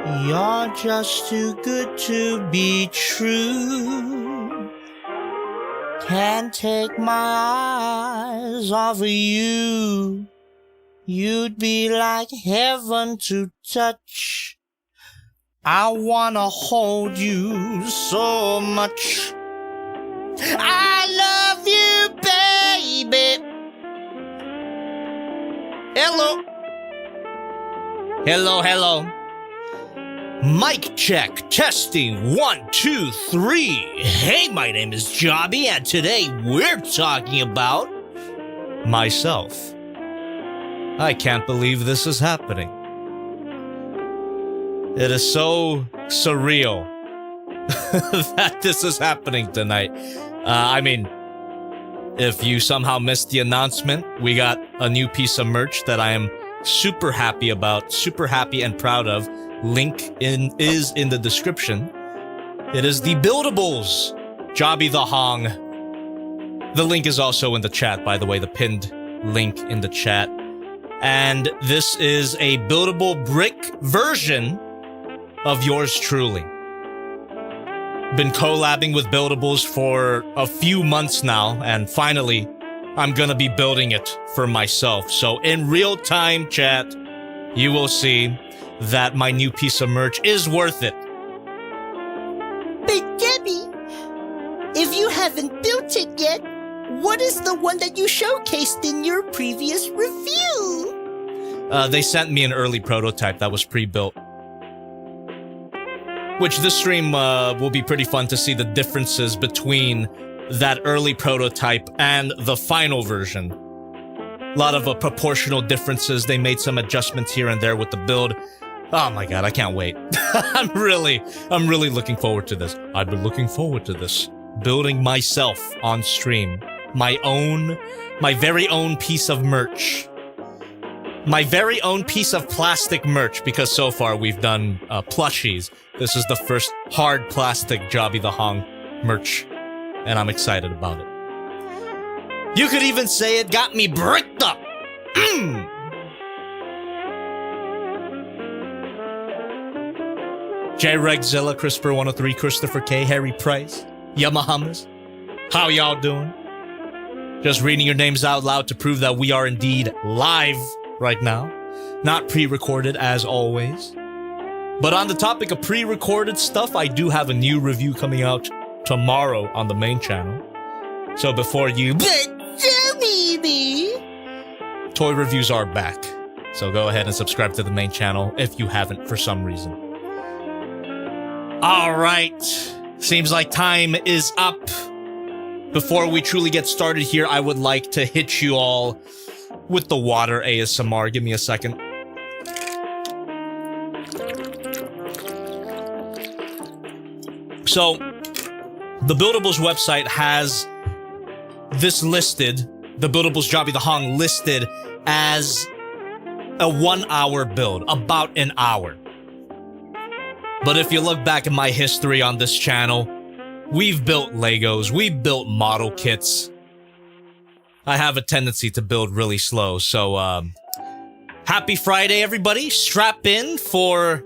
You're just too good to be true. Can't take my eyes off of you. You'd be like heaven to touch. I wanna hold you so much. I love you, baby. Hello. Hello. Mic check, testing, 1, 2, 3. Hey, my name is Jobby, and today we're talking about myself. I can't believe this is happening. It is so surreal that this is happening tonight. If you somehow missed the announcement, we got a new piece of merch that I am super happy about, super happy and proud of. Link is in the description. It is the Buildables JobbytheHong. The link is also in the chat, by the way, the pinned link in the chat. And this is a buildable brick version of yours truly. Been collabing with Buildables for a few months now, and finally, I'm gonna be building it for myself. So in real time, chat, you will see that my new piece of merch is worth it. But Debbie, if you haven't built it yet, what is the one that you showcased in your previous review? They sent me an early prototype that was pre-built. Which this stream will be pretty fun to see the differences between that early prototype and the final version. A lot of proportional differences. They made some adjustments here and there with the build. Oh my god, I can't wait. I'm really looking forward to this. I've been looking forward to this. Building myself on stream. My very own piece of merch. My very own piece of plastic merch, because so far we've done plushies. This is the first hard plastic JobbytheHong merch, and I'm excited about it. You could even say it got me bricked up. J-Regzilla, Crisper103, Christopher K, Harry Price, Yamahamas. How y'all doing? Just reading your names out loud to prove that we are indeed live right now. Not pre-recorded as always. But on the topic of pre-recorded stuff, I do have a new review coming out tomorrow on the main channel. So before you... Toy reviews are back. So go ahead and subscribe to the main channel if you haven't for some reason. Alright. Seems like time is up. Before we truly get started here, I would like to hit you all with the water ASMR. Give me a second. So, the Buildables website has this listed, the Buildables JobbytheHong listed as a 1 hour build, about an hour. But if you look back at my history on this channel, we've built Legos, we've built model kits. I have a tendency to build really slow, so happy Friday, everybody. Strap in for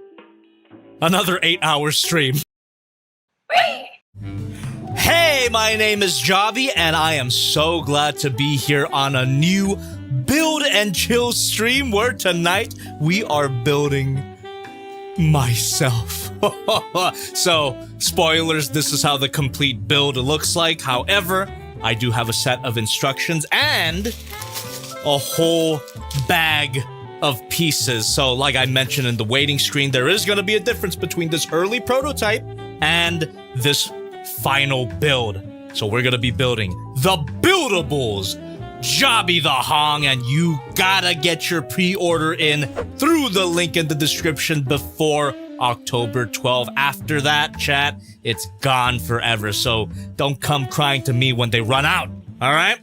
another 8-hour stream. Hey, my name is Jobby, and I am so glad to be here on a new Build and Chill stream where tonight we are building myself. So, spoilers, this is how the complete build looks like. However, I do have a set of instructions and a whole bag of pieces. So, like I mentioned in the waiting screen, there is going to be a difference between this early prototype and this final build. So we're going to be building the Buildables JobbytheHong, and you gotta get your pre-order in through the link in the description before October 12th. After that, chat, it's gone forever, so don't come crying to me when they run out, alright?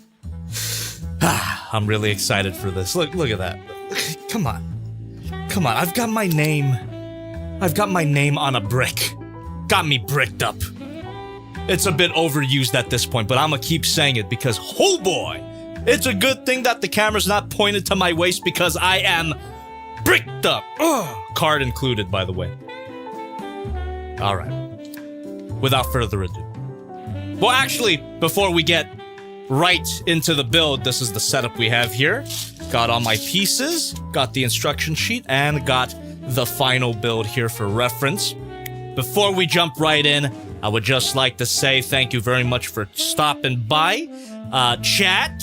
I'm really excited for this. Look at that. Come on, I've got my name on a brick. Got me bricked up. It's a bit overused at this point, but I'm gonna keep saying it because, oh boy, it's a good thing that the camera's not pointed to my waist because I am bricked up. Ugh. Card included, by the way. All right. Without further ado. Well, actually, before we get right into the build, this is the setup we have here. Got all my pieces, got the instruction sheet, and got the final build here for reference. Before we jump right in, I would just like to say thank you very much for stopping by. Chat,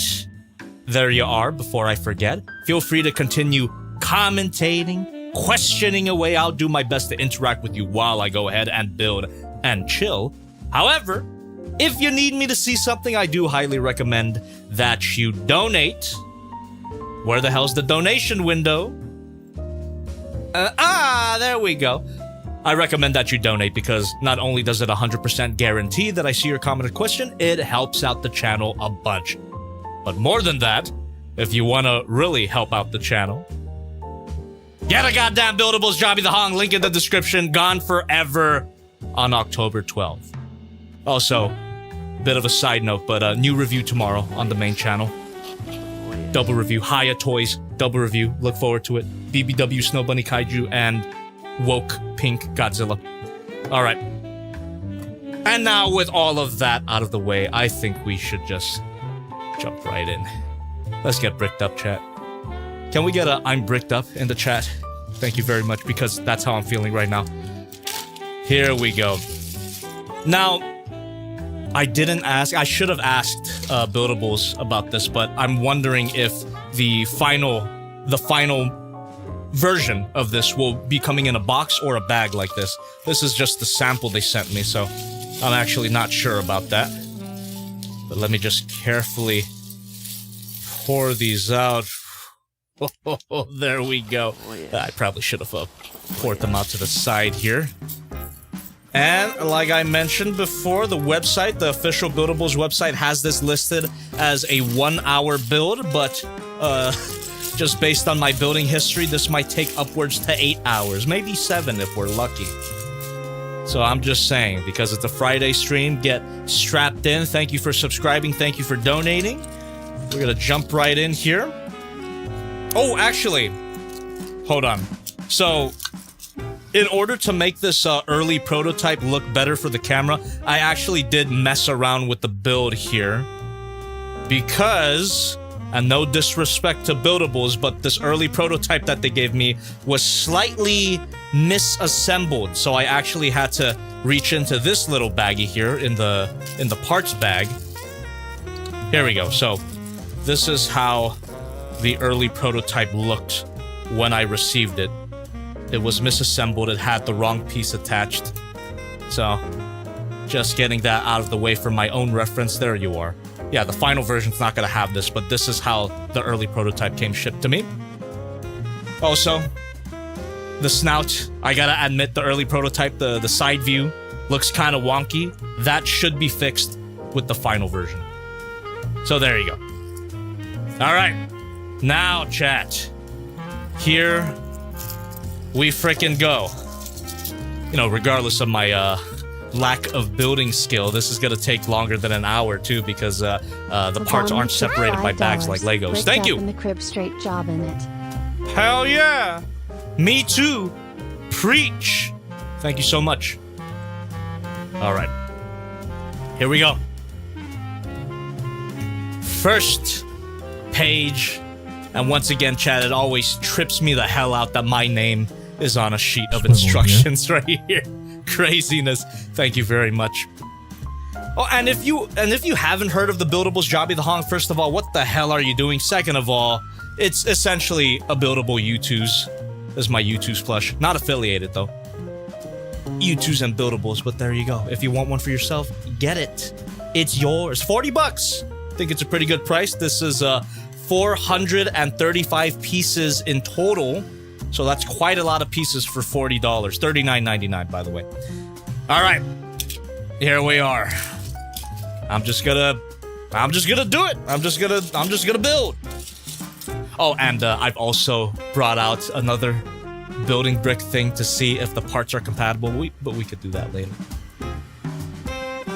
there you are, before I forget. Feel free to continue commentating, questioning away. I'll do my best to interact with you while I go ahead and build and chill. However, if you need me to see something, I do highly recommend that you donate. Where the hell's the donation window? There we go. I recommend that you donate because not only does it 100% guarantee that I see your comment or question, it helps out the channel a bunch. But more than that, if you want to really help out the channel, get a goddamn Buildables JobbytheHong, link in the description, gone forever on October 12th. Also, bit of a side note, but a new review tomorrow on the main channel. Double review, Haya Toys, double review, look forward to it. BBW Snow Bunny Kaiju and Woke Pink Godzilla. Alright. And now with all of that out of the way, I think we should just jump right in. Let's get bricked up, chat. Can we get a I'm bricked up in the chat? Thank you very much, because that's how I'm feeling right now. Here we go. Now, I didn't ask, I should have asked Buildables about this, but I'm wondering if the final version of this will be coming in a box or a bag like this. This is just the sample they sent me, so I'm actually not sure about that. But let me just carefully pour these out. Oh, there we go. Oh, yeah. I probably should have poured them out to the side here. And like I mentioned before, the website, the official Buildables website, has this listed as a 1-hour build, but just based on my building history, this might take upwards to 8 hours, maybe 7 if we're lucky. So I'm just saying, because it's a Friday stream, get strapped in. Thank you for subscribing. Thank you for donating. We're gonna jump right in here. Oh, actually, hold on. So, in order to make this early prototype look better for the camera, I actually did mess around with the build here. Because, and no disrespect to Buildables, but this early prototype that they gave me was slightly misassembled. So I actually had to reach into this little baggie here in the parts bag. Here we go. So, this is how the early prototype looked when I received it. It was misassembled, it had the wrong piece attached. So, just getting that out of the way for my own reference, there you are. Yeah, the final version's not gonna have this, but this is how the early prototype came shipped to me. Also, the snout, I gotta admit, the early prototype, the side view, looks kinda wonky. That should be fixed with the final version. So there you go. Alright, now chat. Here we frickin' go. You know, regardless of my lack of building skill, this is gonna take longer than an hour too, because the parts aren't separated by bags like Legos. Thank you. In the crib, straight job in it. Hell yeah. Me too. Preach. Thank you so much. All right. Here we go. First page. And once again, chat, it always trips me the hell out that my name is on a sheet of instructions right here. Craziness. Thank you very much. Oh, and if you haven't heard of the Buildables JobbytheHong, first of all, what the hell are you doing? Second of all, it's essentially a buildable U2s. This is my U2s plush. Not affiliated though. U2s and Buildables, but there you go. If you want one for yourself, get it. It's yours. 40 bucks. I think it's a pretty good price. This is 435 pieces in total. So that's quite a lot of pieces for $40. $39.99, by the way. All right. Here we are. I'm just gonna do it. I'm just gonna build. Oh, and I've also brought out another building brick thing to see if the parts are compatible. But we could do that later.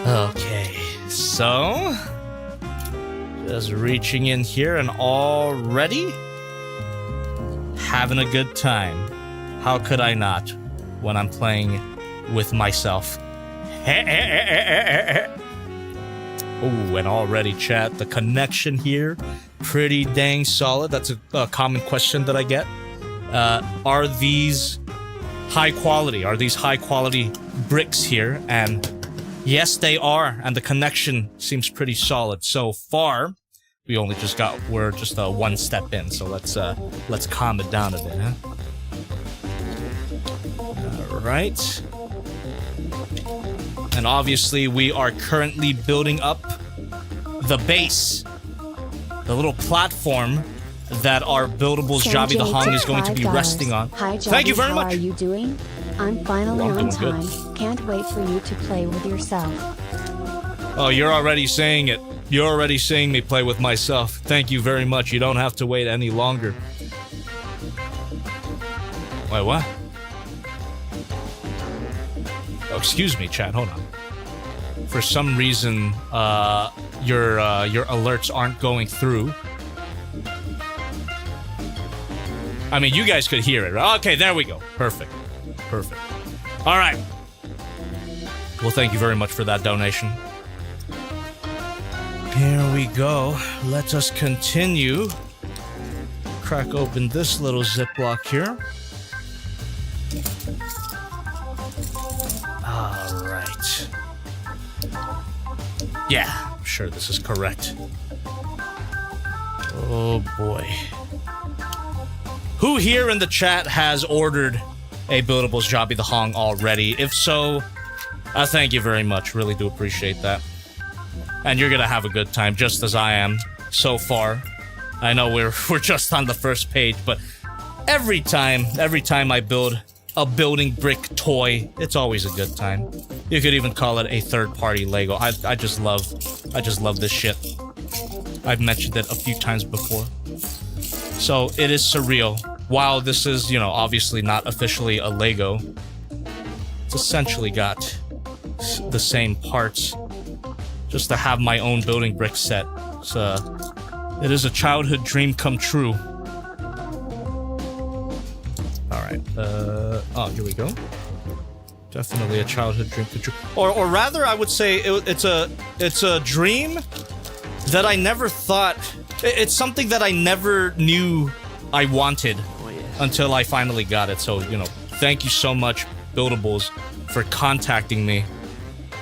Okay, so just reaching in here and already having a good time. How could I not when I'm playing with myself. Oh, and already, chat, the connection here, pretty dang solid. That's a common question that I get. Are these high quality? Are these high quality bricks here? And yes, they are. And the connection seems pretty solid so far. We're just one step in. So let's calm it down a bit, huh? All right. And obviously, we are currently building up the base, the little platform that our buildables Jobby the Hong is going to be resting on. Hi, Jobby, thank you very much. How are you doing? I'm finally I'm on doing time. good. Can't wait for you to play with yourself. Oh, you're already saying it. You're already seeing me play with myself. Thank you very much. You don't have to wait any longer. Wait, what? Oh, excuse me, chat. Hold on. For some reason, your alerts aren't going through. I mean, you guys could hear it, right? Okay, there we go. Perfect. Perfect. All right. Well, thank you very much for that donation. Here we go. Let us continue. Crack open this little Ziploc here. All right. Yeah, I'm sure this is correct. Oh boy. Who here in the chat has ordered a Buildables Jobby the Hong already? If so, thank you very much. Really do appreciate that. And you're gonna have a good time, just as I am so far. I know we're just on the first page, but every time I build a building brick toy, it's always a good time. You could even call it a third-party Lego. I just love this shit. I've mentioned it a few times before. So it is surreal. While this is, obviously not officially a Lego, it's essentially got the same parts. Just to have my own building brick set. It is a childhood dream come true. Alright, oh, here we go. Definitely a childhood dream come true. Or rather, I would say it's a dream that I never thought... It's something that I never knew I wanted until I finally got it. So, thank you so much, Buildables, for contacting me,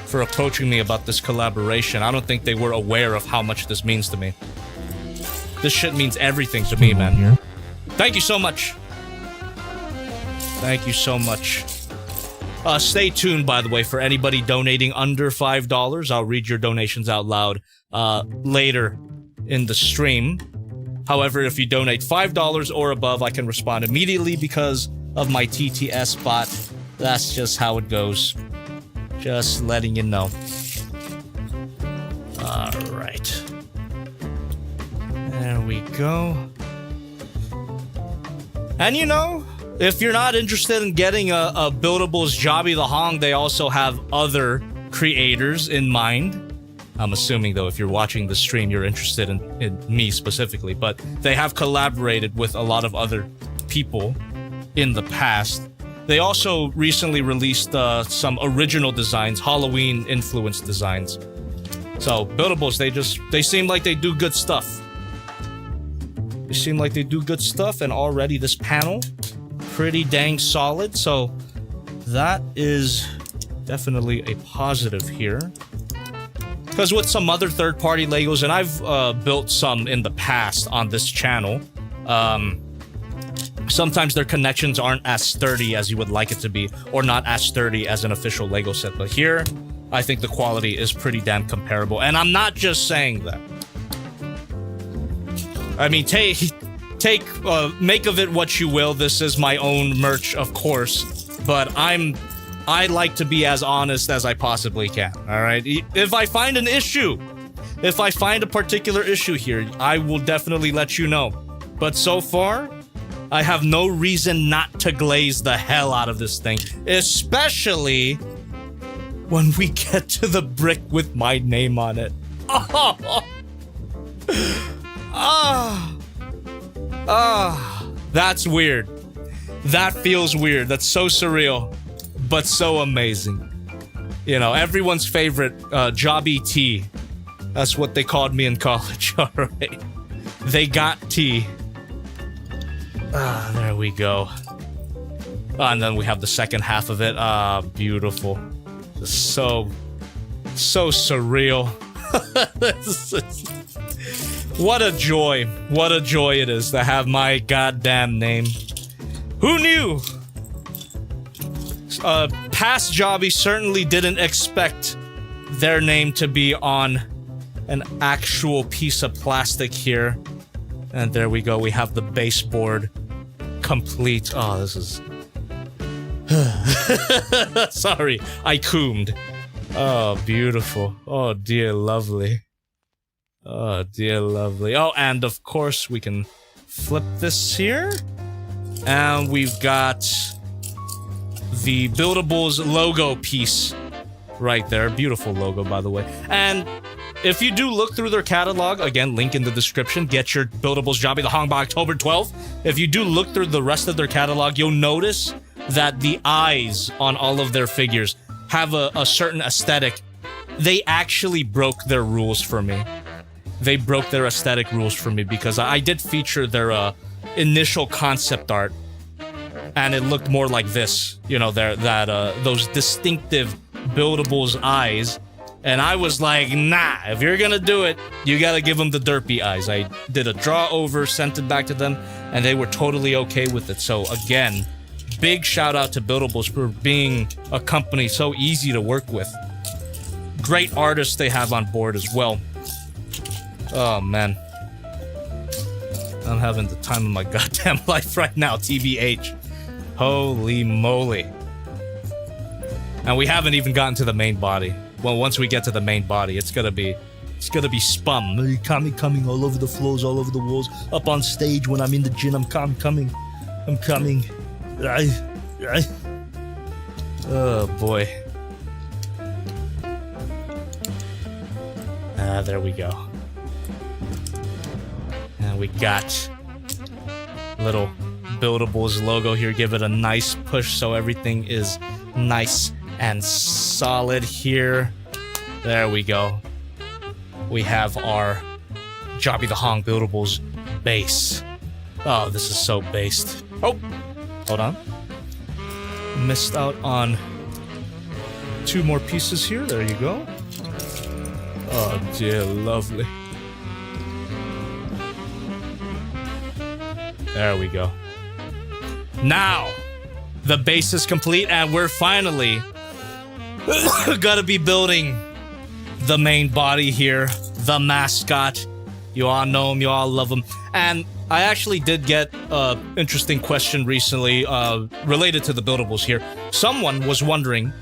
for approaching me about this collaboration. I don't think they were aware of how much this means to me. This shit means everything to me, man. Thank you so much. Thank you so much. Stay tuned, by the way, for anybody donating under $5. I'll read your donations out loud later in the stream. However, if you donate $5 or above, I can respond immediately because of my TTS bot. That's just how it goes. Just letting you know. Alright. There we go. And if you're not interested in getting a Buildables Jobby the Hong, they also have other creators in mind. I'm assuming, though, if you're watching the stream, you're interested in me specifically. But they have collaborated with a lot of other people in the past. They also recently released some original designs, Halloween-influenced designs. So, Buildables, they seem like they do good stuff. They seem like they do good stuff, and already this panel, pretty dang solid. So, that is definitely a positive here. Because with some other third-party Legos, and I've built some in the past on this channel, sometimes their connections aren't as sturdy as you would like it to be, or not as sturdy as an official Lego set. But here, I think the quality is pretty damn comparable. And I'm not just saying that. I mean, make of it what you will. This is my own merch, of course. But I like to be as honest as I possibly can, alright? If I find an issue, if I find a particular issue here, I will definitely let you know. But so far, I have no reason not to glaze the hell out of this thing. Especially when we get to the brick with my name on it. That's weird. That feels weird. That's so surreal. but so amazing. You know, everyone's favorite, Jobby T. That's what they called me in college, alright. They got T. There we go. And then we have the second half of it. Beautiful. So surreal. What a joy. What a joy it is to have my goddamn name. Who knew? Past Jobby certainly didn't expect their name to be on an actual piece of plastic here. And there we go. We have the baseboard complete. Oh, this is... Sorry, I coomed. Oh, beautiful. Oh, dear lovely. Oh, dear lovely. Oh, and of course we can flip this here. And we've got the Buildables logo piece right there. Beautiful logo, by the way. And if you do look through their catalog, again, link in the description, get your Buildables JobbytheHong by October 12th. If you do look through the rest of their catalog, you'll notice that the eyes on all of their figures have a certain aesthetic. They actually broke their rules for me. They broke their aesthetic rules for me because I did feature their initial concept art, and it looked more like this. You know, those distinctive Buildables eyes. And I was like, nah, if you're gonna do it, you gotta give them the derpy eyes. I did a draw over, sent it back to them, and they were totally okay with it. So again, big shout out to Buildables for being a company so easy to work with. Great artists they have on board as well. Oh man. I'm having the time of my goddamn life right now, TBH. Holy moly. And we haven't even gotten to the main body. Well, once we get to the main body, it's gonna be spum. Coming all over the floors, all over the walls, up on stage when I'm in the gym. I'm coming. Oh boy. There we go. And we got little Buildables logo here. Give it a nice push so everything is nice and solid here. There we go. We have our JobbytheHong Buildables base. Oh, this is so based. Oh, hold on. Missed out on 2 more pieces here. There you go. Oh, dear lovely. There we go. Now, the base is complete, and we're finally gonna be building the main body here, the mascot. You all know him, you all love him. And I actually did get an interesting question recently related to the Buildables here. Someone was wondering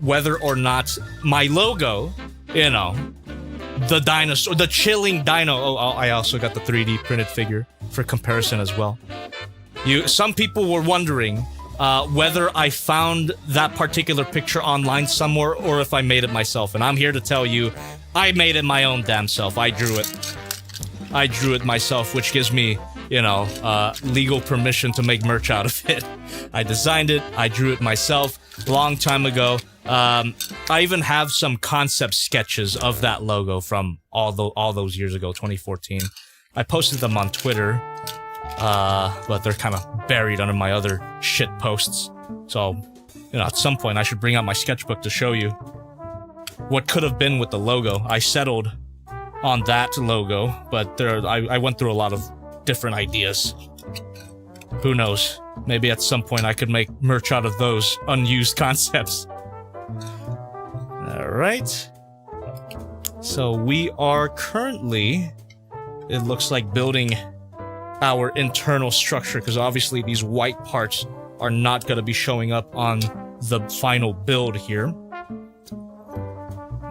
whether or not my logo, you know, the dinosaur, the chilling dino. Oh, I also got the 3D printed figure for comparison as well. Some people were wondering whether I found that particular picture online somewhere or if I made it myself. And I'm here to tell you, I made it my own damn self. I drew it. I drew it myself, which gives me, you know, legal permission to make merch out of it. I designed it. I drew it myself long time ago. I even have some concept sketches of that logo from all those years ago, 2014. I posted them on Twitter, but they're kind of buried under my other shit posts. So, you know, at some point I should bring out my sketchbook to show you what could have been with the logo. I settled on that logo, but I went through a lot of different ideas. Who knows? Maybe at some point I could make merch out of those unused concepts. Alright. So we are currently, it looks like, building our internal structure, because obviously these white parts are not going to be showing up on the final build here.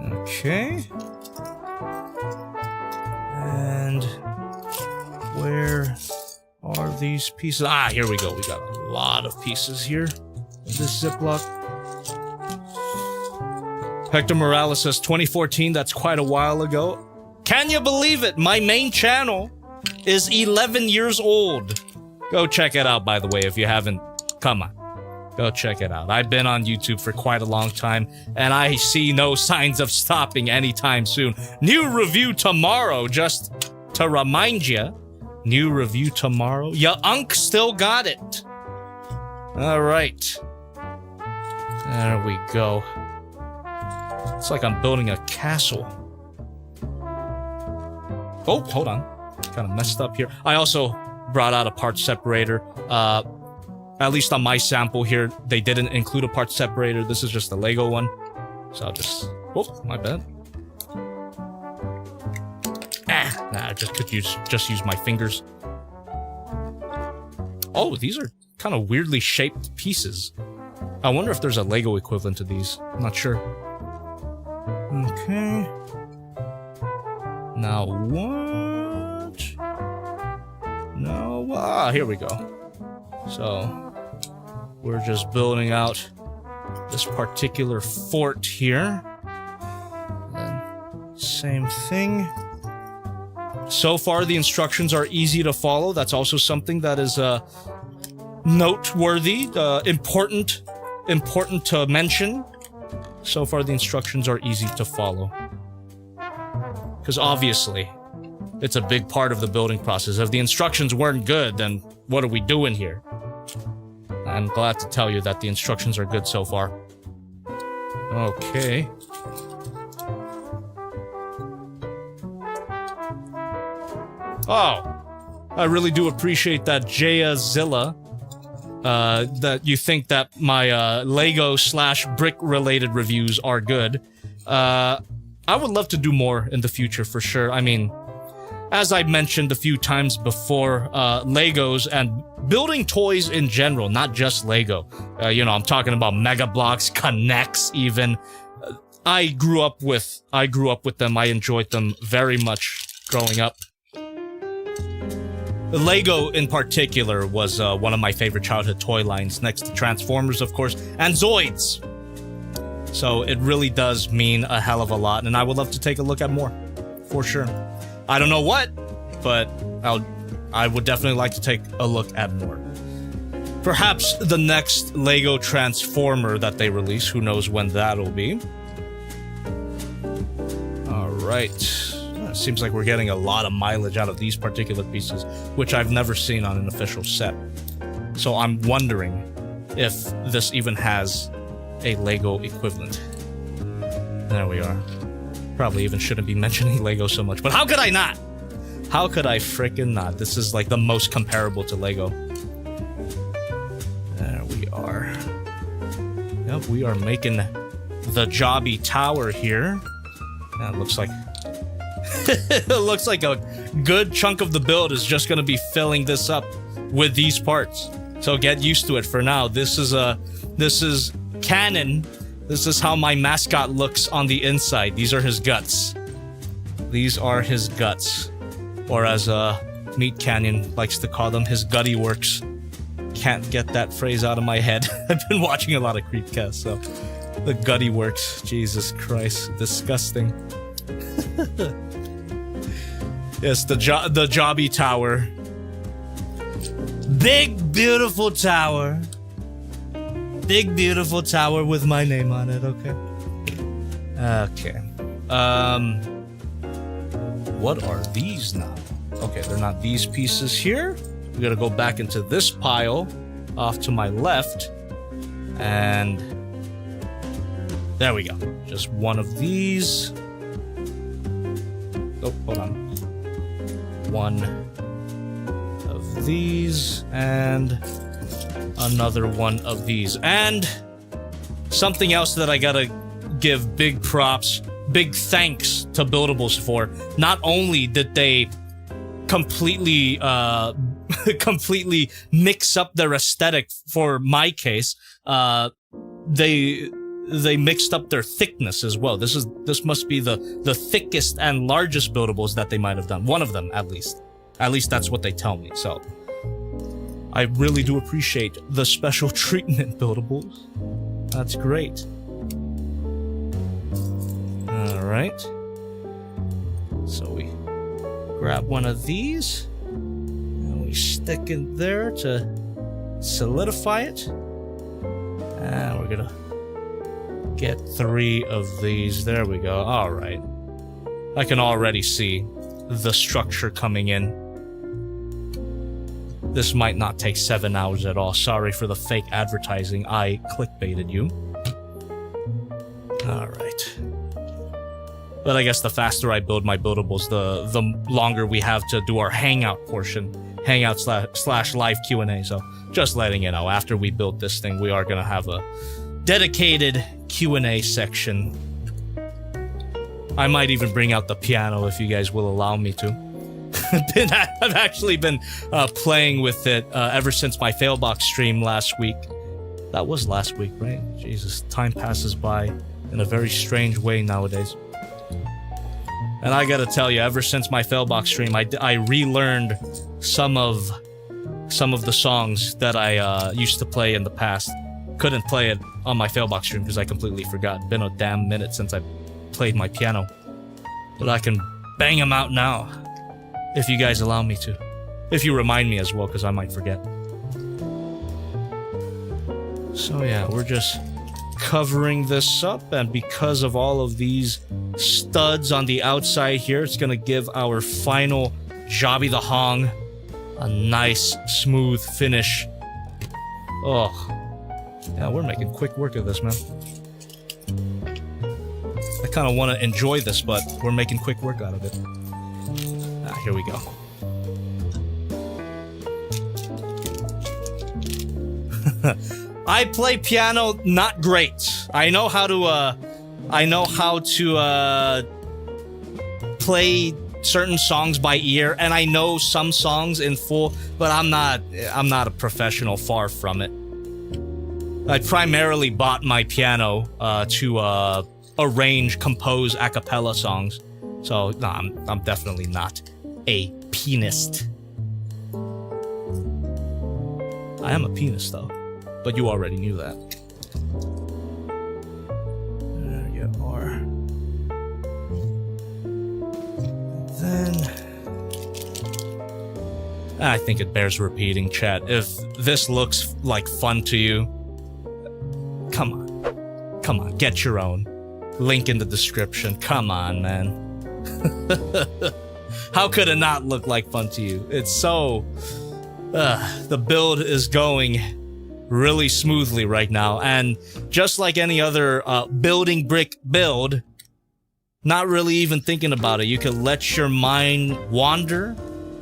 Okay. And where are these pieces? Ah, here we go. We got a lot of pieces here. This Ziploc. Hector Morales says 2014, that's quite a while ago. Can you believe it? My main channel is 11 years old. Go check it out, by the way, if you haven't. Come on. Go check it out. I've been on YouTube for quite a long time, and I see no signs of stopping anytime soon. New review tomorrow, just to remind you. New review tomorrow. Ya Unk still got it. All right. There we go. It's like I'm building a castle. Oh, hold on. Kind of messed up here. I also brought out a part separator. At least on my sample here, they didn't include a part separator. This is just a Lego one. So I'll just... Oh, my bad. Nah, I could just use my fingers. Oh, these are kind of weirdly shaped pieces. I wonder if there's a Lego equivalent to these. I'm not sure. Okay. Now what? No. Ah, here we go. So... we're just building out this particular fort here. And same thing. So far, the instructions are easy to follow. That's also something that is noteworthy, important to mention. So far, the instructions are easy to follow. Because obviously, it's a big part of the building process. If the instructions weren't good, then what are we doing here? I'm glad to tell you that the instructions are good so far. Okay. Oh, I really do appreciate that, Jayazilla. That you think that my Lego/brick related reviews are good. I would love to do more in the future for sure. I mean, as I mentioned a few times before, Legos and building toys in general, not just Lego. I'm talking about Mega Bloks, Connects even. I grew up with them. I enjoyed them very much growing up. Lego in particular was one of my favorite childhood toy lines, next to Transformers, of course, and Zoids. So it really does mean a hell of a lot, and I would love to take a look at more, for sure. I don't know what, but I would definitely like to take a look at more. Perhaps the next Lego Transformer that they release, who knows when that'll be. Alright. Seems like we're getting a lot of mileage out of these particular pieces, which I've never seen on an official set. So I'm wondering if this even has a Lego equivalent. There we are. Probably even shouldn't be mentioning Lego so much, but how could I not? How could I frickin' not? This is like the most comparable to Lego. There we are. Yep, we are making the Jobby Tower here. That looks like... it looks like a good chunk of the build is just going to be filling this up with these parts. So get used to it for now. This is canon. This is how my mascot looks on the inside. These are his guts. These are his guts. Or as Meat Canyon likes to call them, his gutty works. Can't get that phrase out of my head. I've been watching a lot of Creepcasts, so... the gutty works. Jesus Christ. Disgusting. Yes, the Jobby Tower. Big, beautiful tower. Big, beautiful tower with my name on it, okay? Okay. What are these now? Okay, they're not these pieces here. We gotta go back into this pile off to my left. And there we go. Just one of these. Oh, hold on. One of these and another one of these. And something else that I gotta give big props, big thanks to Buildables for. Not only did they completely mix up their aesthetic for my case, they mixed up their thickness as well. This must be the thickest and largest Buildables that they might have done. One of them, at least. At least that's what they tell me. So I really do appreciate the special treatment, Buildables. That's great. All right. So we grab one of these and we stick it there to solidify it. And we're gonna get 3 of these. There we go. All right. I can already see the structure coming in. This might not take 7 hours at all. Sorry for the fake advertising. I clickbaited you. All right. But I guess the faster I build my buildables, the longer we have to do our Hangout portion. Hangout slash live Q&A. So just letting you know, after we build this thing, we are going to have a dedicated Q&A section. I might even bring out the piano if you guys will allow me to. I've actually been playing with it ever since my Failbox stream last week. That was last week, right? Jesus, time passes by in a very strange way nowadays. And I gotta tell you, ever since my Failbox stream, I relearned some of the songs that I used to play in the past. Couldn't play it on my Failbox stream because I completely forgot. Been a damn minute since I played my piano. But I can bang them out now, if you guys allow me to. If you remind me as well, because I might forget. So yeah, we're just covering this up, and because of all of these studs on the outside here, it's gonna give our final JobbytheHong a nice, smooth finish. Oh, yeah, we're making quick work of this, man. I kind of want to enjoy this, but we're making quick work out of it. Here we go. I play piano not great. I know how to play certain songs by ear, and I know some songs in full, but I'm not a professional, far from it. I primarily bought my piano to arrange, compose a cappella songs. So no, I'm definitely not a pianist. I am a pianist though, but you already knew that. There you are. Then I think it bears repeating, chat. If this looks like fun to you, come on, get your own. Link in the description. Come on, man. How could it not look like fun to you? It's so... the build is going really smoothly right now, and just like any other building brick build, not really even thinking about it. You can let your mind wander,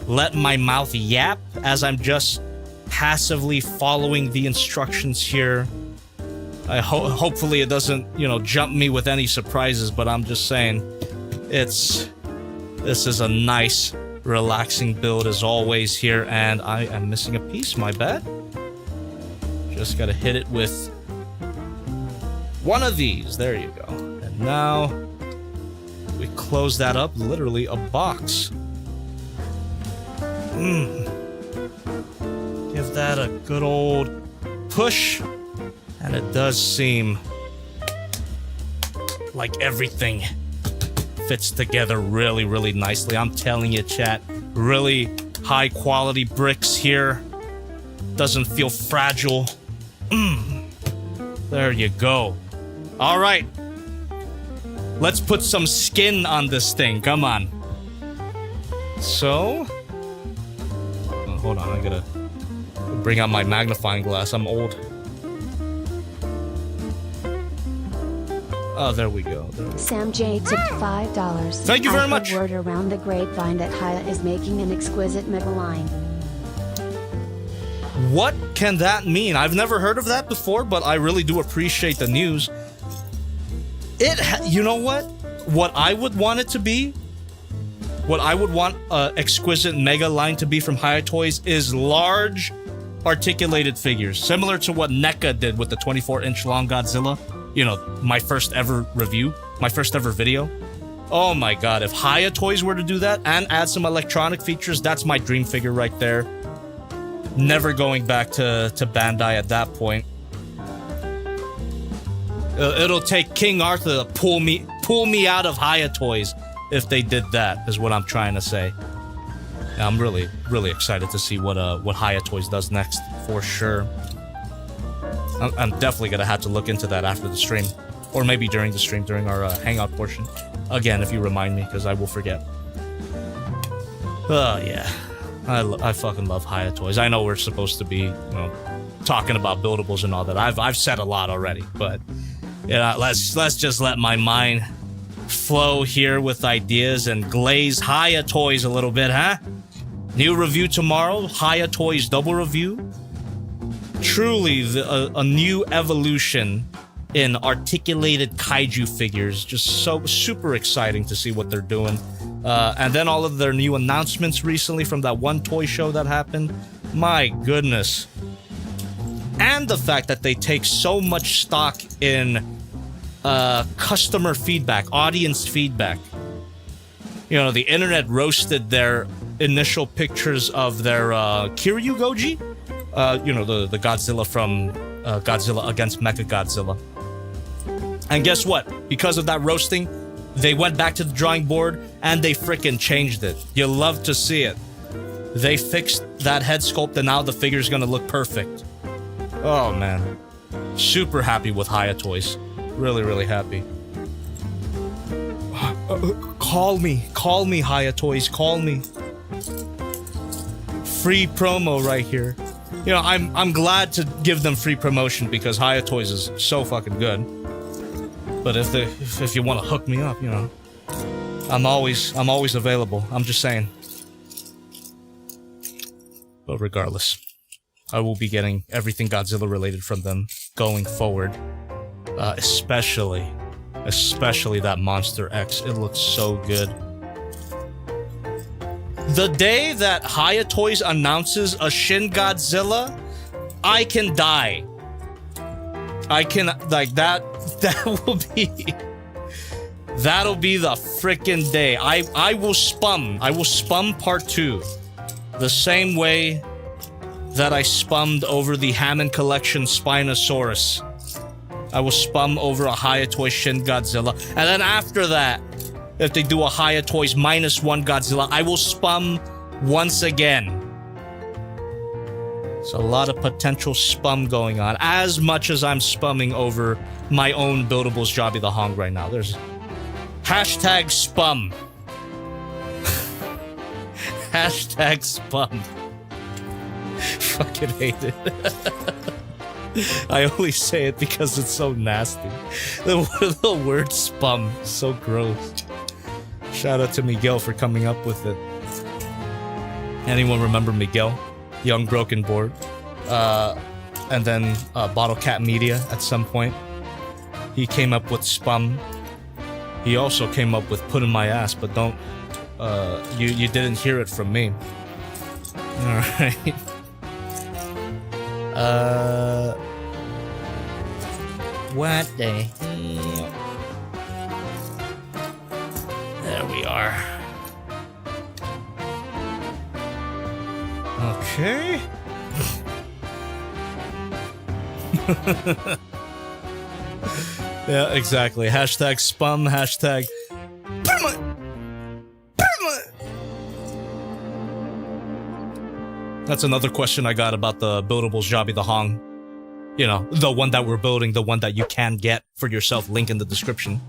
let my mouth yap as I'm just passively following the instructions here. Hopefully it doesn't, jump me with any surprises, but I'm just saying, this is a nice, relaxing build as always here, and I am missing a piece, my bad. Just gotta hit it with one of these, there you go. And now, we close that up, literally a box. Give that a good old push. And it does seem like everything fits together really, really nicely. I'm telling you, chat, really high quality bricks here. Doesn't feel fragile. There you go. All right. Let's put some skin on this thing. Come on. So... oh, hold on, I gotta bring out my magnifying glass. I'm old. Oh, there we go. Sam J tipped $5. Thank you very much. I've heard word around the grapevine that Haya is making an exquisite mega line. What can that mean? I've never heard of that before, but I really do appreciate the news. You know what? What I would want it to be, what I would want an exquisite mega line to be from Haya Toys is large, articulated figures, similar to what NECA did with the 24-inch long Godzilla. My first ever review, my first ever video. Oh my god, if Haya Toys were to do that and add some electronic features, that's my dream figure right there. Never going back to Bandai at that point. It'll take King Arthur to pull me out of Haya Toys if they did that, is what I'm trying to say. I'm really, really excited to see what Haya Toys does next, for sure. I'm definitely gonna have to look into that after the stream, or maybe during the stream, during our hangout portion. Again, if you remind me, because I will forget. Oh yeah, I fucking love Haya Toys. I know we're supposed to be, you know, talking about buildables and all that. I've said a lot already, but yeah, let's just let my mind flow here with ideas and glaze Haya Toys a little bit, huh? New review tomorrow, Haya Toys double review. Truly a new evolution in articulated kaiju figures. Just so super exciting to see what they're doing. And then all of their new announcements recently from that one toy show that happened. My goodness. And the fact that they take so much stock in customer feedback, audience feedback. You know, the internet roasted their initial pictures of their Kiryu Goji. You know, the Godzilla from Godzilla against Mechagodzilla. And guess what? Because of that roasting, they went back to the drawing board and they frickin' changed it. You love to see it. They fixed that head sculpt and now the figure's gonna look perfect. Oh man. Super happy with Haya Toys. Really, really happy. Call me, Haya Toys, call me. Free promo right here. You know, I'm glad to give them free promotion because Haya Toys is so fucking good. But if you want to hook me up, you know, I'm always available. I'm just saying. But regardless, I will be getting everything Godzilla related from them going forward. Especially that Monster X. It looks so good. The day that Haya Toys announces a Shin Godzilla, I can die. I can, like, that'll be the frickin' day. I will spum part 2 the same way that I spummed over the Hammond Collection Spinosaurus. I will spum over a Haya Toys Shin Godzilla. And then after that, if they do a Haya Toys -1 Godzilla, I will spum once again. It's a lot of potential spum going on. As much as I'm spumming over my own buildables JobbytheHong right now. There's hashtag spum. Hashtag spum. Fucking hate it. I only say it because it's so nasty. The word spum, so gross. Shout out to Miguel for coming up with it. Anyone remember Miguel? Young Broken Board. And then Bottle Cat Media at some point. He came up with spum. He also came up with put in my ass, but don't... you didn't hear it from me. Alright. What the hell? There we are. Okay. Yeah, exactly. Hashtag spum, hashtag... That's another question I got about the buildables JobbytheHong. You know, the one that we're building, the one that you can get for yourself, link in the description.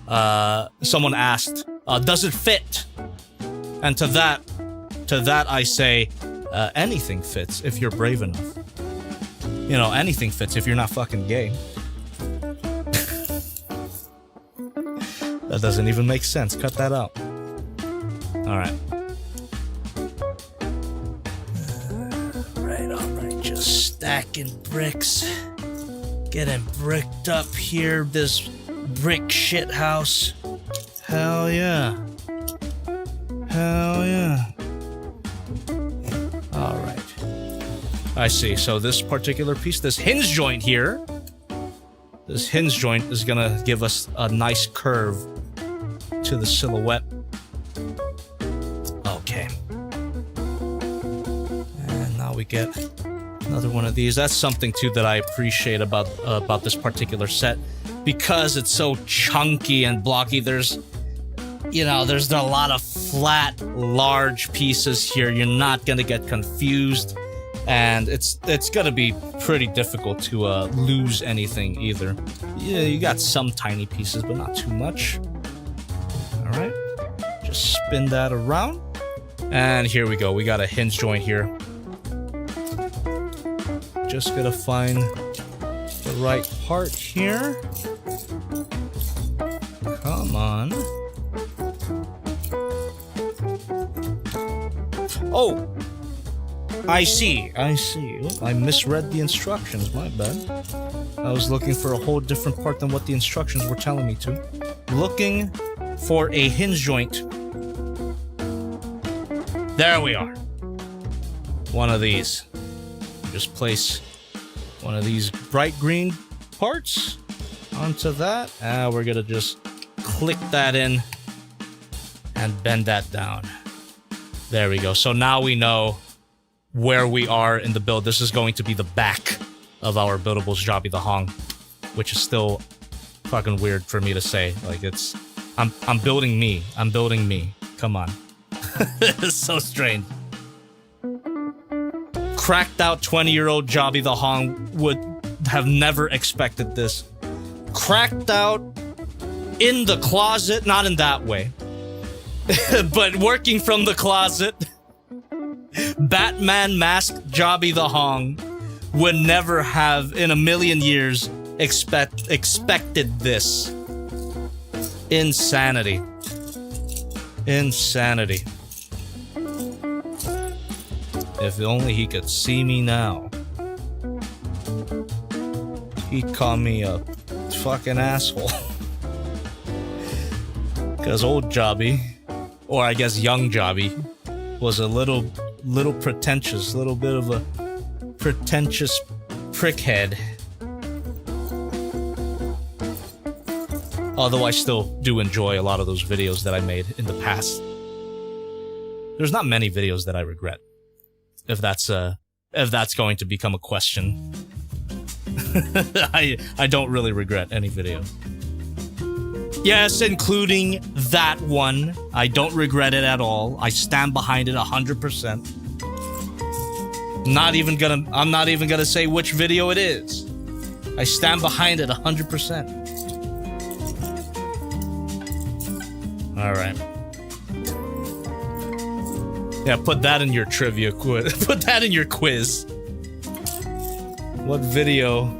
Someone asked, does it fit? And to that I say, anything fits if you're brave enough. You know, anything fits if you're not fucking gay. That doesn't even make sense. Cut that out. Alright. Alright. Just stacking bricks. Getting bricked up here, this brick shit house. Hell yeah. Hell yeah. Alright. I see. So this particular piece, this hinge joint here, this hinge joint is gonna give us a nice curve to the silhouette. Okay. And now we get another one of these. That's something too that I appreciate about this particular set, because it's so chunky and blocky. There's a lot of flat, large pieces here. You're not gonna get confused And it's gonna be pretty difficult to lose anything either. Yeah, you got some tiny pieces, but not too much. All right, just spin that around, and here we go. We got a hinge joint here. Just gotta find the right part here. Come on. Oh! I see. Oh, I misread the instructions, my bad. I was looking for a whole different part than what the instructions were telling me to. Looking for a hinge joint. There we are. One of these. Just place one of these bright green parts onto that. And we're gonna just click that in and bend that down. There we go. So now we know where we are in the build. This is going to be the back of our buildables JobbytheHong, which is still fucking weird for me to say. Like, it's I'm building me. I'm building me. Come on. It's so strange. Cracked out 20-year-old JobbytheHong would have never expected this. Cracked out in the closet, not in that way, but working from the closet. Batman masked JobbytheHong would never have in a million years expected this. Insanity. Insanity. If only he could see me now. He'd call me a fucking asshole. Because old Jobby, or I guess young Jobby, was a little pretentious, little bit of a pretentious prickhead. Although I still do enjoy a lot of those videos that I made in the past. There's not many videos that I regret. If that's going to become a question. I don't really regret any video. Yes, including that one. I don't regret it at all. I stand behind it 100%. I'm not even gonna say which video it is. I stand behind it 100%. Alright. Yeah, put that in your trivia quiz. Put that in your quiz. What video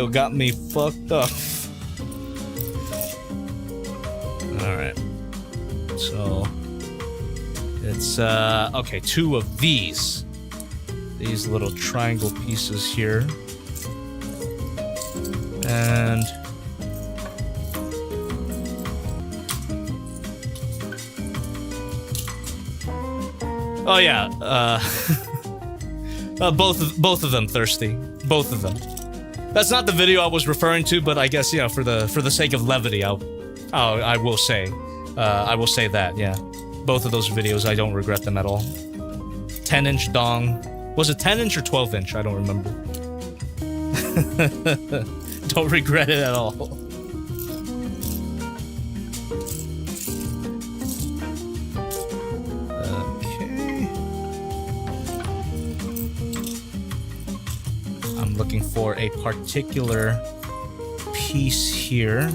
got me fucked up? Alright. So it's okay, 2 of these little triangle pieces here. And oh yeah, both of them thirsty. Both of them. That's not the video I was referring to, but I guess, you know, for the sake of levity, I will say that, yeah. Both of those videos, I don't regret them at all. 10-inch dong. Was it 10-inch or 12-inch? I don't remember. Don't regret it at all. Okay. I'm looking for a particular piece here.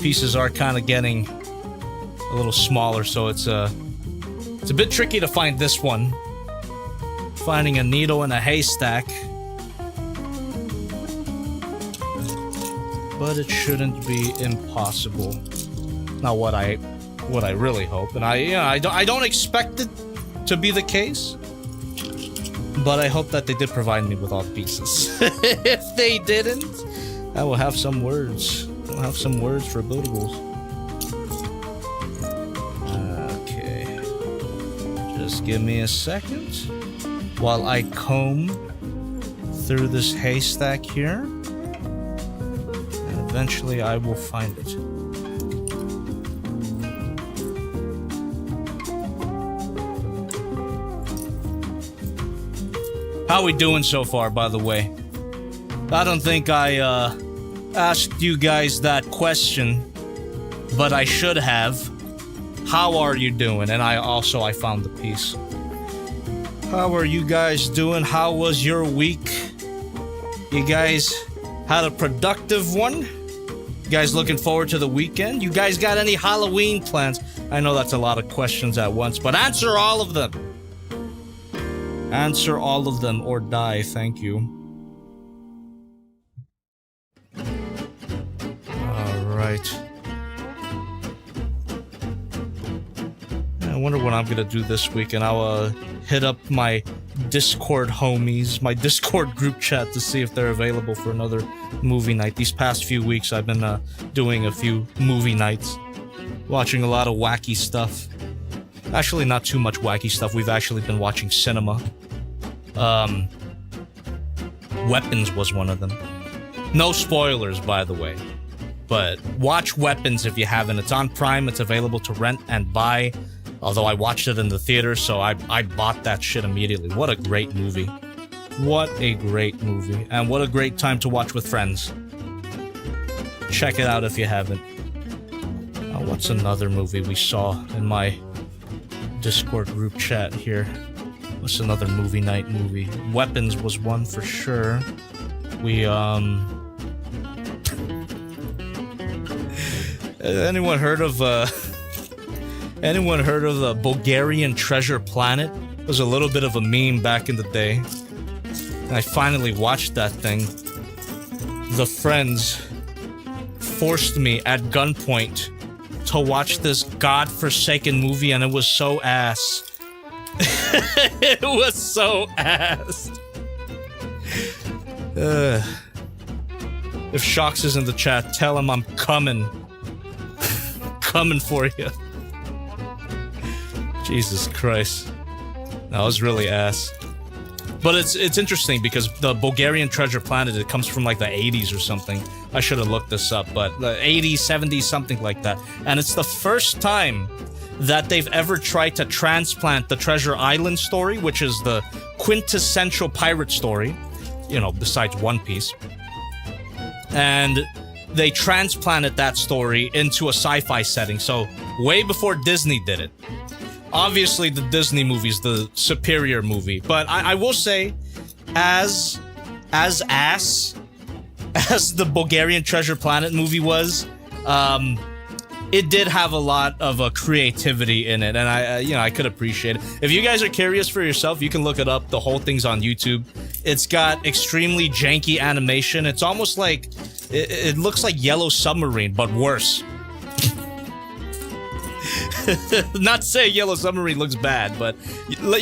Pieces are kind of getting a little smaller, so it's a bit tricky to find this one. Finding a needle in a haystack, but it shouldn't be impossible. Not what I really hope, and I don't expect it to be the case, but I hope that they did provide me with all the pieces. If they didn't, I will have some words. I'll have some words for buildables. Okay. Just give me a second while I comb through this haystack here. And eventually I will find it. How we doing so far, by the way? I don't think I, asked you guys that question, but I should have. how are you doing? And I found the piece. How are you guys doing? How was your week? You guys had a productive one? You guys looking forward to the weekend? You guys got any Halloween plans? I know that's a lot of questions at once, but answer all of them. Answer all of them or die, thank you. Alright. I wonder what I'm gonna do this weekend. I'll hit up my Discord homies, my Discord group chat to see if they're available for another movie night. These past few weeks I've been doing a few movie nights. Watching a lot of wacky stuff. Actually, not too much wacky stuff. We've actually been watching cinema. Weapons was one of them. No spoilers, by the way. But watch Weapons if you haven't. It's on Prime. It's available to rent and buy. Although I watched it in the theater, so I bought that shit immediately. What a great movie. What a great movie. And what a great time to watch with friends. Check it out if you haven't. What's another movie we saw in my Discord group chat here? What's another movie night movie? Weapons was one for sure. We, anyone heard of the Bulgarian Treasure Planet? It was a little bit of a meme back in the day. And I finally watched that thing. The friends forced me at gunpoint to watch this godforsaken movie, and it was so ass. It was so ass. If Shocks is in the chat, tell him I'm coming. Coming for you. Jesus Christ. That was really ass. But it's interesting because the Bulgarian Treasure Planet, it comes from like the 80s or something. I should have looked this up, but the 80s, 70s, something like that. And it's the first time that they've ever tried to transplant the Treasure Island story, which is the quintessential pirate story, you know, besides One Piece. And they transplanted that story into a sci-fi setting, so way before Disney did it. Obviously, the Disney movie's the superior movie, but I will say, as ass as the Bulgarian Treasure Planet movie was, it did have a lot of creativity in it, and I could appreciate it. If you guys are curious for yourself, you can look it up. The whole thing's on YouTube. It's got extremely janky animation. It's almost like it looks like Yellow Submarine, but worse. Not to say Yellow Submarine looks bad, but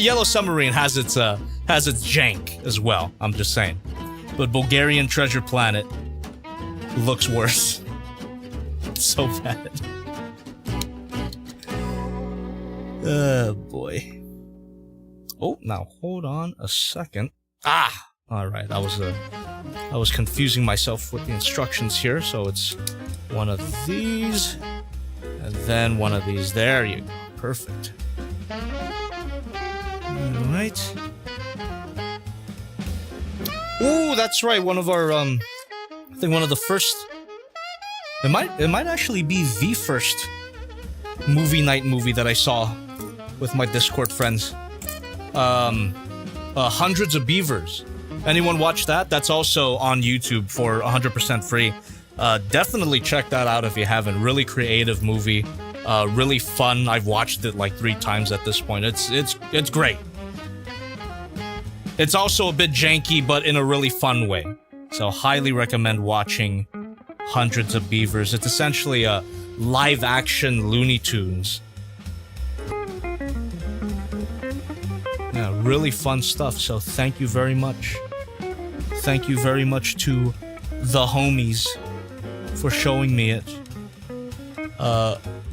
Yellow Submarine has its jank as well. I'm just saying. But Bulgarian Treasure Planet looks worse. It's so bad. Oh boy. Oh, now hold on a second. Ah, all right. I was confusing myself with the instructions here. So it's one of these. And then one of these. There you go. Perfect. Alright. Ooh, that's right. One of our, I think one of the first... It might actually be the first movie night movie that I saw with my Discord friends. Hundreds of Beavers. Anyone watch that? That's also on YouTube for 100% free. Definitely check that out if you haven't. Really creative movie, really fun. I've watched it like 3 times at this point. It's great. It's also a bit janky, but in a really fun way. So highly recommend watching Hundreds of Beavers. It's essentially a live-action Looney Tunes. Yeah, really fun stuff. So thank you very much. Thank you very much to the homies for showing me it.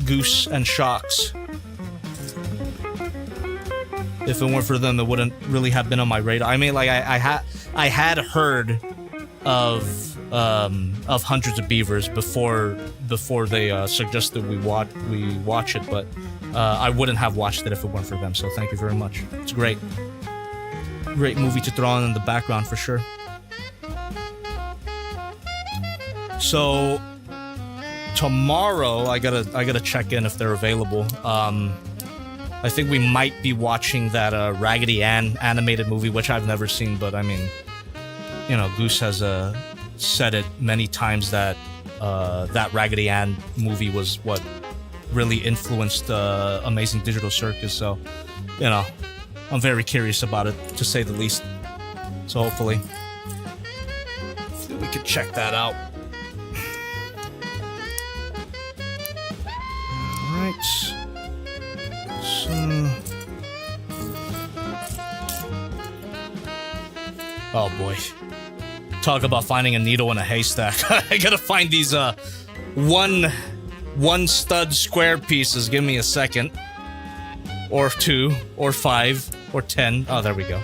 Goose and Shocks. If it weren't for them, it wouldn't really have been on my radar. I mean, like I had heard of Hundreds of Beavers before they suggested we watch it, but I wouldn't have watched it if it weren't for them. So thank you very much. It's great movie to throw on in the background for sure. So tomorrow, I gotta check in if they're available. I think we might be watching that Raggedy Ann animated movie, which I've never seen, but I mean, you know, Goose has said it many times that that Raggedy Ann movie was what really influenced Amazing Digital Circus. So, you know, I'm very curious about it, to say the least. So hopefully we could check that out. Alright. So... oh boy. Talk about finding a needle in a haystack. I gotta find these one stud square pieces. Give me a second. Or 2, or 5, or 10. Oh, there we go.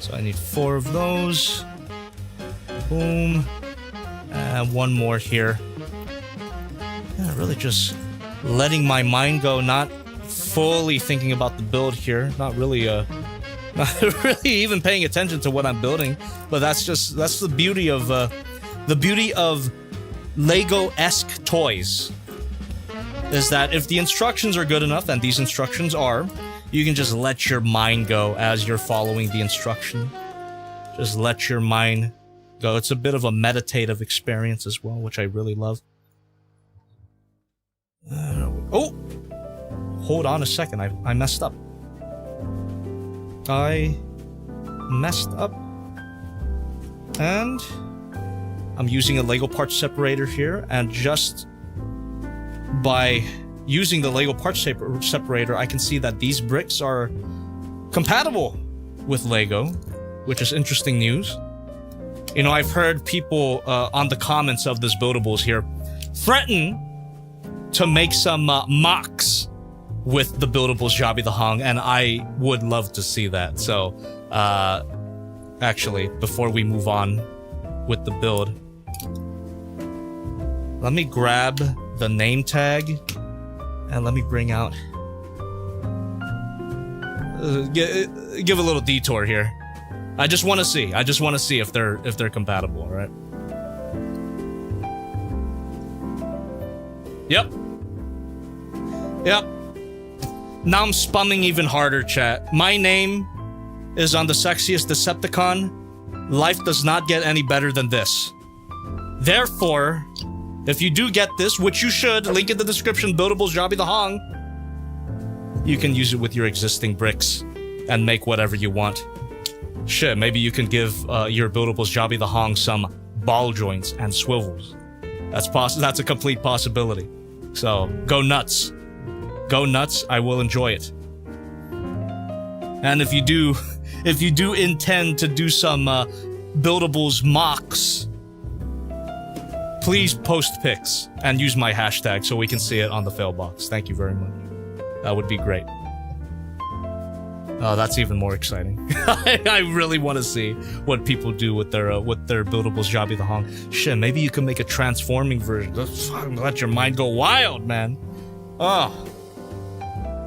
So I need 4 of those. Boom. And 1 more here. Yeah, really just letting my mind go, not fully thinking about the build here. Not really even paying attention to what I'm building. But that's the beauty of Lego-esque toys. Is that if the instructions are good enough, and these instructions are, you can just let your mind go as you're following the instruction. Just let your mind go. It's a bit of a meditative experience as well, which I really love. Oh! Hold on a second, I messed up. I messed up. And I'm using a Lego parts separator here, and just by using the Lego parts separator, I can see that these bricks are compatible with Lego, which is interesting news. You know, I've heard people on the comments of this buildables here threaten to make some mocks with the buildables JobbytheHong, and I would love to see that. So, actually, before we move on with the build, let me grab the name tag, and let me bring out... give a little detour here. I just want to see if they're compatible, right? Yep. Now I'm spamming even harder, chat. My name is on the sexiest Decepticon. Life does not get any better than this. Therefore, if you do get this, which you should, link in the description, buildables JobbytheHong, you can use it with your existing bricks and make whatever you want. Shit, maybe you can give your buildables JobbytheHong some ball joints and swivels. That's a complete possibility. So, go nuts. Go nuts, I will enjoy it. And if you do intend to do some buildables mocks, please post pics and use my hashtag so we can see it on the fail box. Thank you very much. That would be great. Oh, that's even more exciting. I really want to see what people do with their buildables JobbytheHong. Shit, maybe you can make a transforming version. Let your mind go wild, man. Oh,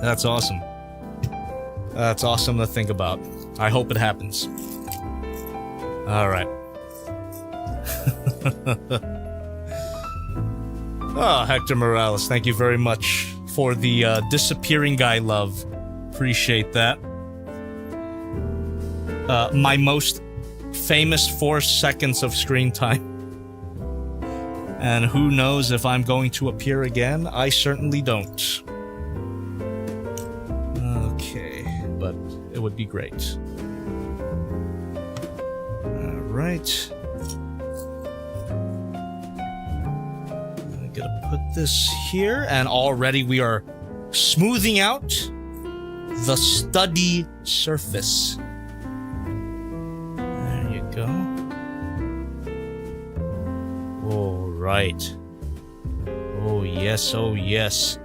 that's awesome. That's awesome to think about. I hope it happens. All right. Oh, Hector Morales, thank you very much for the disappearing guy love. Appreciate that. My most famous 4 seconds of screen time. And who knows if I'm going to appear again? I certainly don't. Okay, but it would be great. Alright. I'm gonna put this here, and already we are smoothing out the study surface. There you go. All right. Oh yes, oh yes.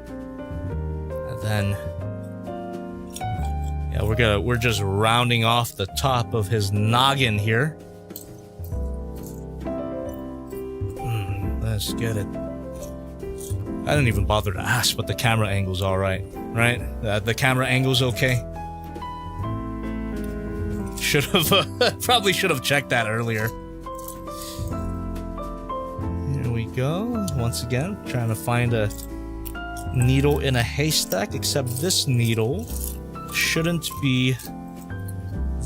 And then, yeah, we're just rounding off the top of his noggin here. Let's get it. I didn't even bother to ask, but the camera angle's all right, right? The camera angle's okay. Probably should have checked that earlier. Here we go. Once again, trying to find a needle in a haystack, except this needle shouldn't be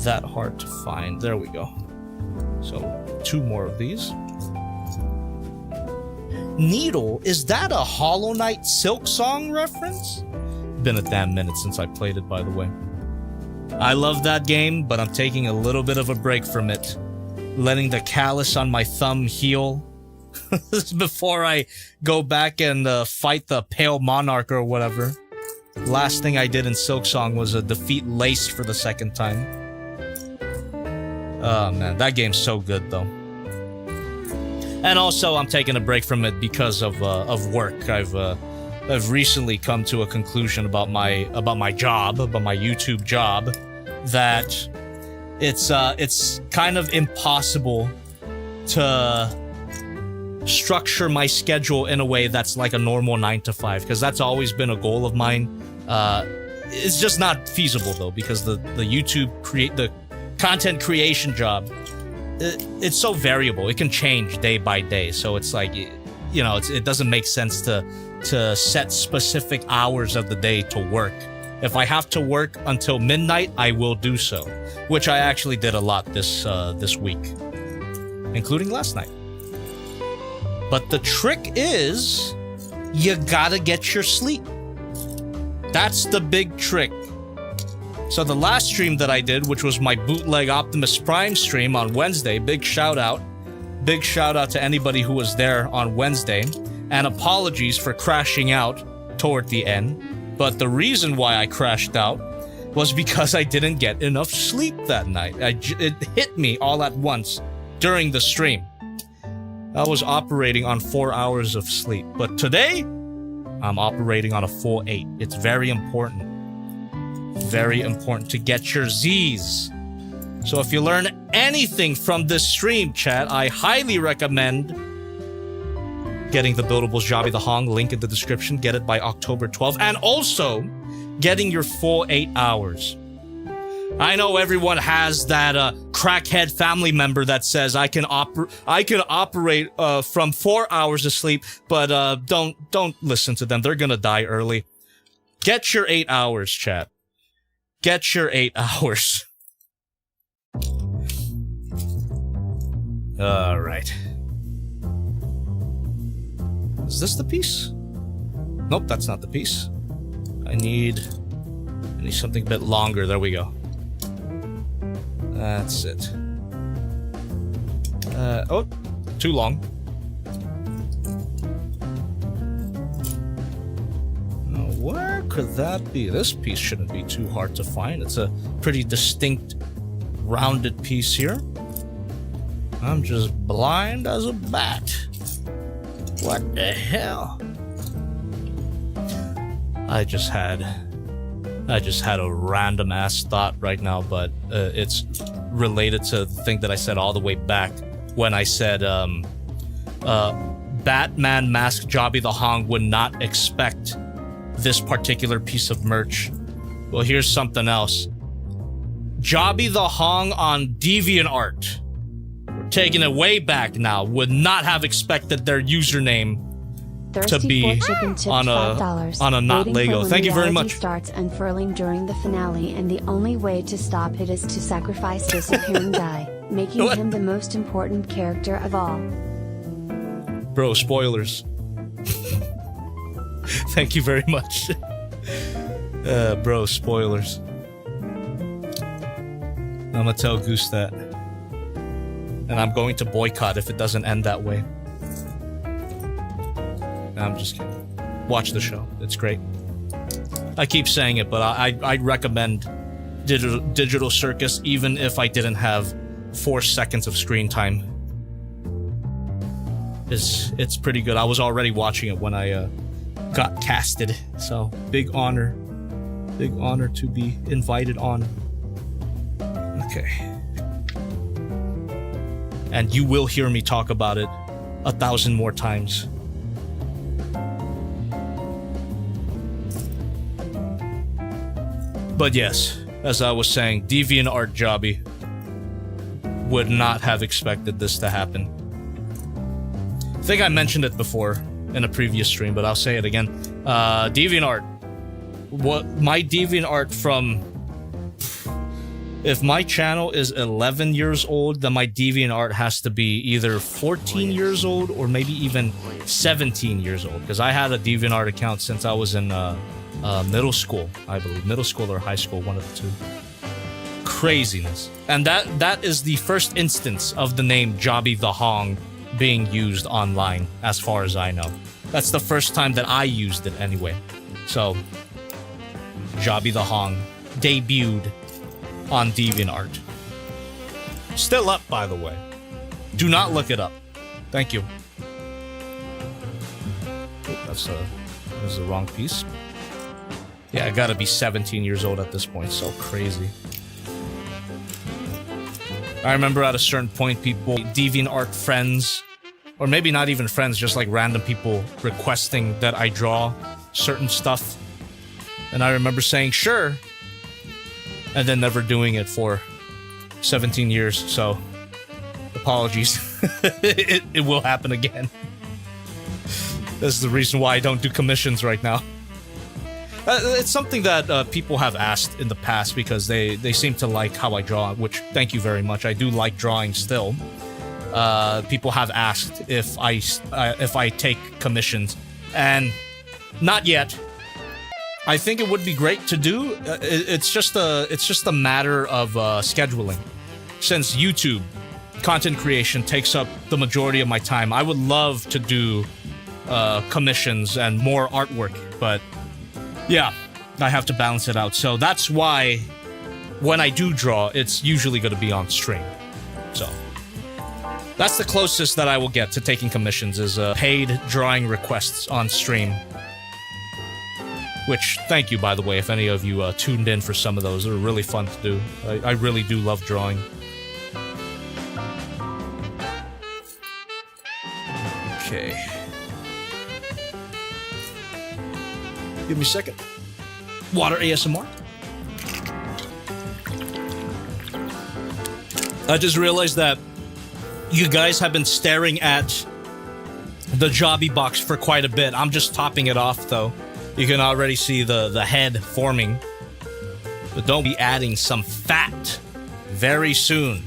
that hard to find. There we go. So 2 more of these. Needle, is that a Hollow Knight Silk Song reference? Been a damn minute since I played it, by the way. I love that game, but I'm taking a little bit of a break from it. Letting the callus on my thumb heal before I go back and fight the Pale Monarch or whatever. Last thing I did in Silksong was defeat Lace for the 2nd time. Oh man, that game's so good though. And also, I'm taking a break from it because of work. I've recently come to a conclusion about my job, about my YouTube job, that it's kind of impossible to structure my schedule in a way that's like a normal 9 to 5, because that's always been a goal of mine. It's just not feasible though, because the the content creation job, it's so variable. It can change day by day. So it's like, you know, it doesn't make sense to set specific hours of the day to work. If I have to work until midnight, I will do so, which I actually did a lot this week, including last night. But the trick is, you gotta get your sleep. That's the big trick. So the last stream that I did, which was my bootleg Optimus Prime stream on Wednesday, big shout out to anybody who was there on Wednesday, and apologies for crashing out toward the end. But the reason why I crashed out was because I didn't get enough sleep that night. It hit me all at once during the stream. I was operating on 4 hours of sleep, but today I'm operating on a full 8. It's very important to get your Z's. So if you learn anything from this stream, chat, I highly recommend getting the Buildables JobbytheHong, link in the description. Get it by October 12th, and also getting your full 8 hours. I know everyone has that crackhead family member that says I can operate from 4 hours of sleep, but don't listen to them. They're gonna die early. Get your 8 hours, chat. Get your 8 hours. All right. Is this the piece? Nope, that's not the piece. I need something a bit longer. There we go. That's it. Oh, too long. Now, where could that be? This piece shouldn't be too hard to find. It's a pretty distinct, rounded piece here. I'm just blind as a bat. What the hell? I just had a random ass thought right now, but it's related to the thing that I said all the way back when I said Batman Mask JobbytheHong would not expect this particular piece of merch. Well, here's something else. JobbytheHong on DeviantArt, we're taking it way back now, would not have expected their username to be on a not Lego. Thank you very much. Starts unfurling during the finale, and the only way to stop it is to sacrifice disappearing guy, making him the most important character of all. Bro, spoilers. Thank you very much. Bro, spoilers. I'm gonna tell Goose that. And I'm going to boycott if it doesn't end that way. I'm just kidding. Watch the show. It's great. I keep saying it, but I'd recommend Digital Circus even if I didn't have 4 seconds of screen time. It's pretty good. I was already watching it when I got casted, so big honor to be invited on. Okay. And you will hear me talk about it 1,000 more times. But yes, as I was saying, DeviantArt Jobby would not have expected this to happen. I think I mentioned it before in a previous stream, but I'll say it again. DeviantArt. What my DeviantArt from... If my channel is 11 years old, then my DeviantArt has to be either 14 years old or maybe even 17 years old. Because I had a DeviantArt account since I was in middle school, I believe. Middle school or high school, one of the two. Craziness. And that is the first instance of the name JobbytheHong being used online, as far as I know. That's the first time that I used it anyway. So, JobbytheHong debuted on DeviantArt. Still up, by the way. Do not look it up. Thank you. Oh, that's the wrong piece. Yeah, I gotta be 17 years old at this point. So crazy. I remember at a certain point, people, DeviantArt friends, or maybe not even friends, just like random people requesting that I draw certain stuff. And I remember saying, sure. And then never doing it for 17 years, so apologies. it will happen again. This is the reason why I don't do commissions right now. It's something that people have asked in the past because they seem to like how I draw, which thank you very much. I do like drawing still. People have asked if I take commissions, and not yet. I think it would be great to do. It's just a matter of scheduling. Since YouTube content creation takes up the majority of my time, I would love to do commissions and more artwork, but yeah, I have to balance it out. So that's why when I do draw, it's usually going to be on stream. So that's the closest that I will get to taking commissions, is paid drawing requests on stream. Which, thank you, by the way, if any of you tuned in for some of those. They're really fun to do. I really do love drawing. Okay. Give me a second. Water ASMR. I just realized that you guys have been staring at the Jobby box for quite a bit. I'm just topping it off, though. You can already see the head forming. But don't be adding some fat very soon.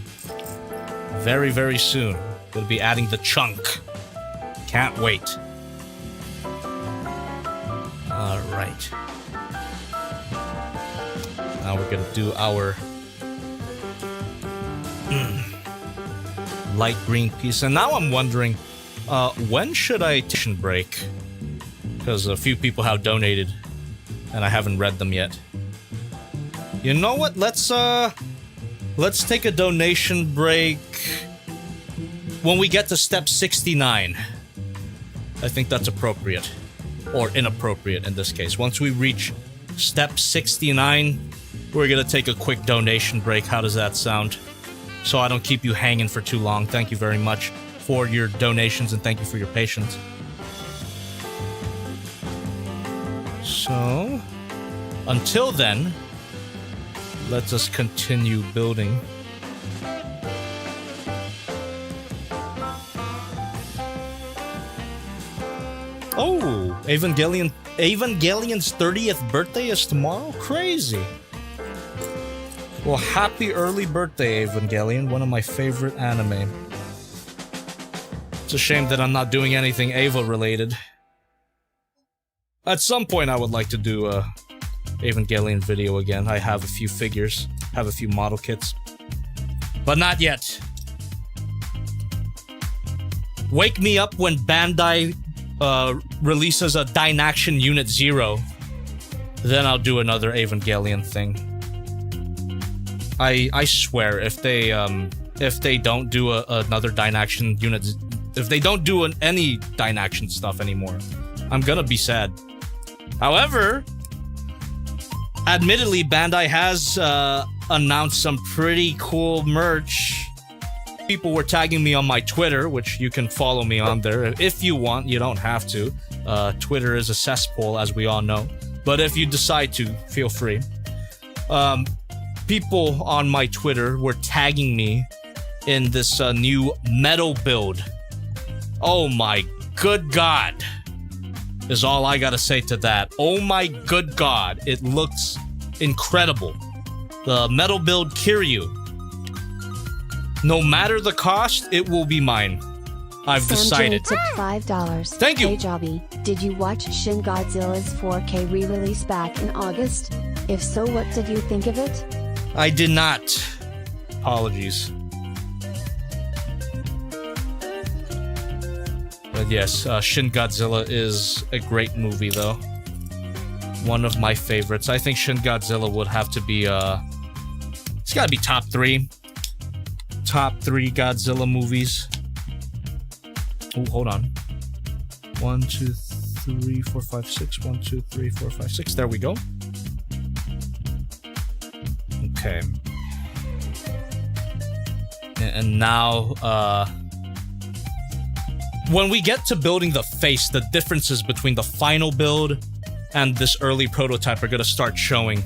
Very, very soon. We'll be adding the chunk. Can't wait. Alright. Now we're gonna do our light green piece. And now I'm wondering, when should I take a break? Because a few people have donated, and I haven't read them yet. You know what? Let's take a donation break when we get to step 69. I think that's appropriate. Or inappropriate in this case. Once we reach step 69, we're gonna take a quick donation break. How does that sound? So I don't keep you hanging for too long. Thank you very much for your donations, and thank you for your patience. So, until then, let us continue building. Oh, Evangelion's 30th birthday is tomorrow? Crazy. Well, happy early birthday, Evangelion, one of my favorite anime. It's a shame that I'm not doing anything Ava related. At some point, I would like to do a Evangelion video again. I have a few figures, have a few model kits. But not yet. Wake me up when Bandai releases a Dynaction Unit 0. Then I'll do another Evangelion thing. I swear, if they don't do another Dynaction Unit... If they don't do any Dynaction stuff anymore, I'm gonna be sad. However, admittedly, Bandai has announced some pretty cool merch. People were tagging me on my Twitter, which you can follow me on there. If you want, you don't have to. Twitter is a cesspool, as we all know. But if you decide to, feel free. People on my Twitter were tagging me in this new metal build Oh my good God. Is all I gotta say to that. Oh my good God. It looks incredible. The metal build Kiryu. No matter the cost, it will be mine. I've decided. Tipped $5. Thank you. Hey Jobby, did you watch Shin Godzilla's 4K re-release back in August? If so, what did you think of it? I did not. Apologies. But yes, Shin Godzilla is a great movie, though. One of my favorites. I think Shin Godzilla would have to be, it's gotta be top 3. Top 3 Godzilla movies. Oh, hold on. 1, 2, 3, 4, 5, 6. 1, 2, 3, 4, 5, 6. There we go. Okay. And now, when we get to building the face, the differences between the final build and this early prototype are going to start showing.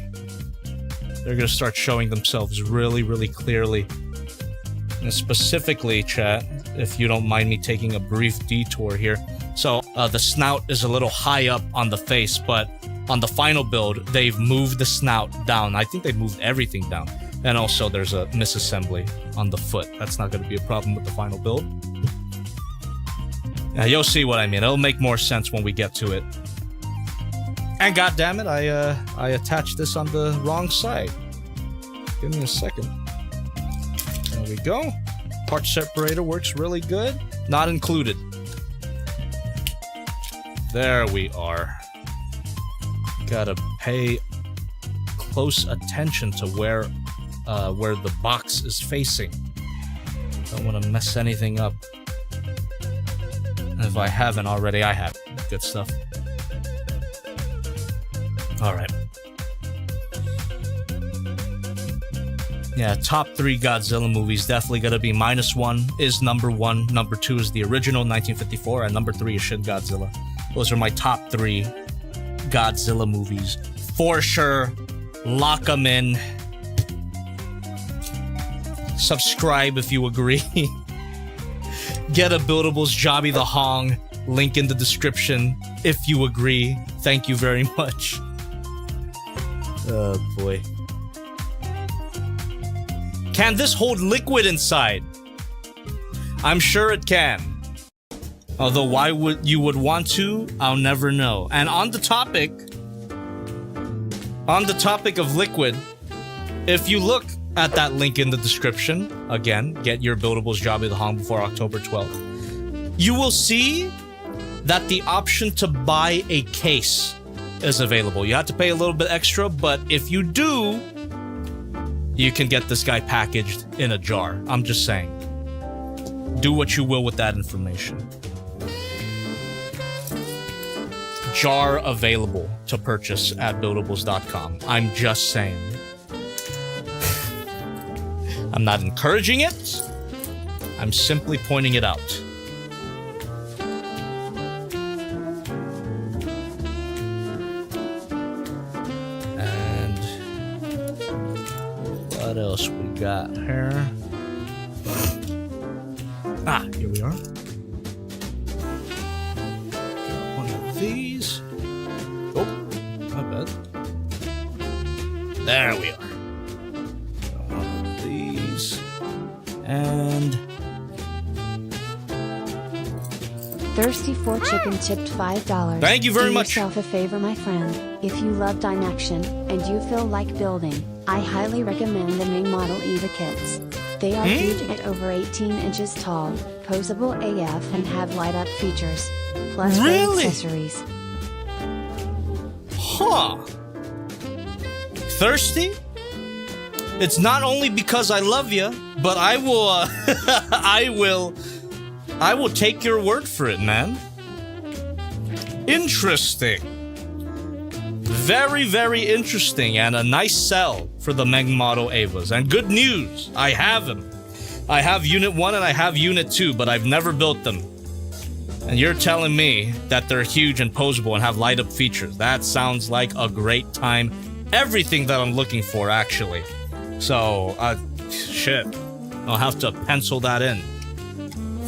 They're going to start showing themselves really, really clearly. And specifically, chat, if you don't mind me taking a brief detour here. So, the snout is a little high up on the face, but on the final build, they've moved the snout down. I think they moved everything down. And also, there's a misassembly on the foot. That's not going to be a problem with the final build. Yeah, you'll see what I mean. It'll make more sense when we get to it. And goddammit, I attached this on the wrong side. Give me a second. There we go. Part separator works really good. Not included. There we are. Gotta pay close attention to where the box is facing. Don't want to mess anything up. If I haven't already, I have. Good stuff. Alright. Yeah, top 3 Godzilla movies. Definitely gonna be -1 is number 1. Number 2 is the original 1954. And number 3 is Shin Godzilla. Those are my top 3 Godzilla movies. For sure. Lock them in. Subscribe if you agree. Get a Buildables JobbytheHong. Link in the description if you agree. Thank you very much. Oh boy. Can this hold liquid inside? I'm sure it can. Although why would you want to, I'll never know. And on the topic of liquid, if you look at that link in the description, again, get your Buildables JobbytheHong before October 12th, you will see that the option to buy a case is available. You have to pay a little bit extra, but if you do, you can get this guy packaged in a jar. I'm just saying. Do what you will with that information. Jar available to purchase at buildables.com. I'm just saying. I'm not encouraging it. I'm simply pointing it out. And what else we got here? Ah, here we are. Got one of these. Oh, my bad. There we are. And Thirsty for Chicken tipped $5. Thank you very much. Do yourself a favor, my friend. If you love Dynaction and you feel like building, I highly recommend the main model EVA kits. They are huge at over 18 inches tall, posable AF, and have light-up features, plus great accessories. Huh. Thirsty? It's not only because I love you, but I will, I will take your word for it, man. Interesting. Very, very interesting, and a nice sell for the Meg Model Avas. And good news, I have them. I have Unit 1 and I have Unit 2, but I've never built them. And you're telling me that they're huge and posable and have light-up features. That sounds like a great time. Everything that I'm looking for, actually. So, shit. I'll have to pencil that in.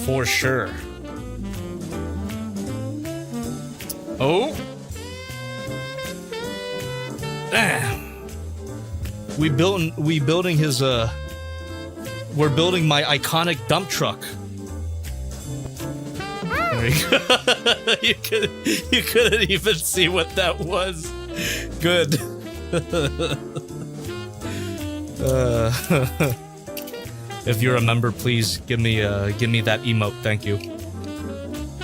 For sure. Oh. Damn. We're building my iconic dump truck. There you go. you couldn't even see what that was. Good. If you're a member, please give me that emote. Thank you.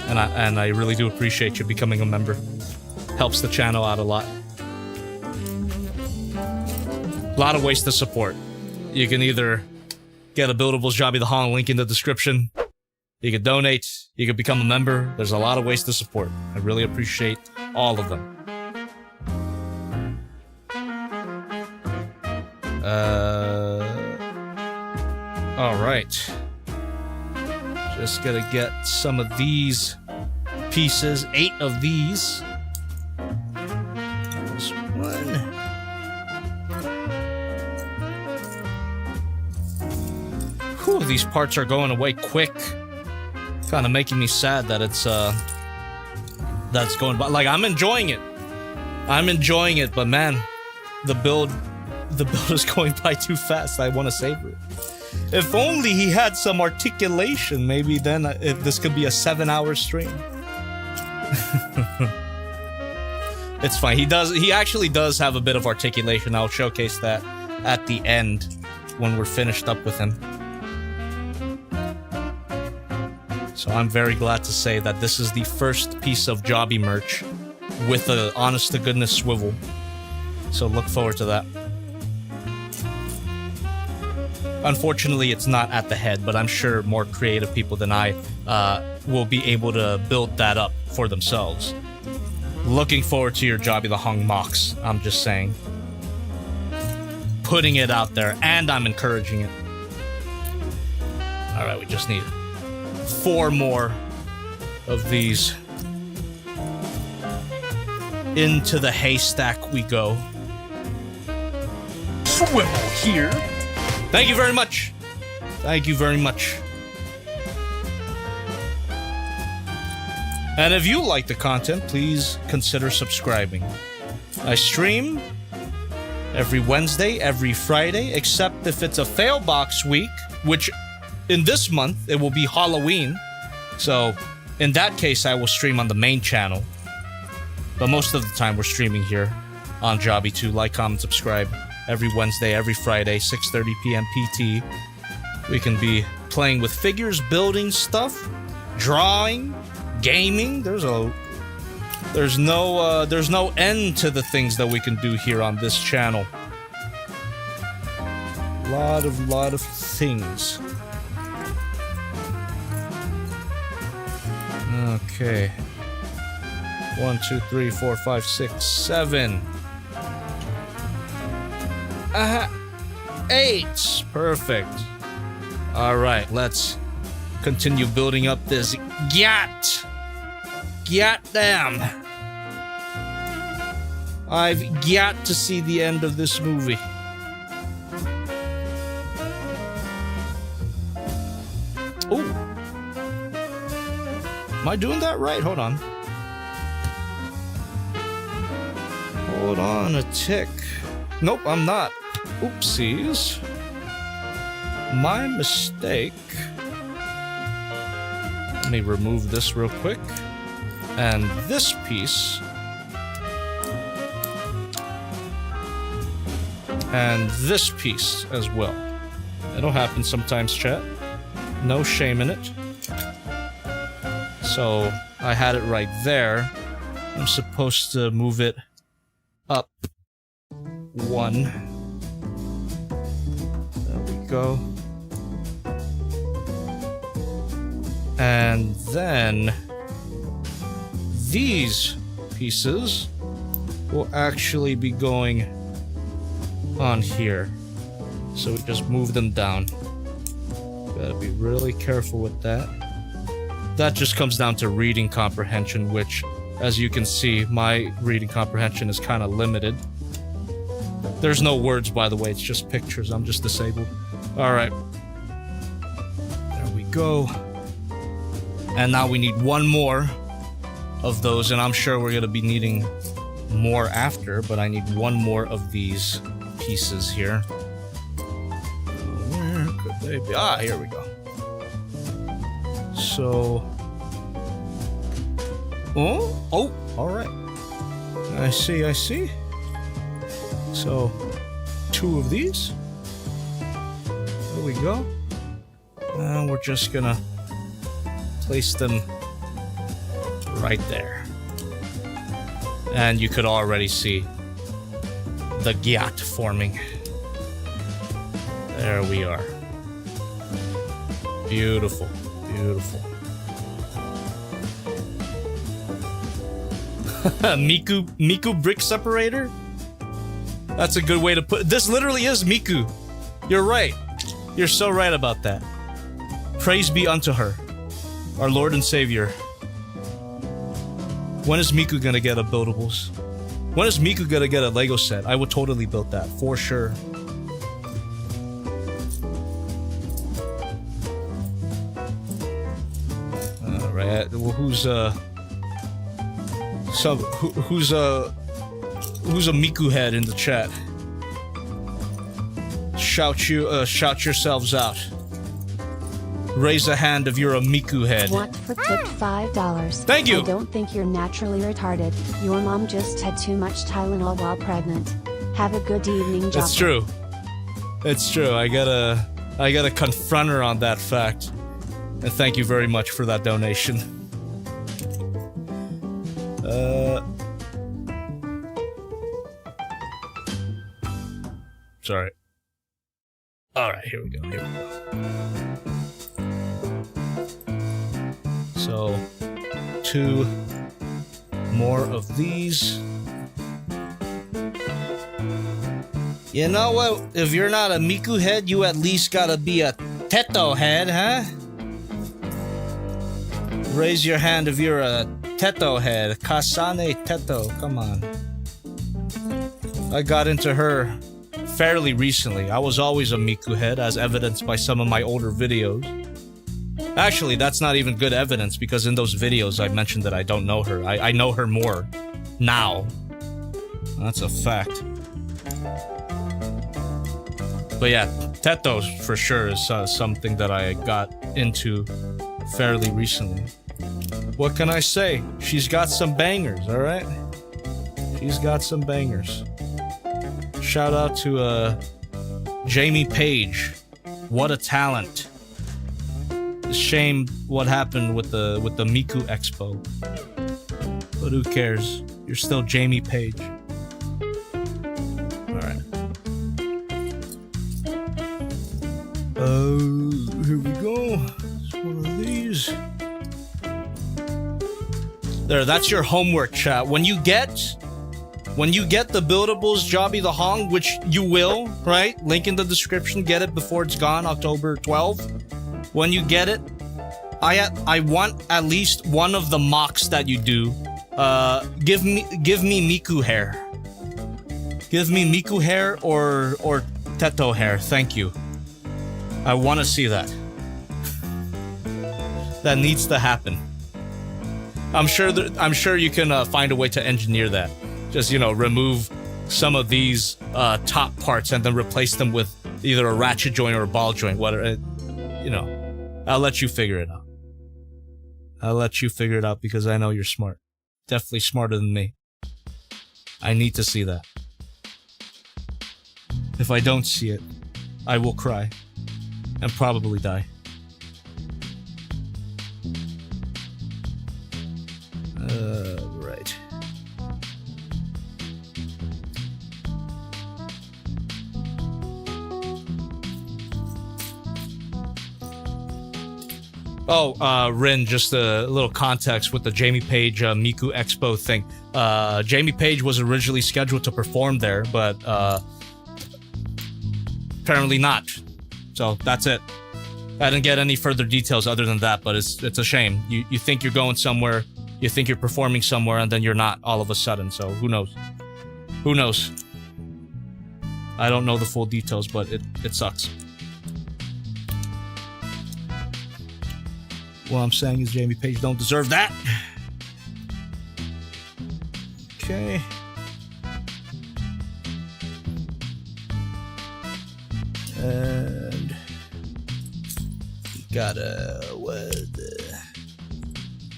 And I really do appreciate you becoming a member. Helps the channel out a lot. A lot of ways to support. You can either get a Buildables JobbytheHong, link in the description. You can donate. You can become a member. There's a lot of ways to support. I really appreciate all of them. Alright. Just gotta get some of these pieces. 8 of these. This one. Whew, these parts are going away quick. Kind of making me sad that it's that's going by. Like, I'm enjoying it. But man, the build is going by too fast. I want to savor it. If only he had some articulation, maybe then this could be a 7-hour stream. It's fine. He actually does have a bit of articulation. I'll showcase that at the end when we're finished up with him. So I'm very glad to say that this is the first piece of Jobby merch with a honest-to-goodness swivel. So look forward to that. Unfortunately, it's not at the head, but I'm sure more creative people than I will be able to build that up for themselves. Looking forward to your JobbytheHong mocks, I'm just saying. Putting it out there, and I'm encouraging it. Alright, we just need 4 more of these. Into the haystack we go. Swivel here. Thank you very much. Thank you very much. And if you like the content, please consider subscribing. I stream every Wednesday, every Friday, except if it's a fail box week, which in this month, it will be Halloween. So in that case, I will stream on the main channel. But most of the time, we're streaming here on Jobby 2. Like, comment, subscribe. Every Wednesday, every Friday, 6:30 p.m. PT. We can be playing with figures, building stuff, drawing, gaming. There's no end to the things that we can do here on this channel. Lot of things. Okay. 1, 2, 3, 4, 5, 6, 7. 8. Perfect. Alright, let's continue building up this yacht. Goddamn. I've got to see the end of this movie. Ooh. Am I doing that right? Hold on. Hold on a tick. Nope, I'm not. Oopsies. My mistake. Let me remove this real quick. And this piece. And this piece as well. It'll happen sometimes, chat. No shame in it. So, I had it right there. I'm supposed to move it up 1. There we go. And then these pieces will actually be going on here. So we just move them down. Gotta be really careful with that. That just comes down to reading comprehension, which, as you can see, my reading comprehension is kind of limited. There's no words, by the way, it's just pictures. I'm just disabled. Alright. There we go. And now we need 1 more. of those, and I'm sure we're gonna be needing more after, but I need one more of these pieces here. Where could they be? Ah, here we go. So, oh, all right. I see. So, 2 of these. There we go. And we're just gonna place them right there. And you could already see the gyat forming. There we are. Beautiful. Miku brick separator? That's a good way to put it. This literally is Miku. You're right. You're so right about that. Praise be unto her, our Lord and Savior. When is Miku gonna get a buildables? When is Miku gonna get a Lego set? I would totally build that, for sure. Alright, well, who's a Miku head in the chat? Shout yourselves out. Raise a hand if you're a Miku head. Want for tip $5. Thank you. I don't think you're naturally retarded. Your mom just had too much Tylenol while pregnant. Have a good evening, Jobby. It's true. It's true. I gotta confront her on that fact. And thank you very much for that donation. Sorry. Alright, here we go. So, 2 more of these. You know what? If you're not a Miku head, you at least gotta be a Teto head, huh? Raise your hand if you're a Teto head. Kasane Teto, come on. I got into her fairly recently. I was always a Miku head, as evidenced by some of my older videos. Actually, that's not even good evidence, because in those videos I mentioned that I don't know her. I know her more now. That's a fact. But yeah, Teto for sure is something that I got into fairly recently. What can I say? She's got some bangers, alright? She's got some bangers. Shout out to Jamie Page. What a talent. Shame what happened with the Miku Expo. But who cares? You're still Jamie Page. Alright. Here we go. It's one of these. There, that's your homework, chat. When you get the buildables JobbytheHong, which you will, right? Link in the description. Get it before it's gone, October 12th. When you get it, I want at least one of the mocks that you do. Give me Miku hair. Give me Miku hair or Teto hair. Thank you. I want to see that. That needs to happen. I'm sure you can find a way to engineer that. Just, remove some of these top parts and then replace them with either a ratchet joint or a ball joint. Whatever. I'll let you figure it out. I'll let you figure it out because I know you're smart. Definitely smarter than me. I need to see that. If I don't see it, I will cry. And probably die. Right. Oh, Rin, just a little context with the Jamie Page Miku Expo thing. Jamie Page was originally scheduled to perform there, but apparently not. So that's it. I didn't get any further details other than that, but it's a shame. You think you're going somewhere, you think you're performing somewhere, and then you're not all of a sudden. So who knows? Who knows? I don't know the full details, but it sucks. What I'm saying is Jamie Page don't deserve that. Okay. And got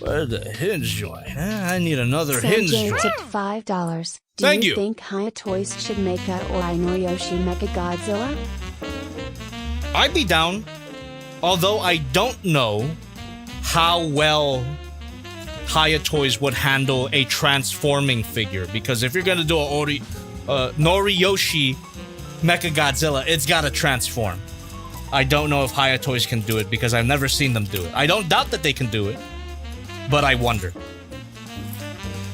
where's the hinge joint? I need another hinge Sanjay joint. tipped $5. Do Thank you you. think Haya Toys should make a or Noriyoshi Mechagodzilla? I'd be down, although I don't know how well Haya Toys would handle a transforming figure, because if you're gonna do a Noriyoshi Mechagodzilla, it's gotta transform. I don't know if Haya Toys can do it because I've never seen them do it. I don't doubt that they can do it, but I wonder.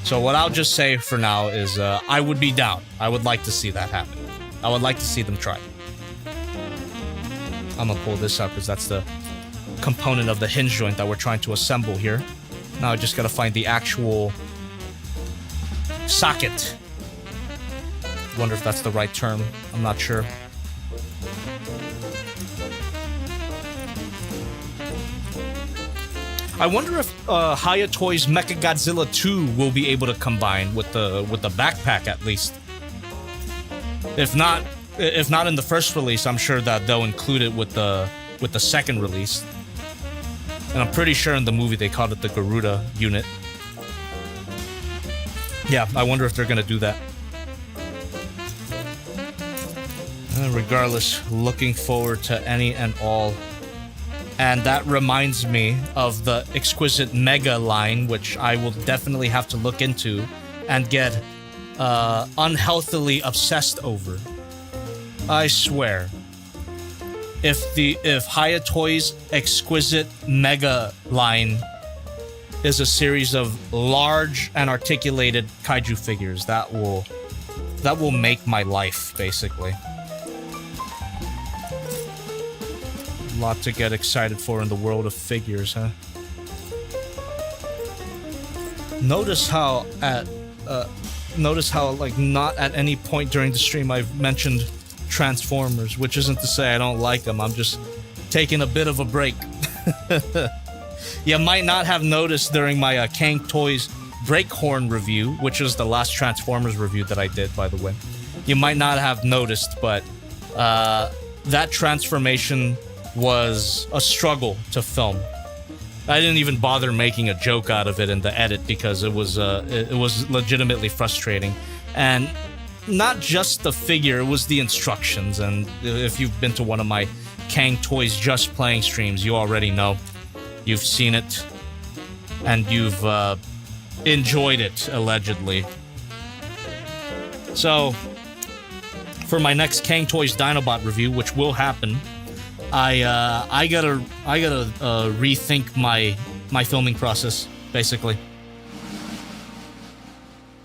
So what I'll just say for now is I would be down. I would like to see that happen. I would like to see them try. I'm gonna pull this up because that's the component of the hinge joint that we're trying to assemble here. Now I just gotta find the actual socket. Wonder if that's the right term. I'm not sure. I wonder if Haya Toys Mechagodzilla 2 will be able to combine with the backpack at least. If not in the first release, I'm sure that they'll include it with the second release. And I'm pretty sure in the movie they called it the Garuda unit. Yeah, I wonder if they're gonna do that. Regardless, looking forward to any and all. And that reminds me of the Exquisite Mega line, which I will definitely have to look into and get unhealthily obsessed over. I swear, if Haya Toys Exquisite Mega line is a series of large and articulated kaiju figures, that will make my life, basically. A lot to get excited for in the world of figures, huh? Notice how like not at any point during the stream I've mentioned Transformers, which isn't to say I don't like them. I'm just taking a bit of a break. You might not have noticed during my Kang Toys Breakhorn review, which is the last Transformers review that I did, by the way. You might not have noticed, but that transformation was a struggle to film. I didn't even bother making a joke out of it in the edit because it was legitimately frustrating. And not just the figure, it was the instructions. And if you've been to one of my Kang Toys Just Playing streams, you already know. You've seen it. And you've enjoyed it, allegedly. So, for my next Kang Toys Dinobot review, which will happen, I gotta rethink my filming process, basically.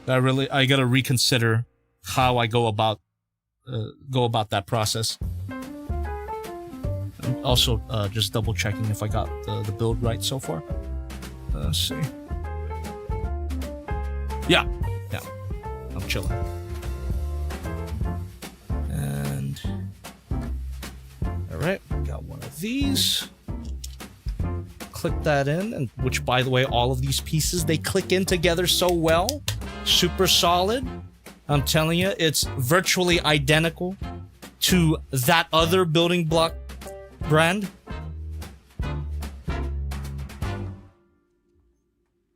I gotta reconsider how I go about that process. I'm also just double checking if I got the build right so far. Let's see. Yeah, I'm chilling. And all right, got one of these. Click that in, and which, by the way, all of these pieces, they click in together so well. Super solid. I'm telling you, it's virtually identical to that other building block brand.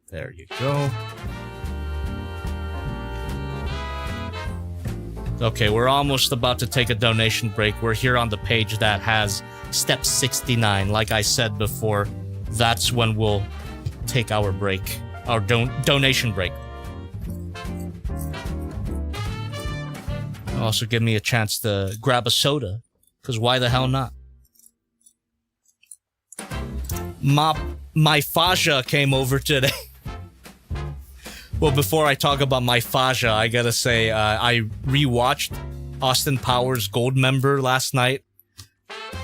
There you go. Okay, we're almost about to take a donation break. We're here on the page that has step 69. Like I said before, that's when we'll take our break, our donation break. Also give me a chance to grab a soda, because why the hell not? My Faja came over today. Well, before I talk about my Faja, I gotta say, I rewatched Austin Powers Goldmember last night.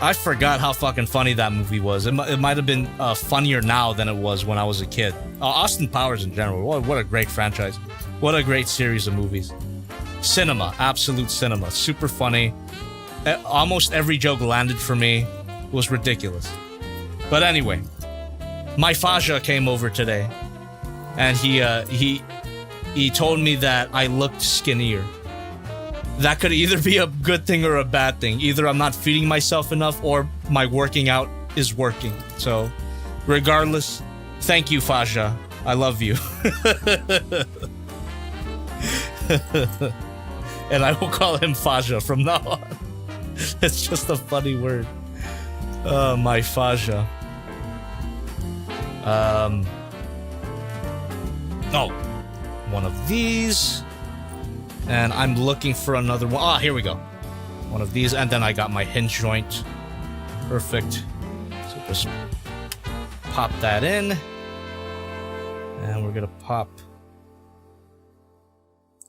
I forgot how fucking funny that movie was. It might have been funnier now than it was when I was a kid. Austin Powers in general, what a great franchise. What a great series of movies. Cinema, absolute cinema. Super funny. Almost every joke landed for me. It was ridiculous. But anyway, my Faja came over today. And he he told me that I looked skinnier. That could either be a good thing or a bad thing. Either I'm not feeding myself enough or my working out is working. So, regardless, thank you, Faja. I love you. And I will call him Faja from now on. It's just a funny word. My Faja. Oh, one of these. And I'm looking for another one. Ah, here we go. One of these, and then I got my hinge joint. Perfect. So just pop that in. And we're gonna pop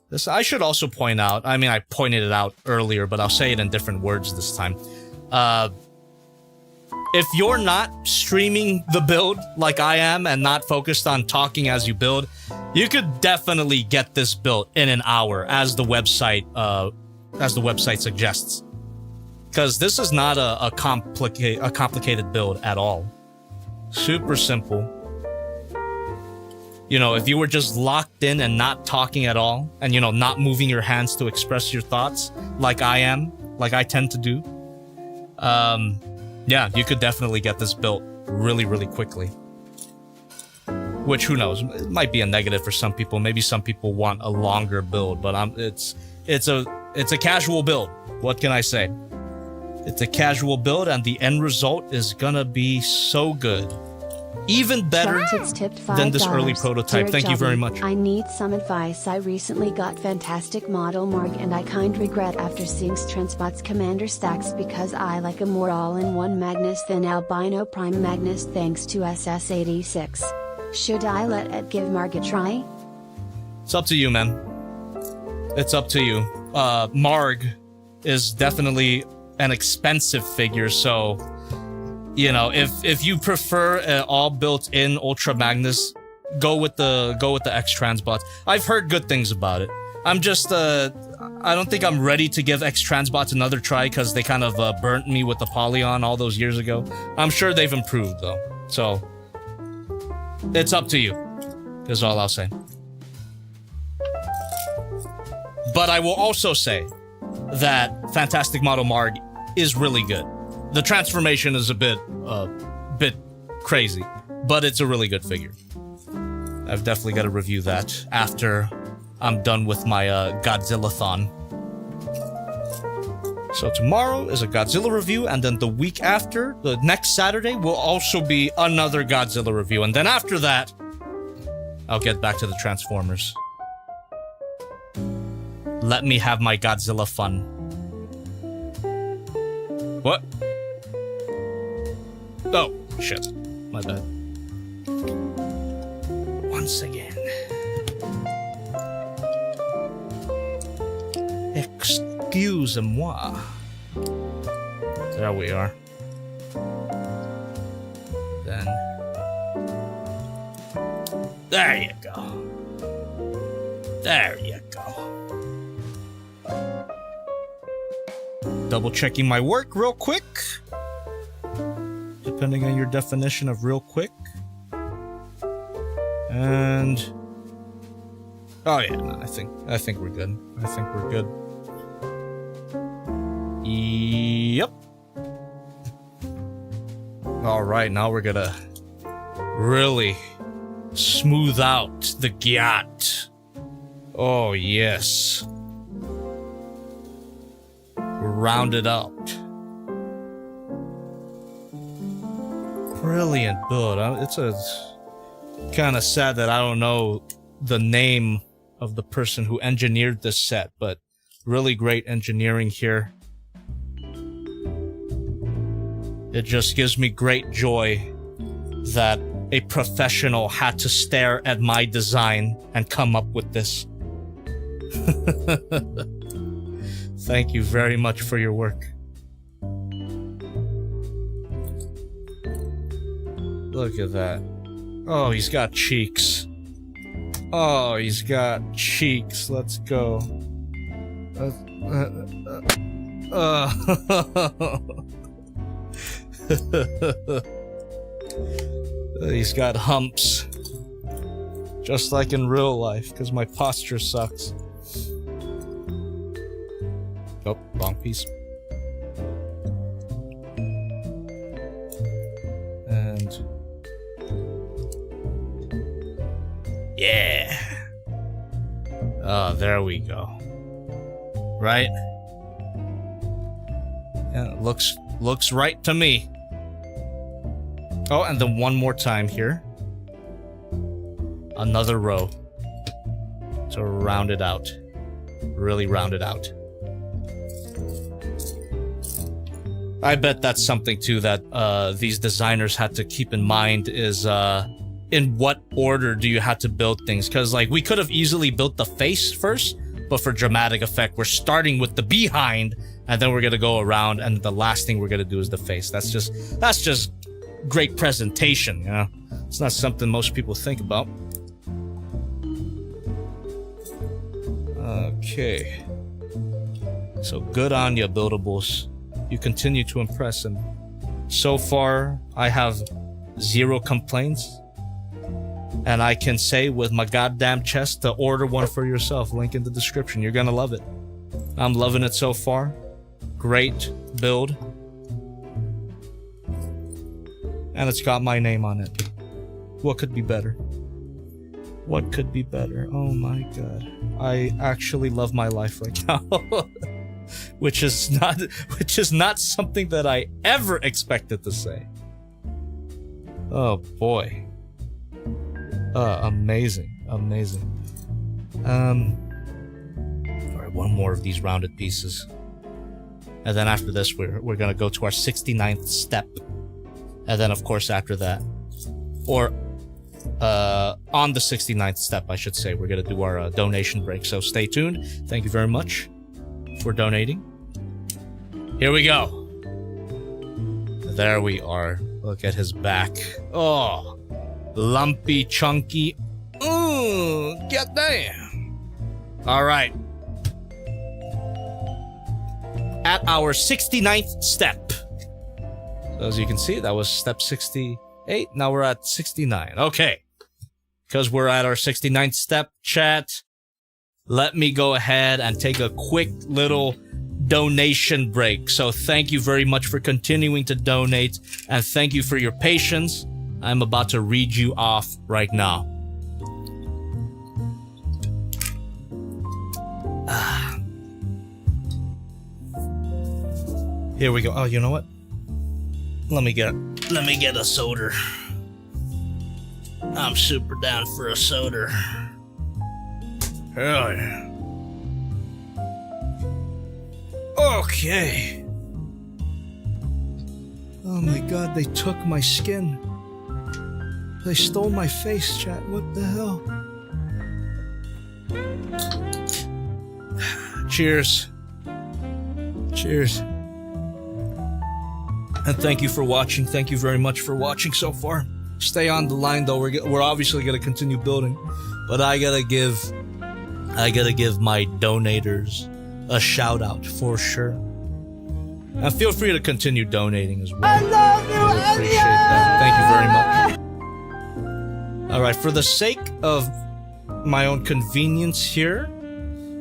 this. I should also point out, I mean, I pointed it out earlier, but I'll say it in different words this time. If you're not streaming the build like I am and not focused on talking as you build, you could definitely get this built in an hour, as the website suggests. Because this is not a complicated build at all. Super simple. You know, if you were just locked in and not talking at all, and, you know, not moving your hands to express your thoughts like I am, like I tend to do, yeah, you could definitely get this built really, really quickly. Which, who knows, it might be a negative for some people. Maybe some people want a longer build, but it's a casual build. What can I say? It's a casual build, and the end result is gonna be so good. Even better than this early prototype. Thank you very much. I need some advice. I recently got fantastic model Morg, and I kind regret after seeing Transbot's commander stacks, because I like a more all-in-one Magnus than Albino Prime Magnus thanks to SS86. Should I let it give Marg a try? It's up to you, man. It's up to you. Marg is definitely an expensive figure, so, you know, if you prefer an all built-in Ultra Magnus, go with the X Transbot. I've heard good things about it. I'm just I don't think I'm ready to give X Transbots another try, because they kind of burnt me with the Polyon all those years ago. I'm sure they've improved though, so it's up to you, is all I'll say. But I will also say that Fantastic Model Marg is really good. The transformation is a bit crazy, but it's a really good figure. I've definitely got to review that after I'm done with my Godzilla-thon. So tomorrow is a Godzilla review, and then the week after, the next Saturday, will also be another Godzilla review. And then after that, I'll get back to the Transformers. Let me have my Godzilla fun. What? Oh, shit. My bad. Once again. Excuse-moi. There we are. Then. There you go. There you go. Double checking my work real quick. Depending on your definition of real quick. And oh yeah, no, I think we're good. I think we're good. Yep. All right, now we're gonna really smooth out the gyat. Oh yes. Round it out. Brilliant build. It's kind of sad that I don't know the name of the person who engineered this set, but really great engineering here. It just gives me great joy that a professional had to stare at my design and come up with this. Thank you very much for your work. Look at that. Oh, he's got cheeks. Oh, he's got cheeks. Let's go. He's got humps. Just like in real life, because my posture sucks. Oh, wrong piece. And... yeah! Oh, there we go. Right? Yeah, looks right to me. Oh, and then one more time here. Another row. To round it out. Really round it out. I bet that's something too that these designers had to keep in mind is in what order do you have to build things? Because like we could have easily built the face first, but for dramatic effect, we're starting with the behind, and then we're gonna go around, and the last thing we're gonna do is the face. That's just great presentation, you know? It's not something most people think about. Okay. So good on ya, buildables. You continue to impress, and so far I have 0 complaints. And I can say with my goddamn chest to order one for yourself. Link in the description. You're gonna love it. I'm loving it so far. Great build. And it's got my name on it. What could be better? What could be better? Oh my god. I actually love my life right now. which is not something that I ever expected to say. Oh boy. Amazing. Alright, one more of these rounded pieces. And then after this, we're gonna go to our 69th step. And then, of course, after that, or on the 69th step, I should say, we're gonna do our donation break. So stay tuned. Thank you very much for donating. Here we go. There we are. Look at his back. Oh, lumpy, chunky. Get down. All right. At our 69th step. So as you can see, that was step 68. Now we're at 69. Okay. Because we're at our 69th step, chat, let me go ahead and take a quick little donation break. So thank you very much for continuing to donate, and thank you for your patience. I'm about to read you off right now. Here we go. Oh, you know what? Let me get a soda. I'm super down for a soda. Oh yeah. Okay. Oh my god, they took my skin. They stole my face, chat. What the hell? Cheers. Cheers. And thank you for watching. Thank you very much for watching so far. Stay on the line though. We're obviously gonna continue building, but I gotta give my donators a shout out for sure. And feel free to continue donating as well. I love you. I appreciate that. Thank you very much. All right, for the sake of my own convenience here,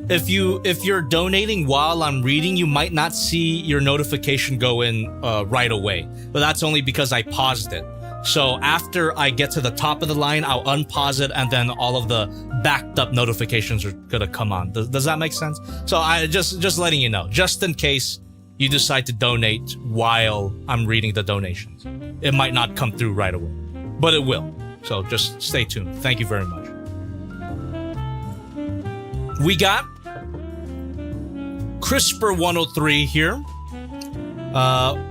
if you're donating while I'm reading, you might not see your notification go in right away. But that's only because I paused it. So after I get to the top of the line, I'll unpause it, and then all of the backed up notifications are gonna come on. Does that make sense? So I just letting you know, just in case you decide to donate while I'm reading the donations. It might not come through right away, but it will. So just stay tuned. Thank you very much. We got CRISPR 103 here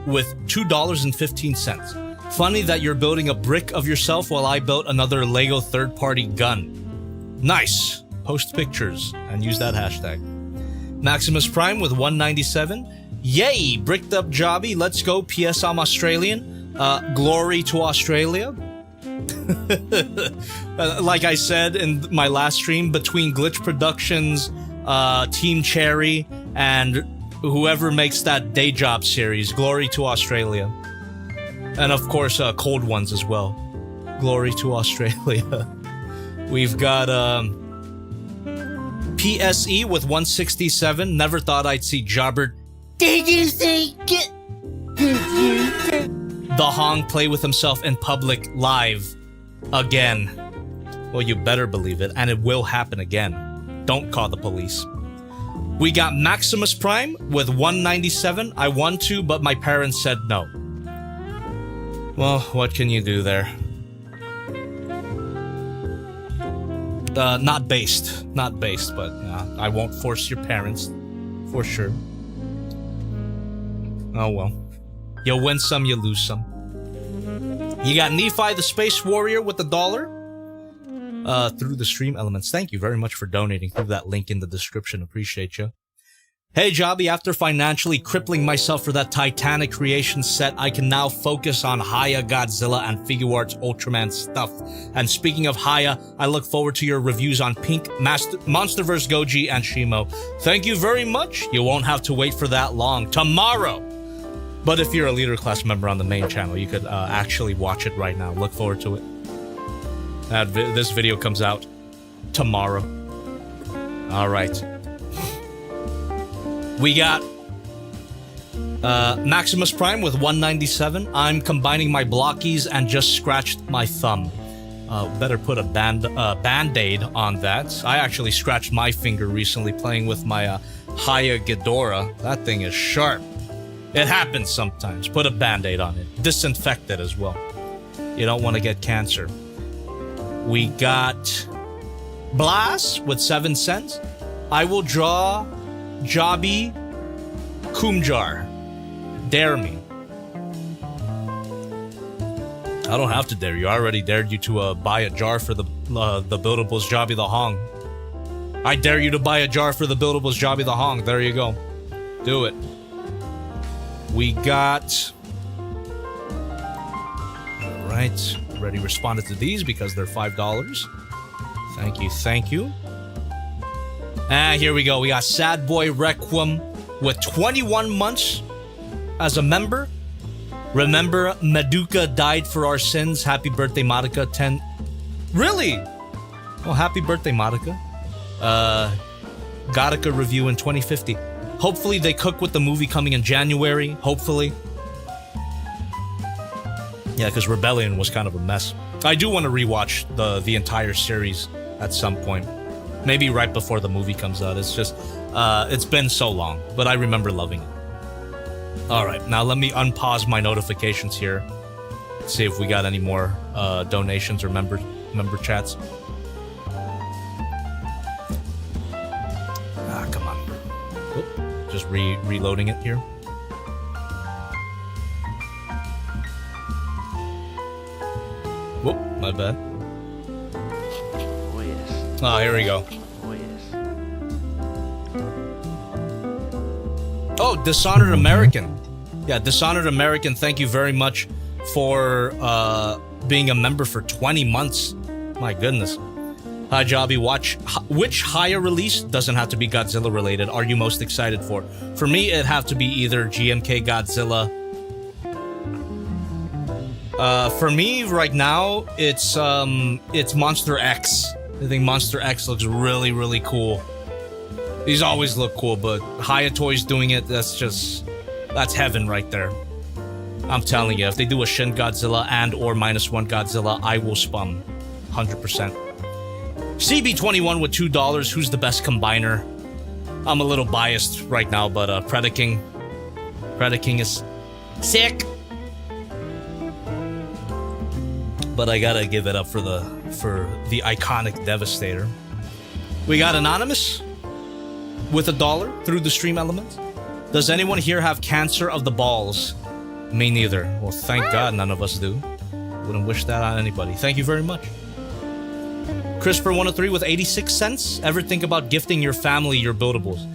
with $2.15. Funny that you're building a brick of yourself while I built another Lego third-party gun. Nice. Post pictures and use that hashtag. Maximus Prime with 197. Yay, bricked up Jobby. Let's go. PS I'm Australian. Glory to Australia. Like I said in my last stream, between Glitch Productions, Team Cherry, and whoever makes that Day Job series, glory to Australia. And of course, Cold Ones as well. Glory to Australia. We've got PSE with 167. Never thought I'd see Jobber. Did you say The Hong play with himself in public live again. Well, you better believe it, and it will happen again. Don't call the police. We got Maximus Prime with 197. I want to, but my parents said no. Well, what can you do there? Not based, but I won't force your parents, for sure. Oh well. You win some, you lose some. You got Nephi the Space Warrior with $1 through the stream elements. Thank you very much for donating through that link in the description. Appreciate you. Hey Jobby, after financially crippling myself for that Titanic creation set, I can now focus on Haya, Godzilla, and Figuarts Ultraman stuff. And speaking of Haya, I look forward to your reviews on Pink, Monsterverse Goji, and Shimo. Thank you very much. You won't have to wait for that long. Tomorrow! But if you're a Leader Class member on the main channel, you could actually watch it right now. Look forward to it. This video comes out tomorrow. Alright. We got Maximus Prime with 197. I'm combining my blockies and just scratched my thumb. Better put a band-aid on that. I actually scratched my finger recently playing with my Haya Ghidorah. That thing is sharp. It happens sometimes. Put a band-aid on it. Disinfect it as well. You don't want to get cancer. We got Blas with 7 cents. I will draw Jobby Kumjar. Dare me. I don't have to dare you. I already dared you to buy a jar for the Buildables JobbytheHong. I dare you to buy a jar for the Buildables JobbytheHong. There you go. Do it. We got... Alright. Already responded to these because they're $5. Thank you, thank you. Here we go. We got Sad Boy Requiem with 21 months as a member. Remember, Meduka died for our sins. Happy birthday, Madoka. 10. Really? Well, happy birthday, Madoka. Gattaca review in 2050. Hopefully they cook with the movie coming in January. Hopefully. Yeah, because Rebellion was kind of a mess. I do want to rewatch the entire series at some point. Maybe right before the movie comes out. It's just, it's been so long, but I remember loving it. Alright, now let me unpause my notifications here. See if we got any more donations or member chats. Ah, come on. Oop, just reloading it here. Whoop, my bad. Oh, yes. Oh, here we go. Oh, yes. Oh, Dishonored American. Yeah, Dishonored American, thank you very much for being a member for 20 months. My goodness. Hi, Jobby. Which Haya release, doesn't have to be Godzilla related, are you most excited for? For me, it'd have to be either GMK Godzilla. For me, right now, it's Monster X. I think Monster X looks really, really cool. These always look cool, but Hayatoy's doing it, that's heaven right there. I'm telling you, if they do a Shin Godzilla and or -1 Godzilla, I will spum. 100%. CB21 with $2, who's the best combiner? I'm a little biased right now, but Predaking is sick. But I gotta give it up for the iconic Devastator. We got Anonymous with $1 through the stream element. Does anyone here have cancer of the balls? Me neither. Well, thank God none of us do. Wouldn't wish that on anybody. Thank you very much. Crisper103 with 86 cents. Ever think about gifting your family your buildables?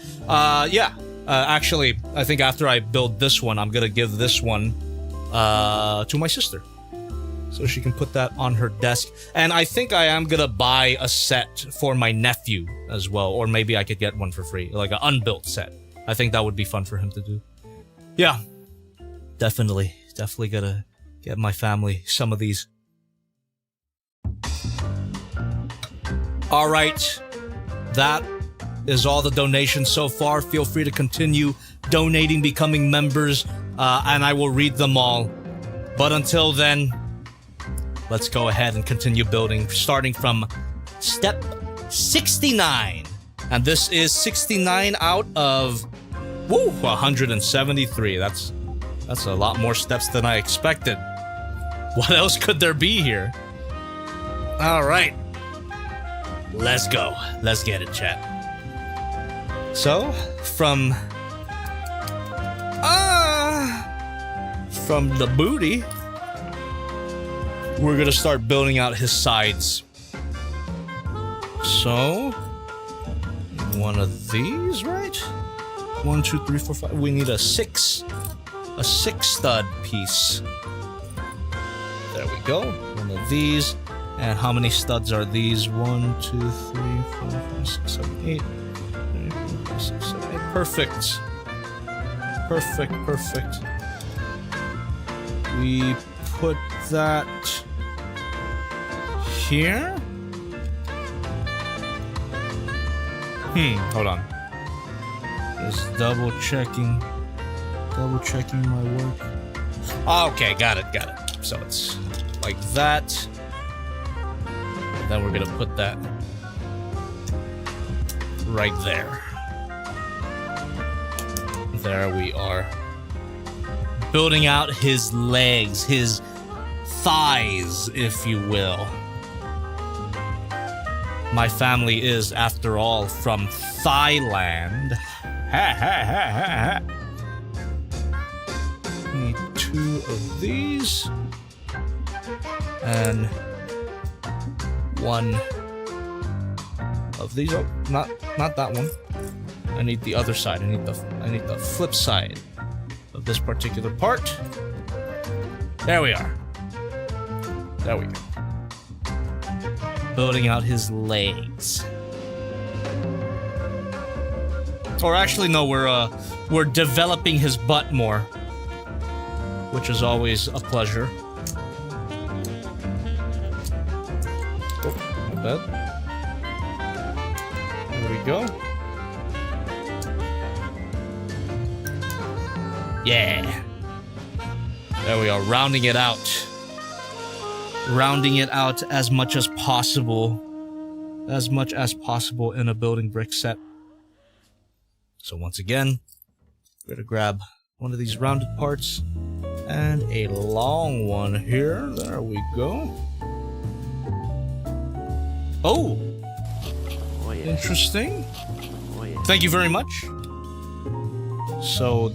Yeah. Actually, I think after I build this one, I'm gonna give this one to my sister, so she can put that on her desk. And I think I am gonna buy a set for my nephew as well, or maybe I could get one for free, like an unbuilt set. I think that would be fun for him to do. Yeah, definitely gotta get my family some of these. All right. That is all the donations so far. Feel free to continue donating, becoming members, and I will read them all. But until then, let's go ahead and continue building, starting from step 69. And this is 69 out of 173. That's a lot more steps than I expected. What else could there be here? All right. Let's go. Let's get it, chat. So, from the booty, we're gonna start building out his sides. So, one of these, right? 1, 2, 3, 4, 5. We need a six stud piece. There we go. One of these. And how many studs are these? 1, 2, 3, 4, 5, 6, 7, 8. 3, 4, 5, 6, 7, 8. Perfect. Perfect. We put that here. Hold on. Just double checking my work. Okay, got it. So it's like that. And then we're gonna put that right there. There we are. Building out his legs, his thighs, if you will. My family is, after all, from Thailand. Need 2 of these. And 1 of these. Oh, not that one. I need the other side. I need the flip side of this particular part. There we are. There we go. Building out his legs. Or actually, no, we're developing his butt more, which is always a pleasure. Oh, my bad. There we go. Yeah. There we are, rounding it out. Rounding it out as much as possible. As much as possible in a building brick set. So once again, we're gonna grab one of these rounded parts and a long one here. There we go. Oh! Interesting. Thank you very much. So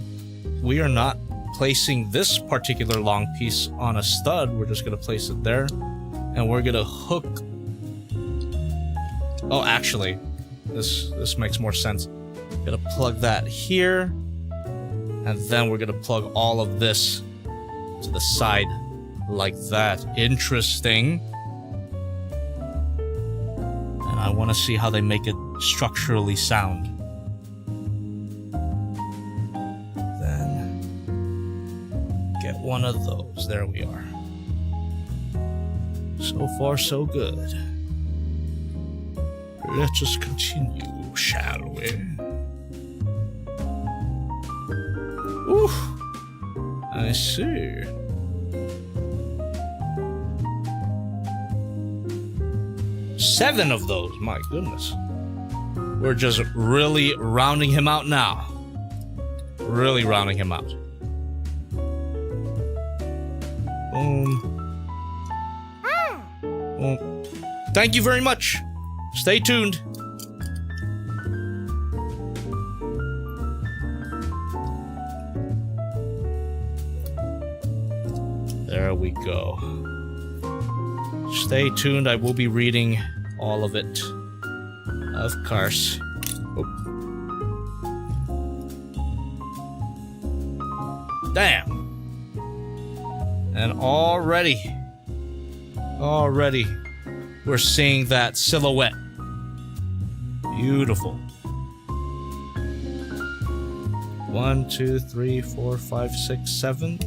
we are not placing this particular long piece on a stud. We're just gonna place it there, and we're gonna hook. Oh, actually, this makes more sense. Gonna plug that here, and then we're gonna plug all of this to the side like that. Interesting. And I want to see how they make it structurally sound. Get one of those. There we are. So far, so good. Let us continue, shall we? Ooh, I see. Seven of those, my goodness. We're just really rounding him out now. Really rounding him out. Boom. Boom. Thank you very much. Stay tuned. There we go. Stay tuned. I will be reading all of it. Of course. Oh. Damn. And already, we're seeing that silhouette. Beautiful. 1, 2, 3, 4, 5, 6, 7.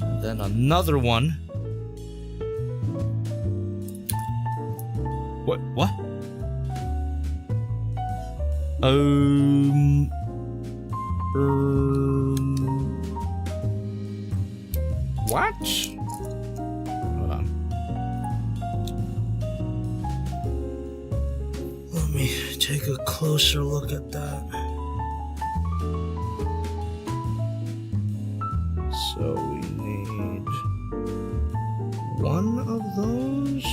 And then another one. What? What? What? Hold on. Let me take a closer look at that. So we need one of those.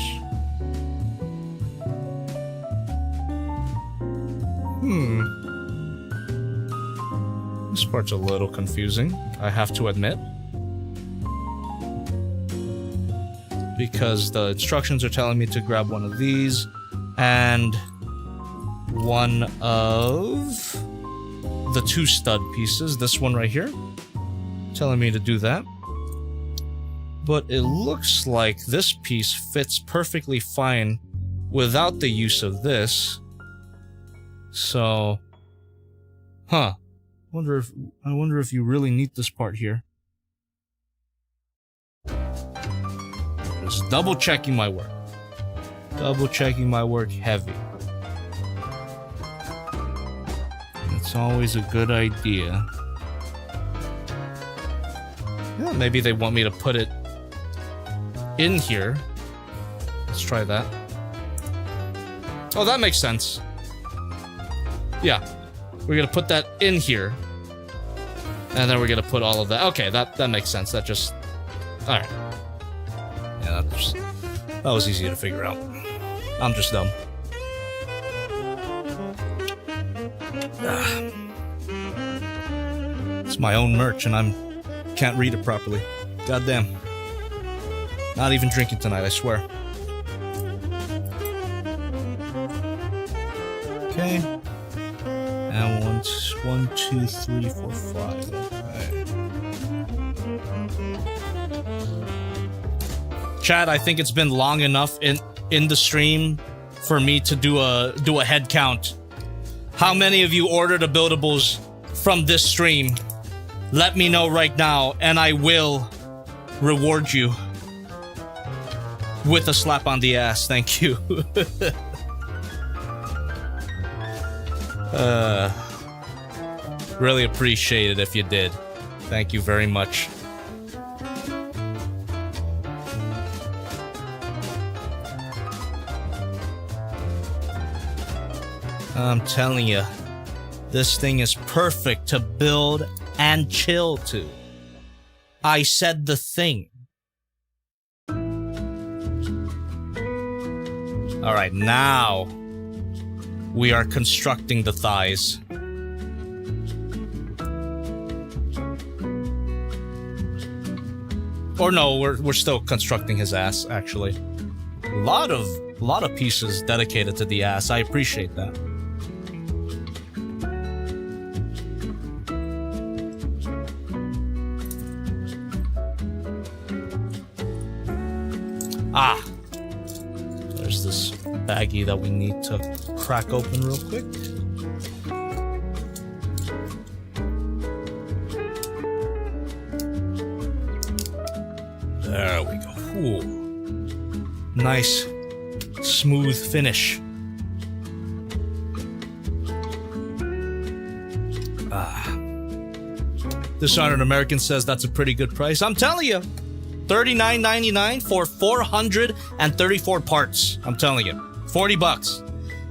This part's a little confusing, I have to admit. Because the instructions are telling me to grab one of these and one of the 2 stud pieces, this one right here, telling me to do that. But it looks like this piece fits perfectly fine without the use of this. So, I wonder if you really need this part here. Just double checking my work. Double checking my work heavy. It's always a good idea. Yeah, maybe they want me to put it in here. Let's try that. Oh, that makes sense. Yeah. We're gonna put that in here. And then we're gonna put all of that. Okay, that makes sense. That just... Alright. Yeah, that was easy to figure out. I'm just dumb. It's my own merch and can't read it properly. Goddamn. Not even drinking tonight, I swear. Okay. And 1, 2, 3, 4, 5. Okay. Chad, I think it's been long enough in the stream for me to do a head count. How many of you ordered a buildables from this stream? Let me know right now, and I will reward you with a slap on the ass. Thank you. Really appreciate it if you did. Thank you very much. I'm telling you, this thing is perfect to build and chill to. I said the thing. Alright, now we are constructing the thighs. Or no, we're still constructing his ass, actually. A lot of pieces dedicated to the ass. I appreciate that. Ah, there's this baggie that we need to crack open real quick. There we go. Ooh. Nice, smooth finish. Dishonored American says that's a pretty good price. I'm telling you. $39.99 for 434 parts. I'm telling you. $40.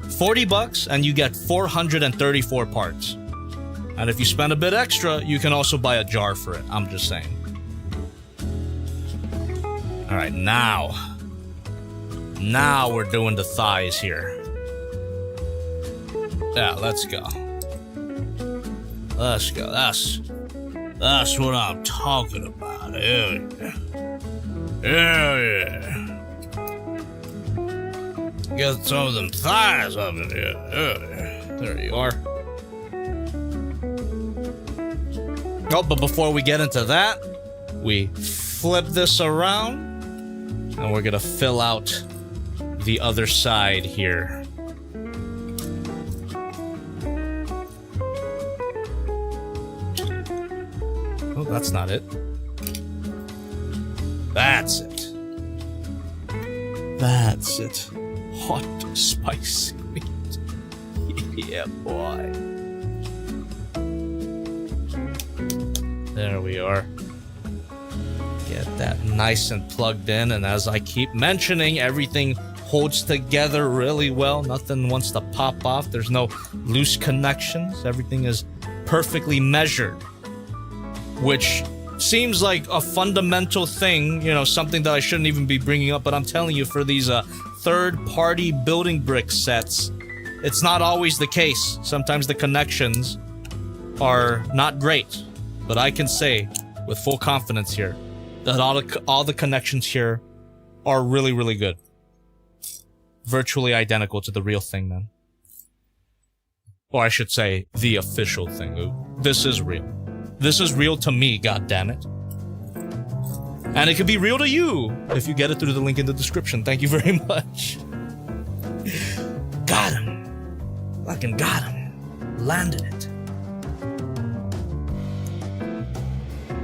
$40 and you get 434 parts. And if you spend a bit extra, you can also buy a jar for it. I'm just saying. Alright, now we're doing the thighs here. Yeah, let's go. Let's go. That's what I'm talking about. Yeah. Get some of them thighs up in here. There you are. Oh, but before we get into that, we flip this around. And we're gonna fill out the other side here. Oh, that's not it. That's it. That's it. hot spicy meat. Yeah, boy. There we are. Get that nice and plugged in, and as I keep mentioning, everything holds together really well. Nothing wants to pop off. There's no loose connections. Everything is perfectly measured, which seems like a fundamental thing, you know, something that I shouldn't even be bringing up, but I'm telling you, for these third-party building brick sets, it's not always the case. Sometimes the connections are not great, but I can say with full confidence here that all the connections here are really, really good. Virtually identical to the real thing, man. Or I should say, the official thing. This is real. This is real to me, goddammit. And it could be real to you if you get it through the link in the description. Thank you very much. Got him. Fucking got him. Landed it.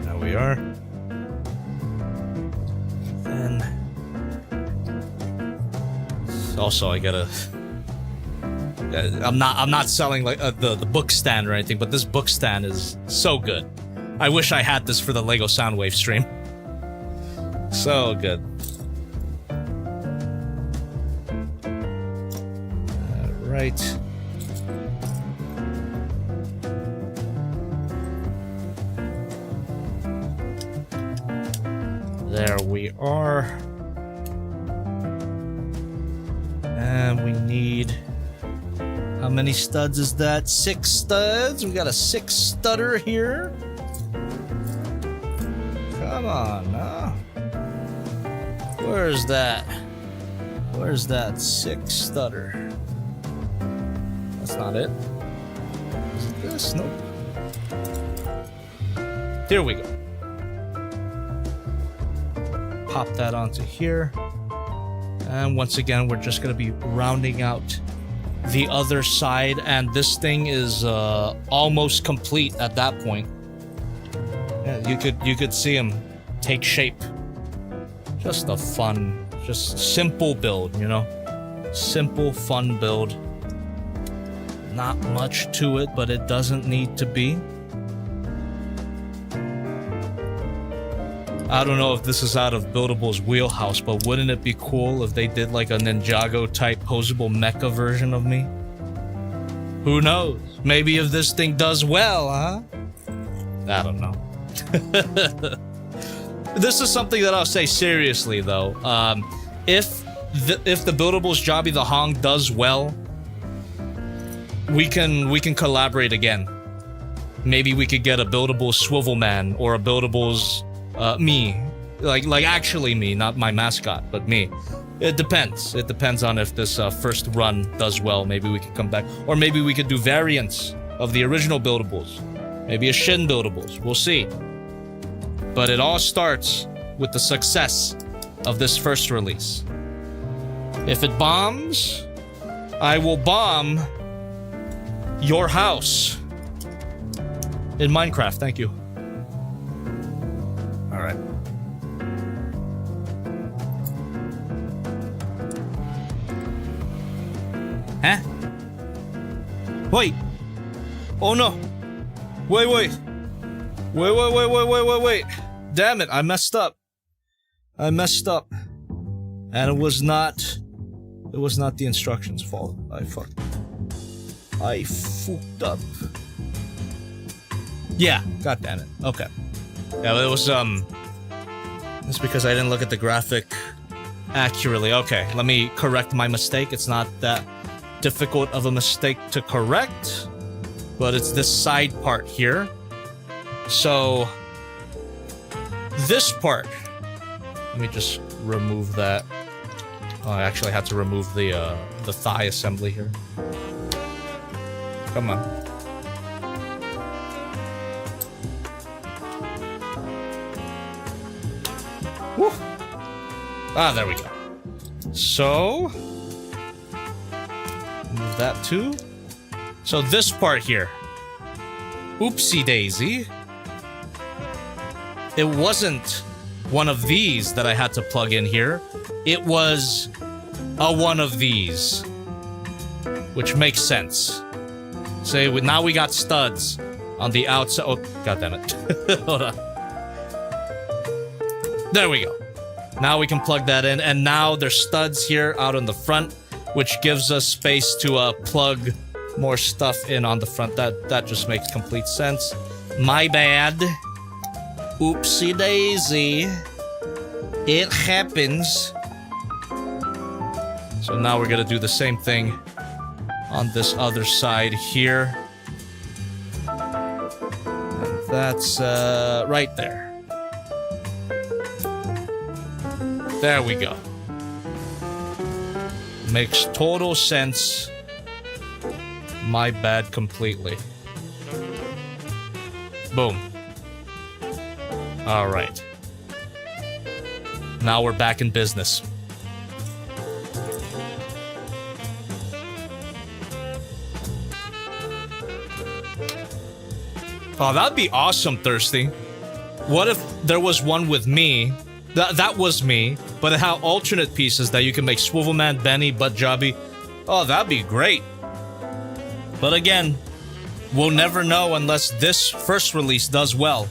There we are. And also, I gotta. I'm not selling like the book stand or anything, but this book stand is so good. I wish I had this for the Lego Soundwave stream. So good. All right. There we are. And we need... How many studs is that? 6 studs. We got a 6 stutter here. Come on, now. Where's that? Where's that 6 stutter? That's not it. Is it this? Nope. Here we go. Pop that onto here. And once again, we're just going to be rounding out the other side, and this thing is almost complete at that point. Yeah, you could see him take shape. Just a fun, just simple build, you know? Simple, fun build. Not much to it, but it doesn't need to be. I don't know if this is out of Buildable's wheelhouse, but wouldn't it be cool if they did like a Ninjago-type posable mecha version of me? Who knows? Maybe if this thing does well, huh? I don't know. This is something that I'll say seriously, though. If the Buildable's JobbytheHong does well, we can collaborate again. Maybe we could get a Buildable Swivelman or a Buildable's me, like actually me, not my mascot, but me. It depends. It depends on if this first run does well. Maybe we could come back, or maybe we could do variants of the original Buildables. Maybe a Shin Buildables. We'll see. But it all starts with the success of this first release. If it bombs, I will bomb your house in Minecraft. Thank you. All right. Huh? Wait. Oh no. Wait. Damn it, I messed up. And it was not the instructions' fault. I fucked up. Yeah, god damn it. Okay. Yeah, it was it's because I didn't look at the graphic accurately. Okay, let me correct my mistake. It's not that difficult of a mistake to correct, but it's this side part here. So this part, let me just remove that. Oh, I actually had to remove the thigh assembly here. Come on. Woo. Ah, there we go. So move that too. So this part here. Oopsie daisy. It wasn't one of these that I had to plug in here. It was a one of these. Which makes sense. Say, now we got studs on the outside. Oh, goddammit. Hold on. There we go. Now we can plug that in, and now there's studs here out on the front, which gives us space to plug more stuff in on the front. That just makes complete sense. My bad. Oopsie daisy. It happens. So now we're gonna do the same thing on this other side here. And that's right there. There we go. Makes total sense. My bad completely. Boom. All right. Now we're back in business. Oh, that'd be awesome, Thirsty. What if there was one with me? That was me, but it had alternate pieces that you can make Swivelman, Benny, Butt Jobby. Oh, that'd be great. But again, we'll never know unless this first release does well.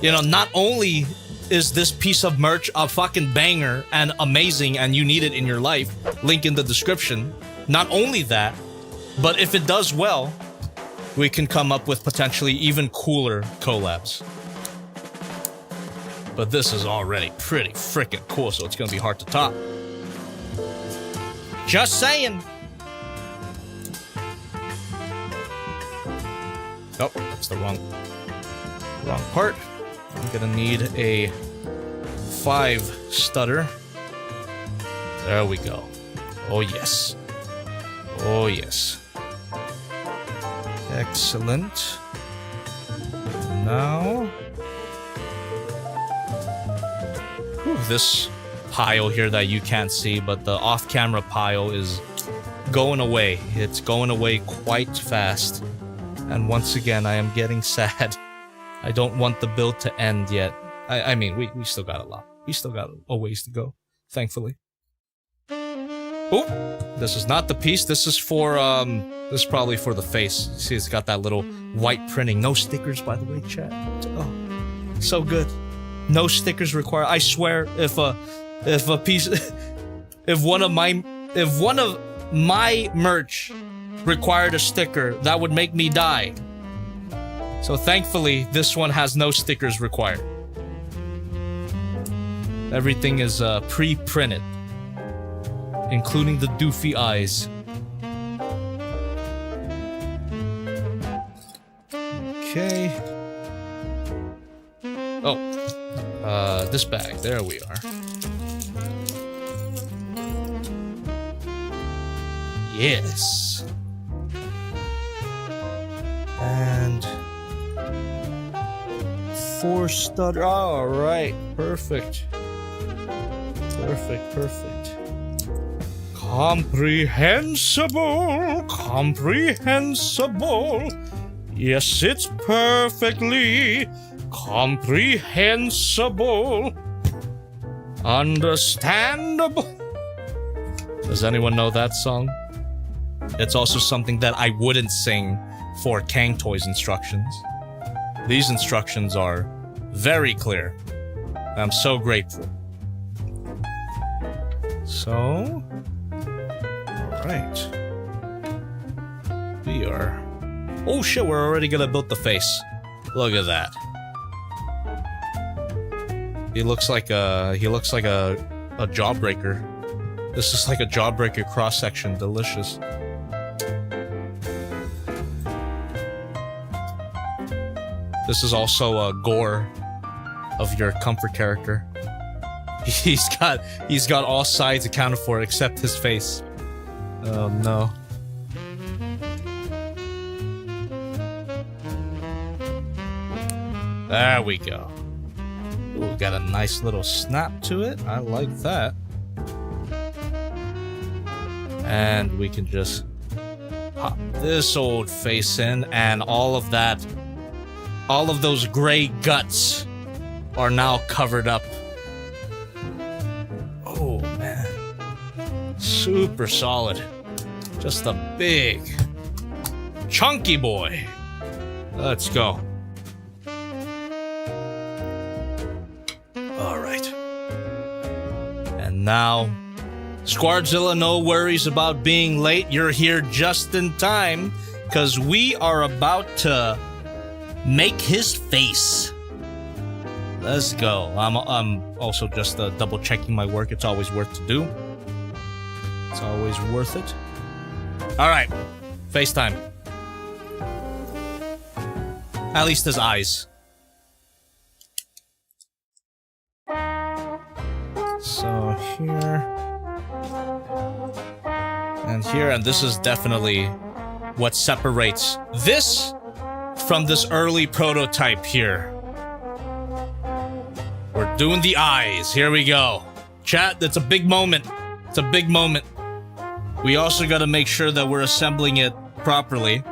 You know, not only is this piece of merch a fucking banger and amazing and you need it in your life, link in the description. Not only that, but if it does well, we can come up with potentially even cooler collabs. But this is already pretty freaking cool, so it's gonna be hard to top. Just saying. Oh, that's the wrong part. I'm gonna need a 5 stutter. There we go. Oh yes. Oh yes. Excellent. Now, this pile here that you can't see, but the off-camera pile is going away. It's going away quite fast. And once again, I am getting sad. I don't want the build to end yet. I mean, we still got a lot. We still got a ways to go, thankfully. Oh, this is not the piece. This is for, this is probably for the face. See, it's got that little white printing. No stickers, by the way, chat. Oh, so good. No stickers required. I swear, if one of my merch required a sticker, that would make me die. So thankfully, this one has no stickers required. Everything is pre-printed, including the doofy eyes. Okay. Oh, this bag. There we are. Yes. And 4 stutter. All right. Perfect. Perfect. Comprehensible. Yes, it's perfectly comprehensible. Understandable. Does anyone know that song? It's also something that I wouldn't sing for Kang Toys instructions. These instructions are very clear. I'm so grateful. So, alright. We are... Oh shit, we're already gonna build the face. Look at that. He looks like a jawbreaker. This is like a jawbreaker cross-section. Delicious. This is also a gore of your comfort character. He's got all sides accounted for except his face. Oh no. There we go. Ooh, got a nice little snap to it. I like that. And we can just pop this old face in, and all of those gray guts are now covered up. Oh man. Super solid. Just a big, chunky boy. Let's go. Alright. And now, Squardzilla, no worries about being late. You're here just in time, because we are about to make his face. Let's go. I'm also just double checking my work. It's always worth to do. It's always worth it. Alright. FaceTime. At least his eyes. So here. And here, and this is definitely what separates this from this early prototype here. We're doing the eyes. Here we go. Chat, that's a big moment. It's a big moment. We also got to make sure that we're assembling it properly.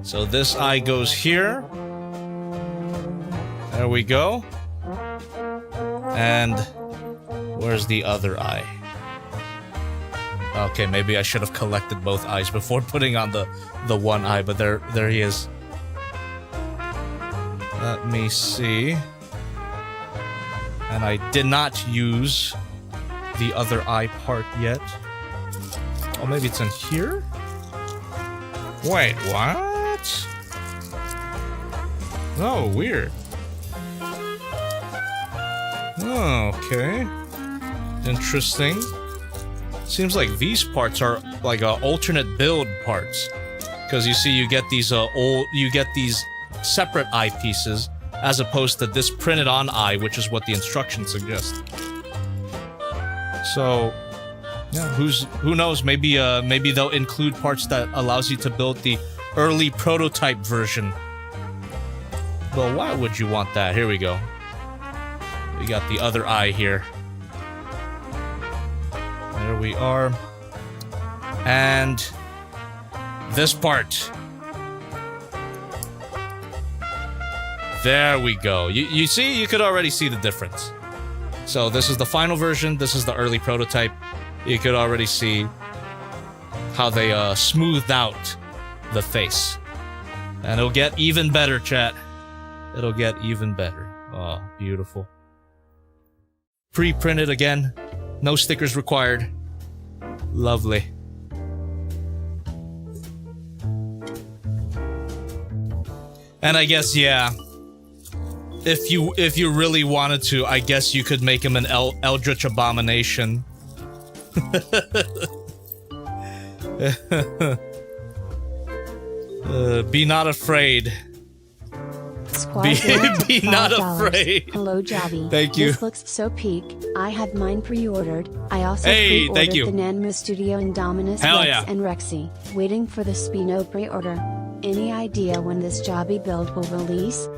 So this eye goes here. There we go. And where's the other eye? Okay, maybe I should have collected both eyes before putting on the one eye, but there he is. Let me see. And I did not use the other eye part yet. Oh, maybe it's in here? Wait, what? Oh, weird. Oh, okay. Interesting. Seems like these parts are like alternate build parts, because you see, you get these separate eye pieces as opposed to this printed on eye, which is what the instructions suggest. So, yeah, who knows? Maybe they'll include parts that allows you to build the early prototype version. Well, why would you want that? Here we go. We got the other eye here. There we are. And this part. There we go. You see, you could already see the difference. So this is the final version. This is the early prototype. You could already see how they smoothed out the face. And it'll get even better, chat. It'll get even better. Oh, beautiful. Pre-printed again. No stickers required. Lovely. And I guess, yeah, if you really wanted to, I guess you could make him an Eldritch Abomination. Be not afraid. Be not afraid. Hello, Jobby. Thank you. This looks so peak. I have mine pre-ordered. I also Hey, pre-ordered thank you. the Nanmu Studio Indominus Hell Rex yeah. and Rexy. Waiting for the Spino pre-order. Any idea when this Jobby build will release?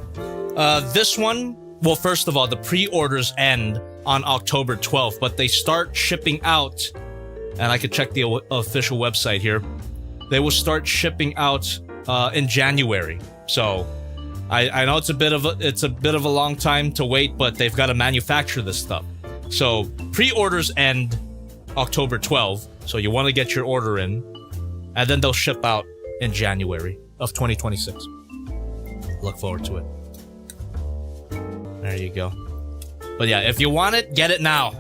This one, well, first of all, the pre-orders end on October 12th, but they start shipping out, and I could check the official website here. They will start shipping out in January. So I know it's a bit of a long time to wait, but they've got to manufacture this stuff. So pre-orders end October 12th, so you want to get your order in, and then they'll ship out in January of 2026. Look forward to it. There you go. But yeah, if you want it, get it now.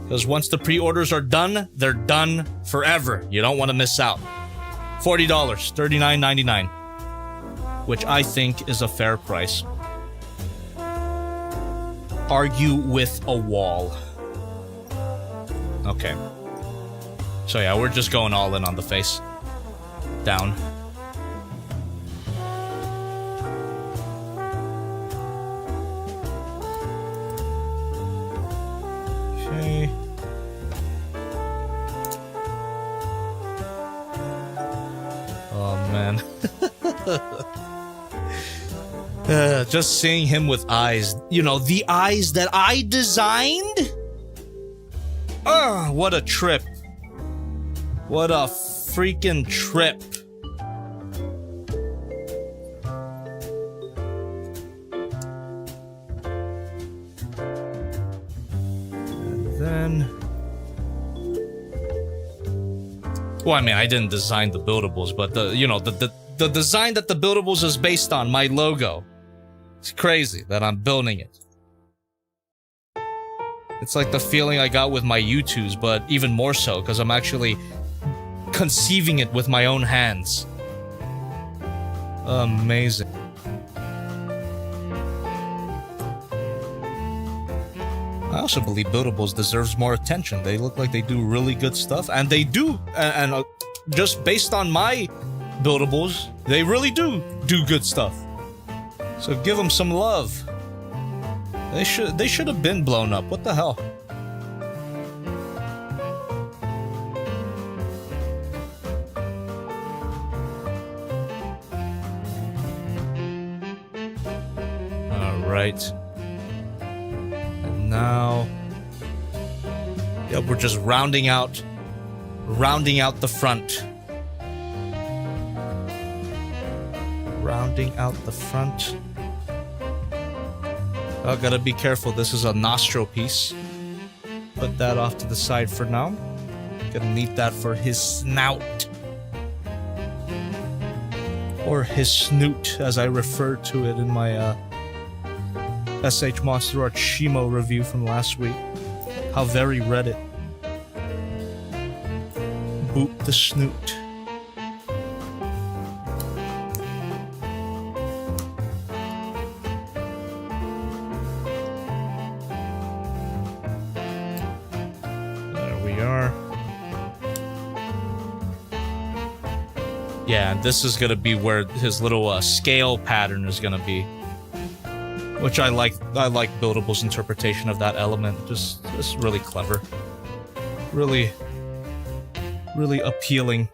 Because once the pre-orders are done, they're done forever. You don't want to miss out. $40, $39.99. Which I think is a fair price. Argue with a wall. Okay. So yeah, we're just going all in on the face. Down. Okay. Oh man. Just seeing him with eyes. You know, the eyes that I designed? What a trip. What a freaking trip. And then Well, I mean, I didn't design the buildables, but the design that the buildables is based on, my logo. It's crazy that I'm building it. It's like the feeling I got with my YouTubes, but even more so, because I'm actually conceiving it with my own hands. Amazing. I also believe buildables deserves more attention. They look like they do really good stuff, and they do. And just based on my buildables, they really do good stuff. So give them some love. They should have been blown up. What the hell? All right. And now, yeah, we're just rounding out the front. Rounding out the front. Oh, gotta be careful. This is a nostril piece. Put that off to the side for now. Gonna need that for his snout. Or his snoot, as I referred to it in my SH Monster Art Shimo review from last week. How very Reddit. Boop the snoot. Yeah, and this is gonna be where his little scale pattern is gonna be, which I like. I like Buildable's interpretation of that element. Just really clever, really appealing.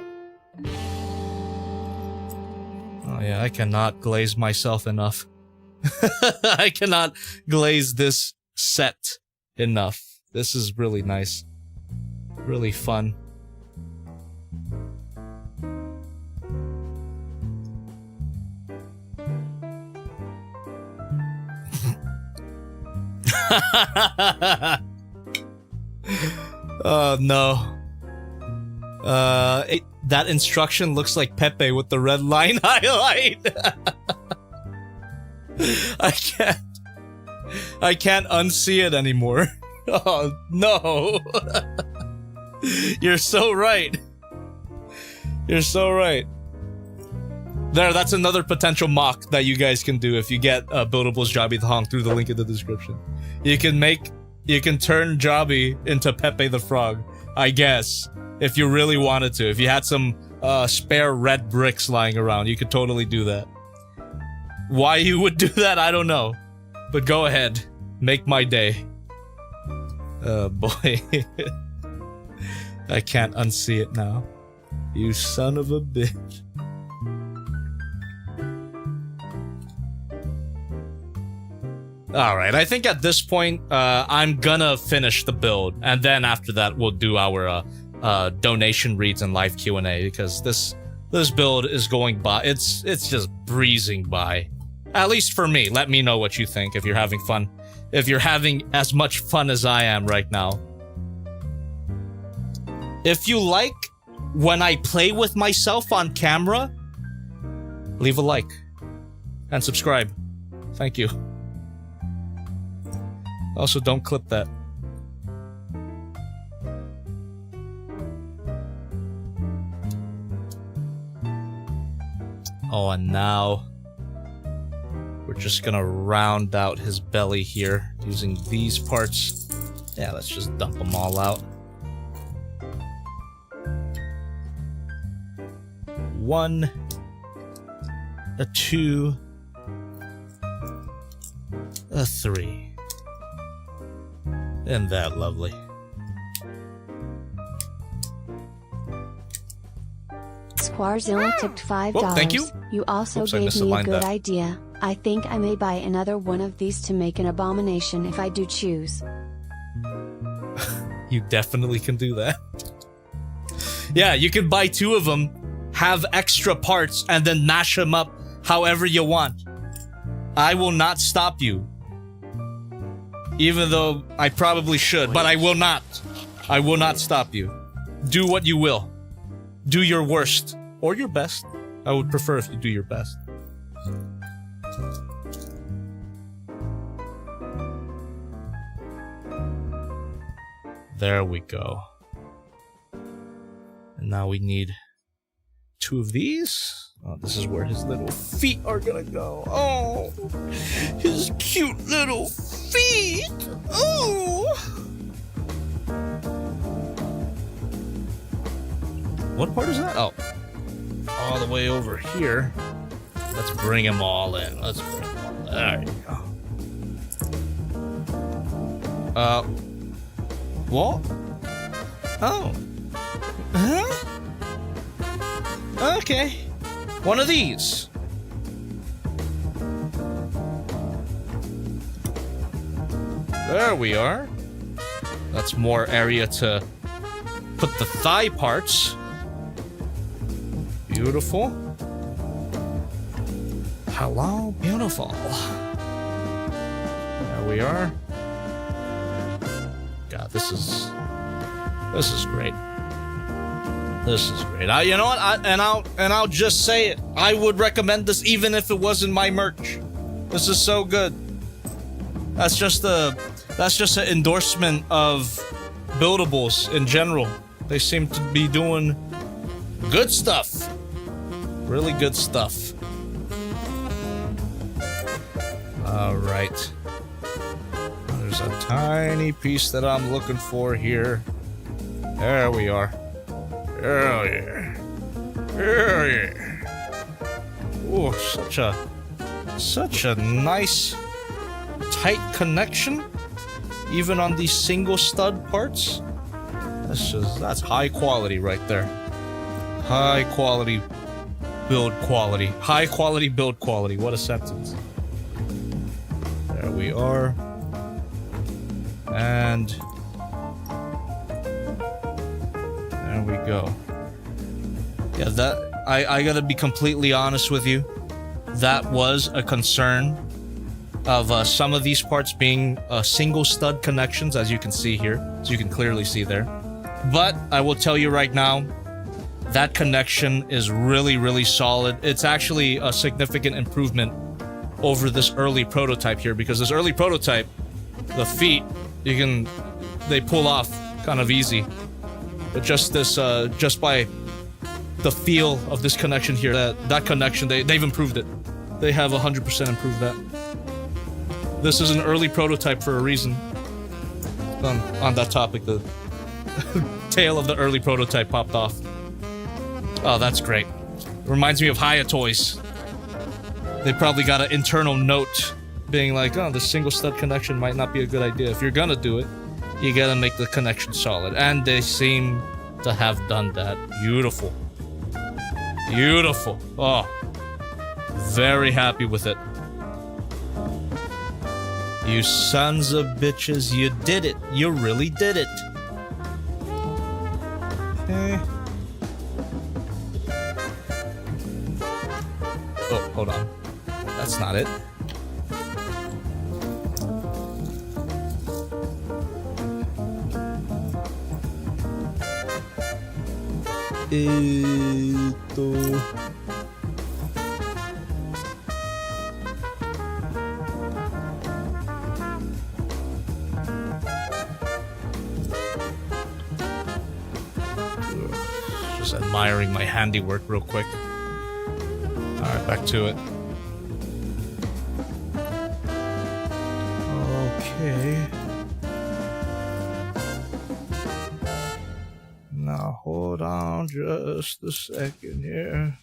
Oh yeah, I cannot glaze myself enough. I cannot glaze this set enough. This is really nice, really fun. Oh no. That instruction looks like Pepe with the red line highlight. I can't unsee it anymore. Oh no. You're so right. You're so right. There, that's another potential mock that you guys can do if you get Buildable's JobbytheHong through the link in the description. You can turn Jobby into Pepe the Frog, I guess, if you really wanted to. If you had some spare red bricks lying around, you could totally do that. Why you would do that, I don't know. But go ahead, make my day. Oh boy. I can't unsee it now. You son of a bitch. Alright, I think at this point, I'm gonna finish the build, and then after that, we'll do our donation reads and live Q&A, because this build is going by. It's just breezing by. At least for me. Let me know what you think, if you're having fun. If you're having as much fun as I am right now. If you like when I play with myself on camera, leave a like. And subscribe. Thank you. Also, don't clip that. Oh, and now we're just gonna round out his belly here using these parts. Yeah, let's just dump them all out. 1, a 2, a 3. Isn't that lovely? Squarzilla tipped $5. Oh, thank you. You also Oops, I gave me a misaligned good that. idea. I think I may buy another one of these to make an abomination if I do choose. You definitely can do that. Yeah, you can buy 2 of them, have extra parts, and then mash them up however you want. I will not stop you. Even though I probably should, but I will not. I will not stop you. Do what you will. do your worst or your best. I would prefer if you do your best. There we go. And now we need 2 of these. Oh, this is where his little feet are gonna go. Oh, his cute little feet. Oh. What part is that? Oh, all the way over here. Let's bring them all in. Let's bring them all in. There you go. What? Oh. Huh? Okay. One of these. There we are. That's more area to put the thigh parts. Beautiful. Hello, beautiful. There we are. God, this is great. This is great. You know what? I'll just say it. I would recommend this even if it wasn't my merch. This is so good. That's just an endorsement of buildables in general. They seem to be doing good stuff. Really good stuff. All right. There's a tiny piece that I'm looking for here. There we are. Oh yeah. Oh yeah. Oh, such a nice tight connection. Even on these single stud parts. That's high quality right there. High quality build quality. High quality build quality. What a sentence. There we are. And there we go. Yeah, that I gotta be completely honest with you. That was a concern of some of these parts being single stud connections, as you can see here, as you can clearly see there. But I will tell you right now, that connection is really, really solid. It's actually a significant improvement over this early prototype here, because this early prototype, the feet, they pull off kind of easy. But just this, just by the feel of this connection here, that connection, they've improved it. They have 100% improved that. This is an early prototype for a reason. On that topic, the tail of the early prototype popped off. Oh, that's great. It reminds me of Haya Toys. They probably got an internal note being like, oh, the single stud connection might not be a good idea. If you're gonna do it, you gotta make the connection solid. And they seem to have done that. Beautiful. Beautiful. Oh, very happy with it. You sons of bitches, you did it. You really did it. Okay. Oh, hold on. That's not it. Just admiring my handiwork real quick. Alright, back to it. Okay. Now hold on just a second here.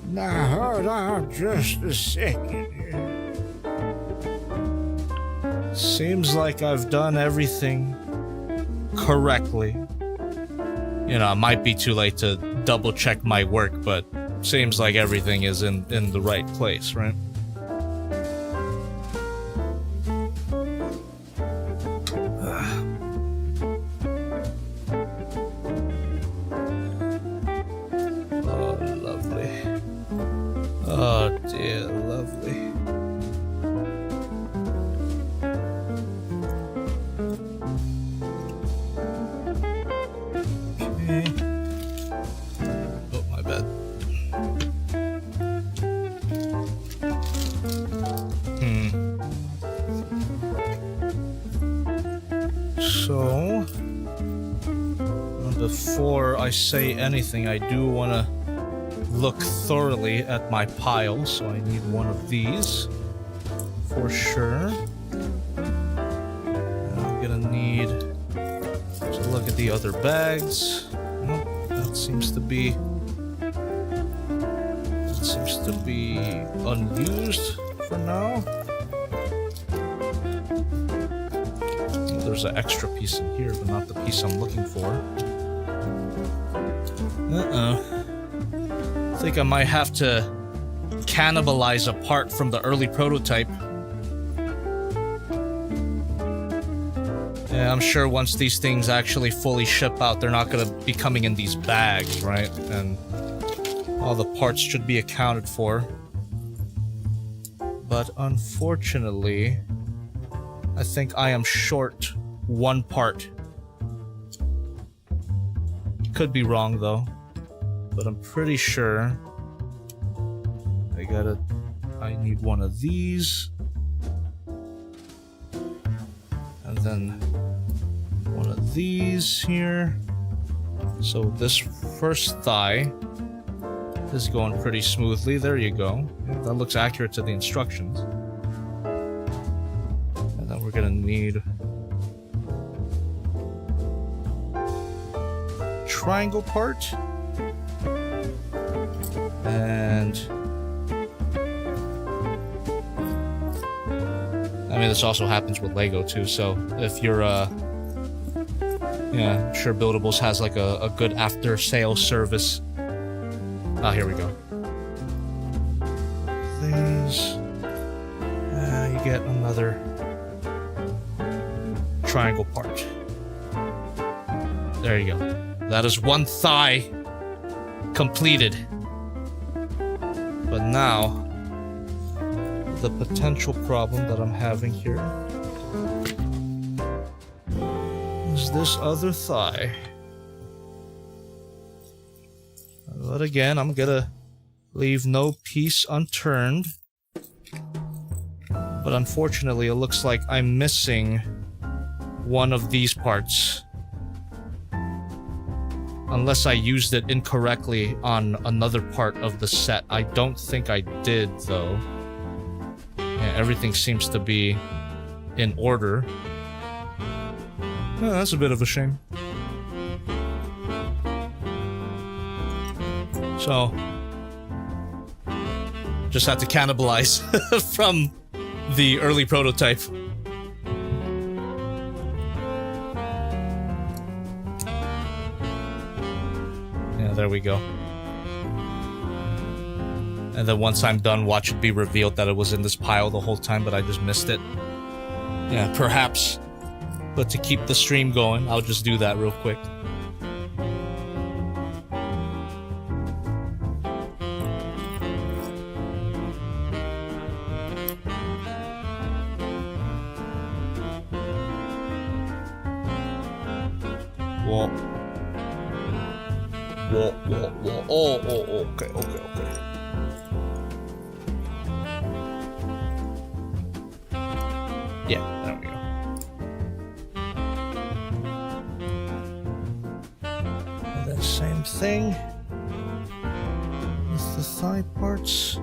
Now hold on just a second here. Seems like I've done everything correctly. You know, it might be too late to double check my work, but seems like everything is in the right place, right? Oh, lovely. Oh, dear, lovely. Okay. before I say anything, I do want to look thoroughly at my pile, so I need one of these for sure. And I'm gonna need to look at the other bags. Nope, that seems to be unused for now. There's an extra piece in here, but not the piece I'm looking for. I think I might have to cannibalize a part from the early prototype. Yeah, I'm sure once these things actually fully ship out, they're not gonna be coming in these bags, right? And all the parts should be accounted for. But unfortunately, I think I am short one part. Could be wrong though, but I'm pretty sure I need one of these, and then one of these here. So this first thigh is going pretty smoothly. There you go. Yeah, that looks accurate to the instructions. And then we're gonna need triangle part, and I mean, this also happens with Lego too, so if you're yeah, I'm sure Buildables has like a good after sales service. Ah, here we go. These, you get another triangle part. There you go. That is one thigh completed. But now, the potential problem that I'm having here is this other thigh. But again, I'm gonna leave no piece unturned. But unfortunately, it looks like I'm missing one of these parts. Unless I used it incorrectly on another part of the set. I don't think I did, though. Yeah, everything seems to be in order. Oh, that's a bit of a shame. So, just had to cannibalize from the early prototype. Yeah, there we go. And then once I'm done, watch it be revealed that it was in this pile the whole time, but I just missed it. Yeah, perhaps. But to keep the stream going, I'll just do that real quick. Whoa. Whoa. Oh, okay. Yeah, there we go. And then same thing with the thigh parts.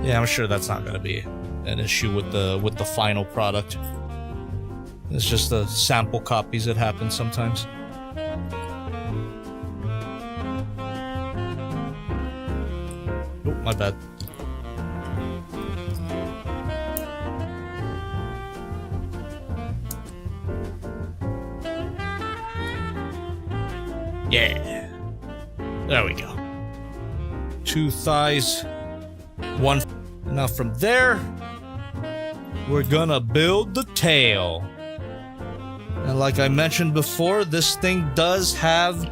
Yeah, I'm sure that's not gonna be an issue with the final product. It's just the sample copies that happen sometimes. Oh, my bad. Yeah. There we go. 2 thighs, 1. Now from there, we're gonna build the tail. And like I mentioned before, this thing does have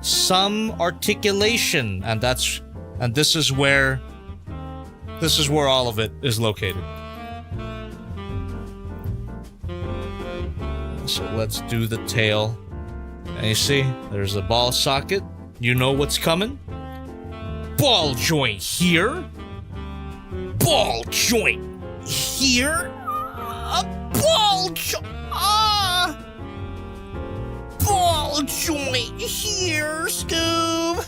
some articulation, and this is where all of it is located. So let's do the tail. And you see, there's a ball socket. You know what's coming. Ball joint here. Ball joint here. A ball joint. ball joint here, Scoob.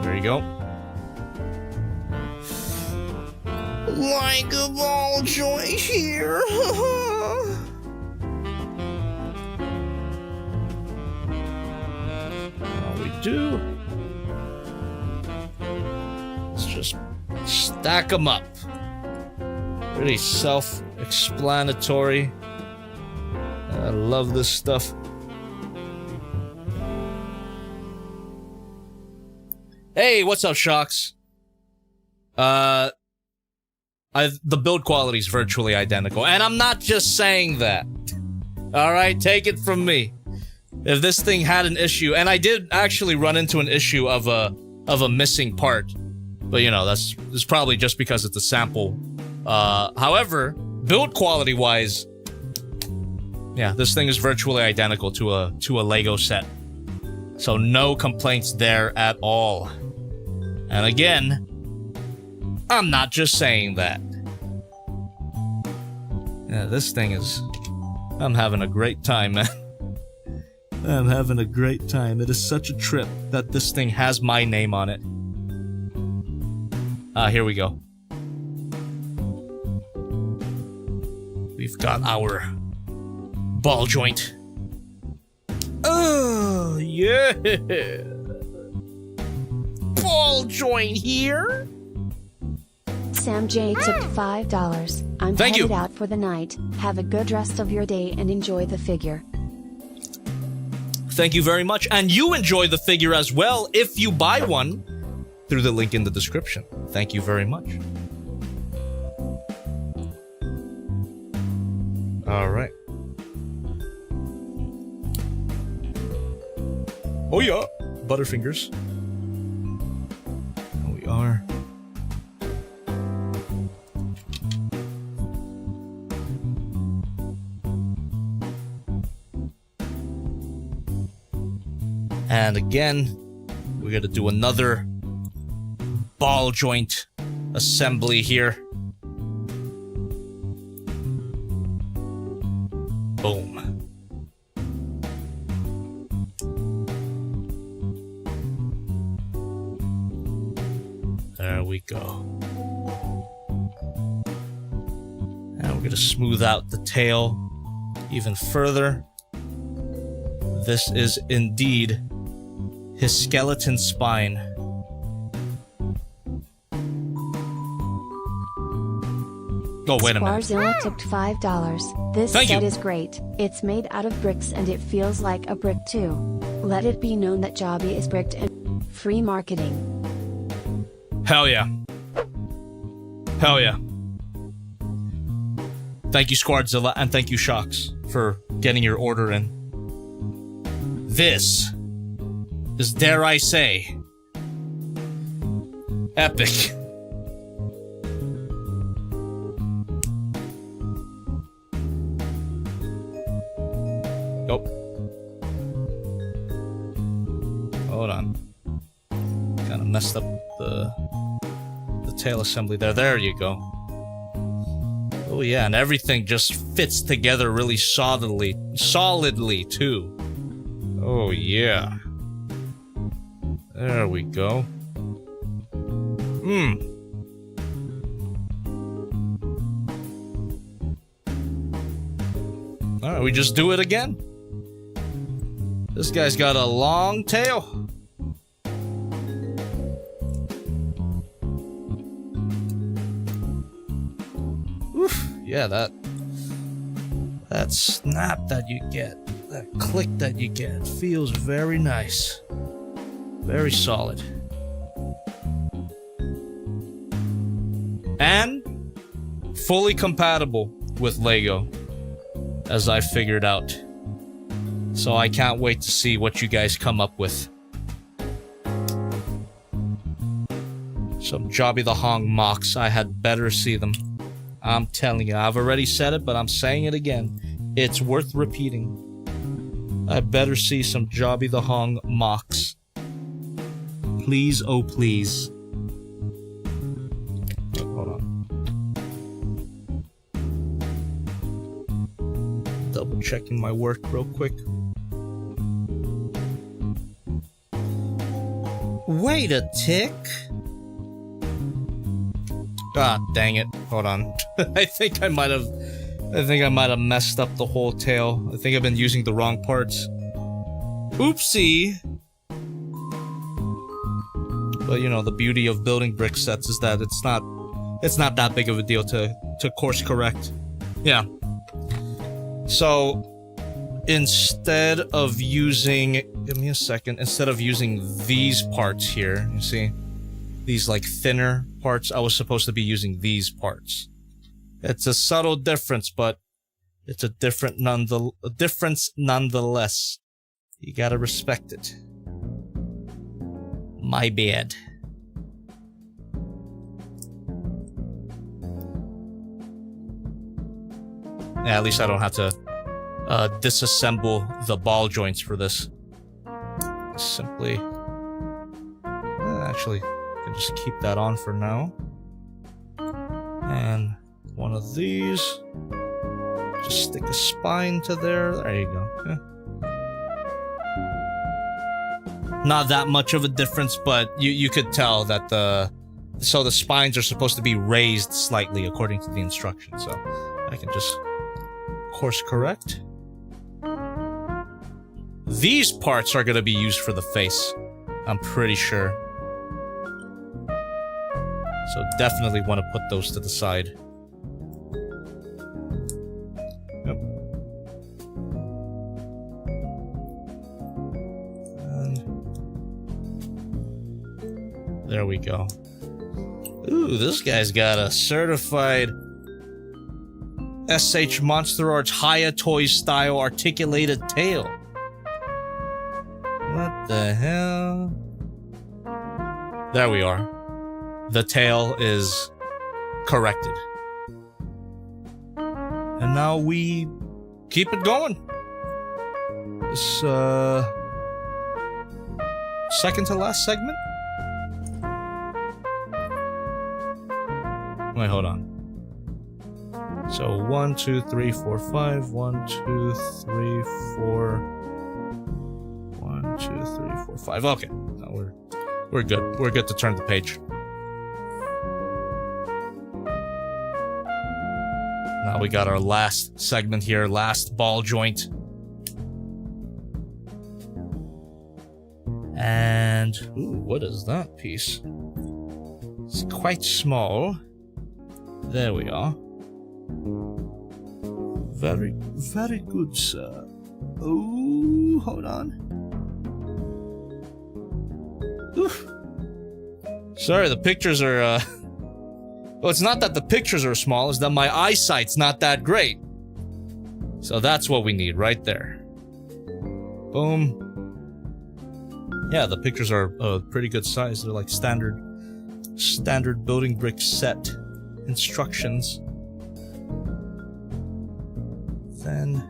There you go. Like a ball joint here. All we do. Let's just stack them up. Pretty self-explanatory. I love this stuff. Hey, what's up, Shocks? The build quality is virtually identical, and I'm not just saying that. All right, take it from me. If this thing had an issue, and I did actually run into an issue of a missing part, but you know that's probably just because it's a sample. However, build quality wise, yeah, this thing is virtually identical to a Lego set, so no complaints there at all. And again, I'm not just saying that. Yeah, this thing is... I'm having a great time, man. I'm having a great time. It is such a trip that this thing has my name on it. Here we go. We've got our ball joint. Oh, yeah! Ball joint here! Sam J tipped $5. I'm headed out for the night. Have a good rest of your day and enjoy the figure. Thank you very much. And you enjoy the figure as well if you buy one through the link in the description. Thank you very much. All right. Oh yeah, Butterfingers. Here we are. And again, we're gonna do another ball joint assembly here. Boom. There we go. And we're gonna smooth out the tail even further. This is indeed his skeleton spine. Oh, wait a minute. Sparzilla tipped $5. This set is great. It's made out of bricks and it feels like a brick too. Let it be known that Jobby is bricked and free marketing. Hell yeah. Hell yeah. Thank you, Squadzilla, and thank you, Shocks, for getting your order in. This is, dare I say, epic. Oh. Hold on. Kind of messed up the tail assembly there. There you go. Oh yeah, and everything just fits together really solidly too. Oh yeah. There we go. Alright, we just do it again. This guy's got a long tail. Oof, yeah, that snap that you get, that click that you get, feels very nice. Very solid. And fully compatible with Lego, as I figured out. So I can't wait to see what you guys come up with. Some JobbytheHong mocks. I had better see them. I'm telling you, I've already said it, but I'm saying it again. It's worth repeating. I better see some JobbytheHong mocks. Please, oh please. Hold on. double checking my work real quick. Wait a tick. Ah, dang it. Hold on. I think I might have messed up the whole tail. I think I've been using the wrong parts. Oopsie. But you know, the beauty of building brick sets is that it's not that big of a deal to course correct. Yeah. So instead of using, give me a second, instead of using these parts here, you see? These like thinner parts, I was supposed to be using these parts. It's a subtle difference, but it's a difference nonetheless. You gotta respect it. My bad. Yeah, at least I don't have to disassemble the ball joints for this. Simply... actually, I can just keep that on for now. And one of these. Just stick a spine to there. There you go. Yeah. Not that much of a difference, but you could tell that the spines are supposed to be raised slightly according to the instructions. So I can just course correct. These parts are going to be used for the face, I'm pretty sure. So definitely want to put those to the side. Yep. And there we go. Ooh, this guy's got a certified SH Monster Arts Haya Toys style articulated tail. What the hell? There we are. The tail is corrected. And now we keep it going. This, second to last segment? Wait, hold on. So 1, 2, 3, 4, 5. 1, 2, 3, 4. 1, 2, 3, 4, 5. Okay, no, we're good. We're good to turn the page. Now we got our last segment here, last ball joint. And ooh, what is that piece? It's quite small. There we are. Very, very good, sir. Oh, hold on. Oof. Sorry, the pictures are, well, it's not that the pictures are small, it's that my eyesight's not that great. So that's what we need right there. Boom. Yeah, the pictures are a pretty good size. They're like standard building brick set instructions. Then...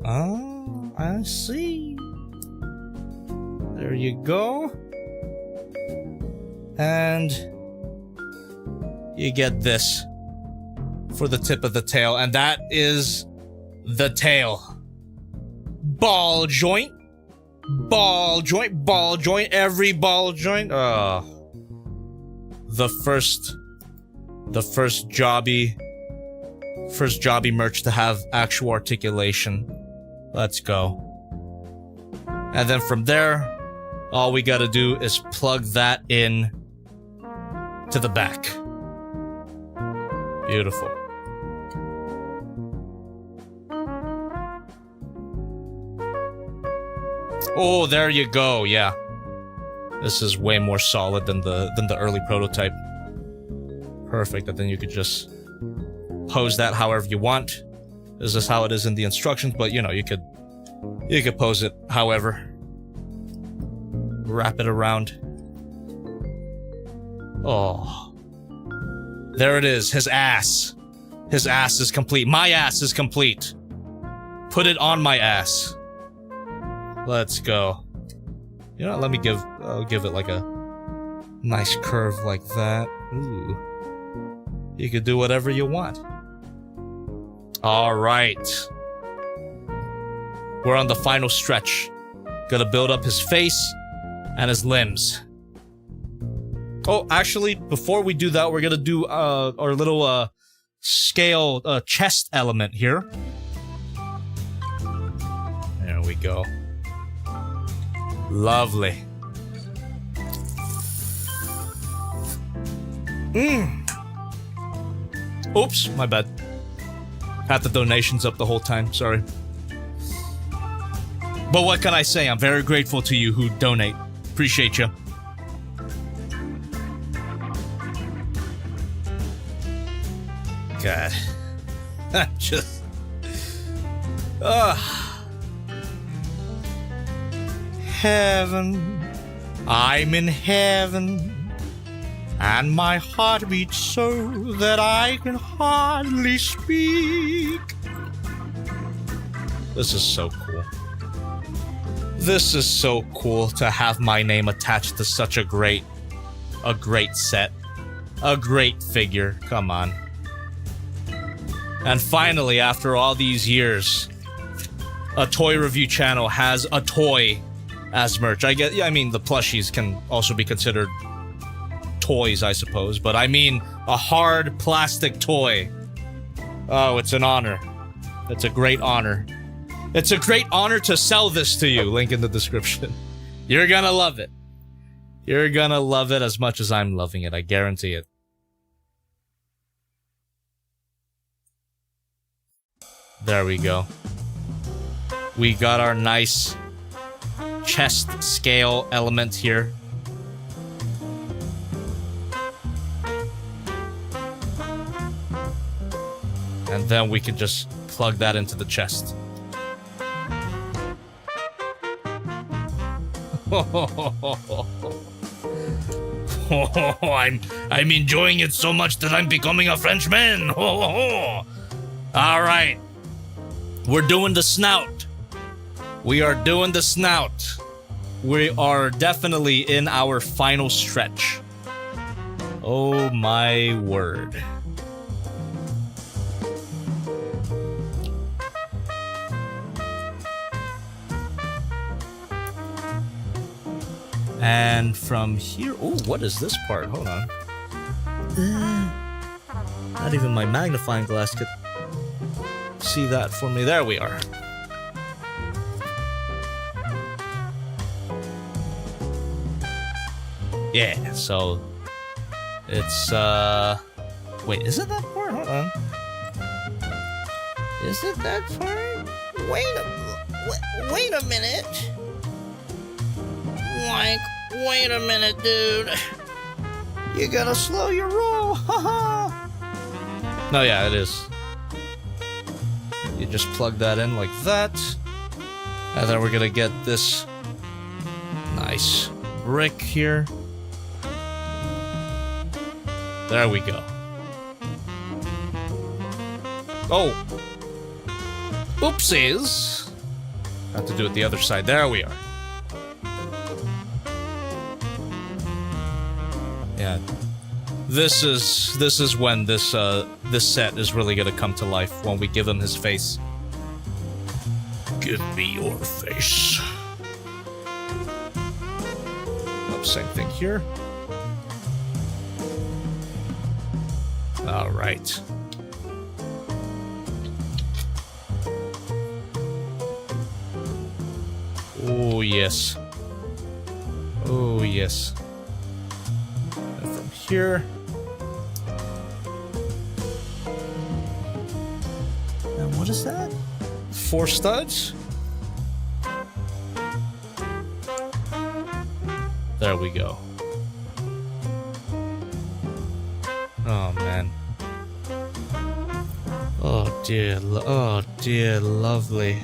oh, I see. There you go. And you get this for the tip of the tail, and that is the tail. Ball joint, ball joint, ball joint, every ball joint. The first jobby merch to have actual articulation. Let's go. And then from there, all we gotta do is plug that in to the back. Beautiful. Oh, there you go. Yeah, this is way more solid than the early prototype. Perfect. And then you could just pose that however you want. This is how it is in the instructions, but you know, you could pose it however. Wrap it around. Oh. There it is. His ass. His ass is complete. My ass is complete. Put it on my ass. Let's go. You know, I'll give it like a nice curve like that. Ooh. You could do whatever you want. All right. We're on the final stretch. Gotta build up his face and his limbs. Oh, actually, before we do that, we're gonna do our little scale chest element here. There we go. Lovely. Oops, my bad. Had the donations up the whole time, sorry. But what can I say? I'm very grateful to you who donate. Appreciate you. God. Just... Heaven. I'm in heaven. And my heart beats so that I can hardly speak. This is so cool. This is so cool to have my name attached to such a great set. A great figure. Come on. And finally, after all these years, a toy review channel has a toy as merch. I mean, the plushies can also be considered toys, I suppose, but I mean a hard plastic toy. Oh, it's an honor. It's a great honor. It's a great honor to sell this to you. Link in the description. You're gonna love it. You're gonna love it as much as I'm loving it. I guarantee it. There we go. We got our nice chest scale element here. And then we can just plug that into the chest. I'm enjoying it so much that I'm becoming a Frenchman. All right. We're doing the snout. We are doing the snout. We are definitely in our final stretch. Oh my word. And from here... Oh, what is this part? Hold on. Not even my magnifying glass could see that for me. There we are. Yeah, so... It's, Wait, is it that far? Hold on. Is it that far? Wait a minute. Like, wait a minute, dude. You gotta slow your roll, haha. No, yeah, it is. You just plug that in like that. And then we're gonna get this nice brick here. There we go. Oh. Oopsies. Have to do it the other side. There we are. Yeah, this is when this set is really gonna come to life, when we give him his face. Give me your face. Oh, same thing here. All right. Oh yes. Oh yes. Here. And what is that? 4 studs? There we go. Oh man. Oh dear, lovely.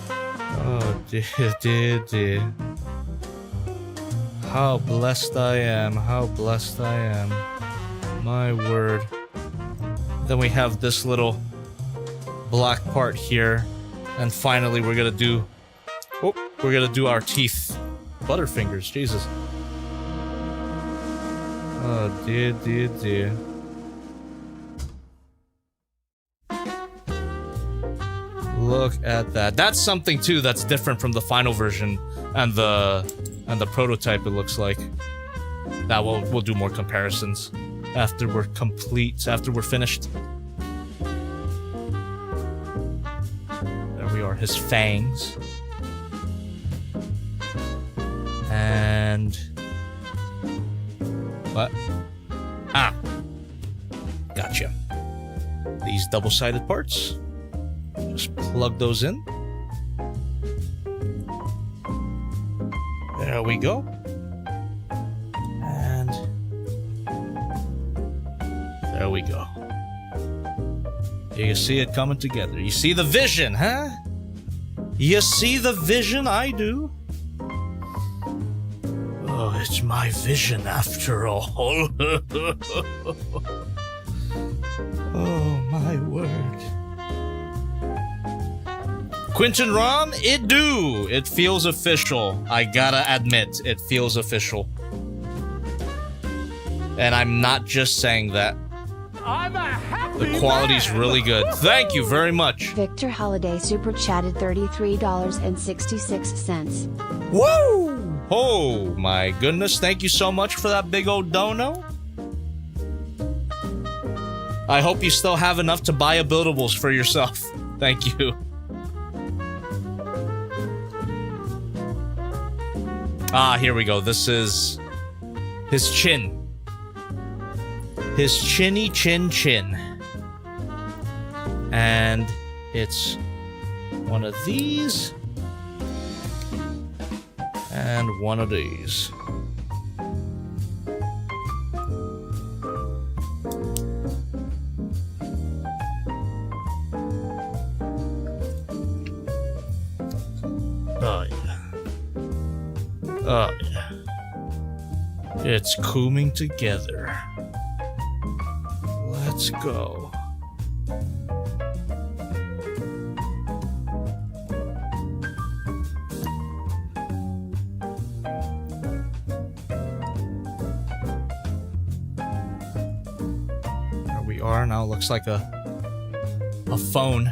Oh dear. How blessed I am, how blessed I am. My word. Then we have this little black part here. And finally we're gonna do... Oh, we're gonna do our teeth. Butterfingers, Jesus. Oh dear. Look at that. That's something too that's different from the final version and the prototype, it looks like. That we'll do more comparisons after we're complete, after we're finished. There we are, his fangs. And what? Ah. Gotcha. These double-sided parts. Just plug those in. There we go. And there we go. You can see it coming together. You see the vision, huh? You see the vision? I do. Oh, it's my vision after all. Oh, my word. Quinton Rom, it do. It feels official. I gotta admit, it feels official. And I'm not just saying that. I'm a happy The quality's man. really good. Thank you very much. Victor Holiday super chatted $33.66. Woo! Oh, my goodness. Thank you so much for that big old dono. I hope you still have enough to buy a buildables for yourself. Thank you. Ah, here we go. This is his chin. His chinny chin chin. And it's one of these. And one of these. Oh, yeah. Oh, yeah. It's coming together. Let's go. There we are. Now it looks like a phone.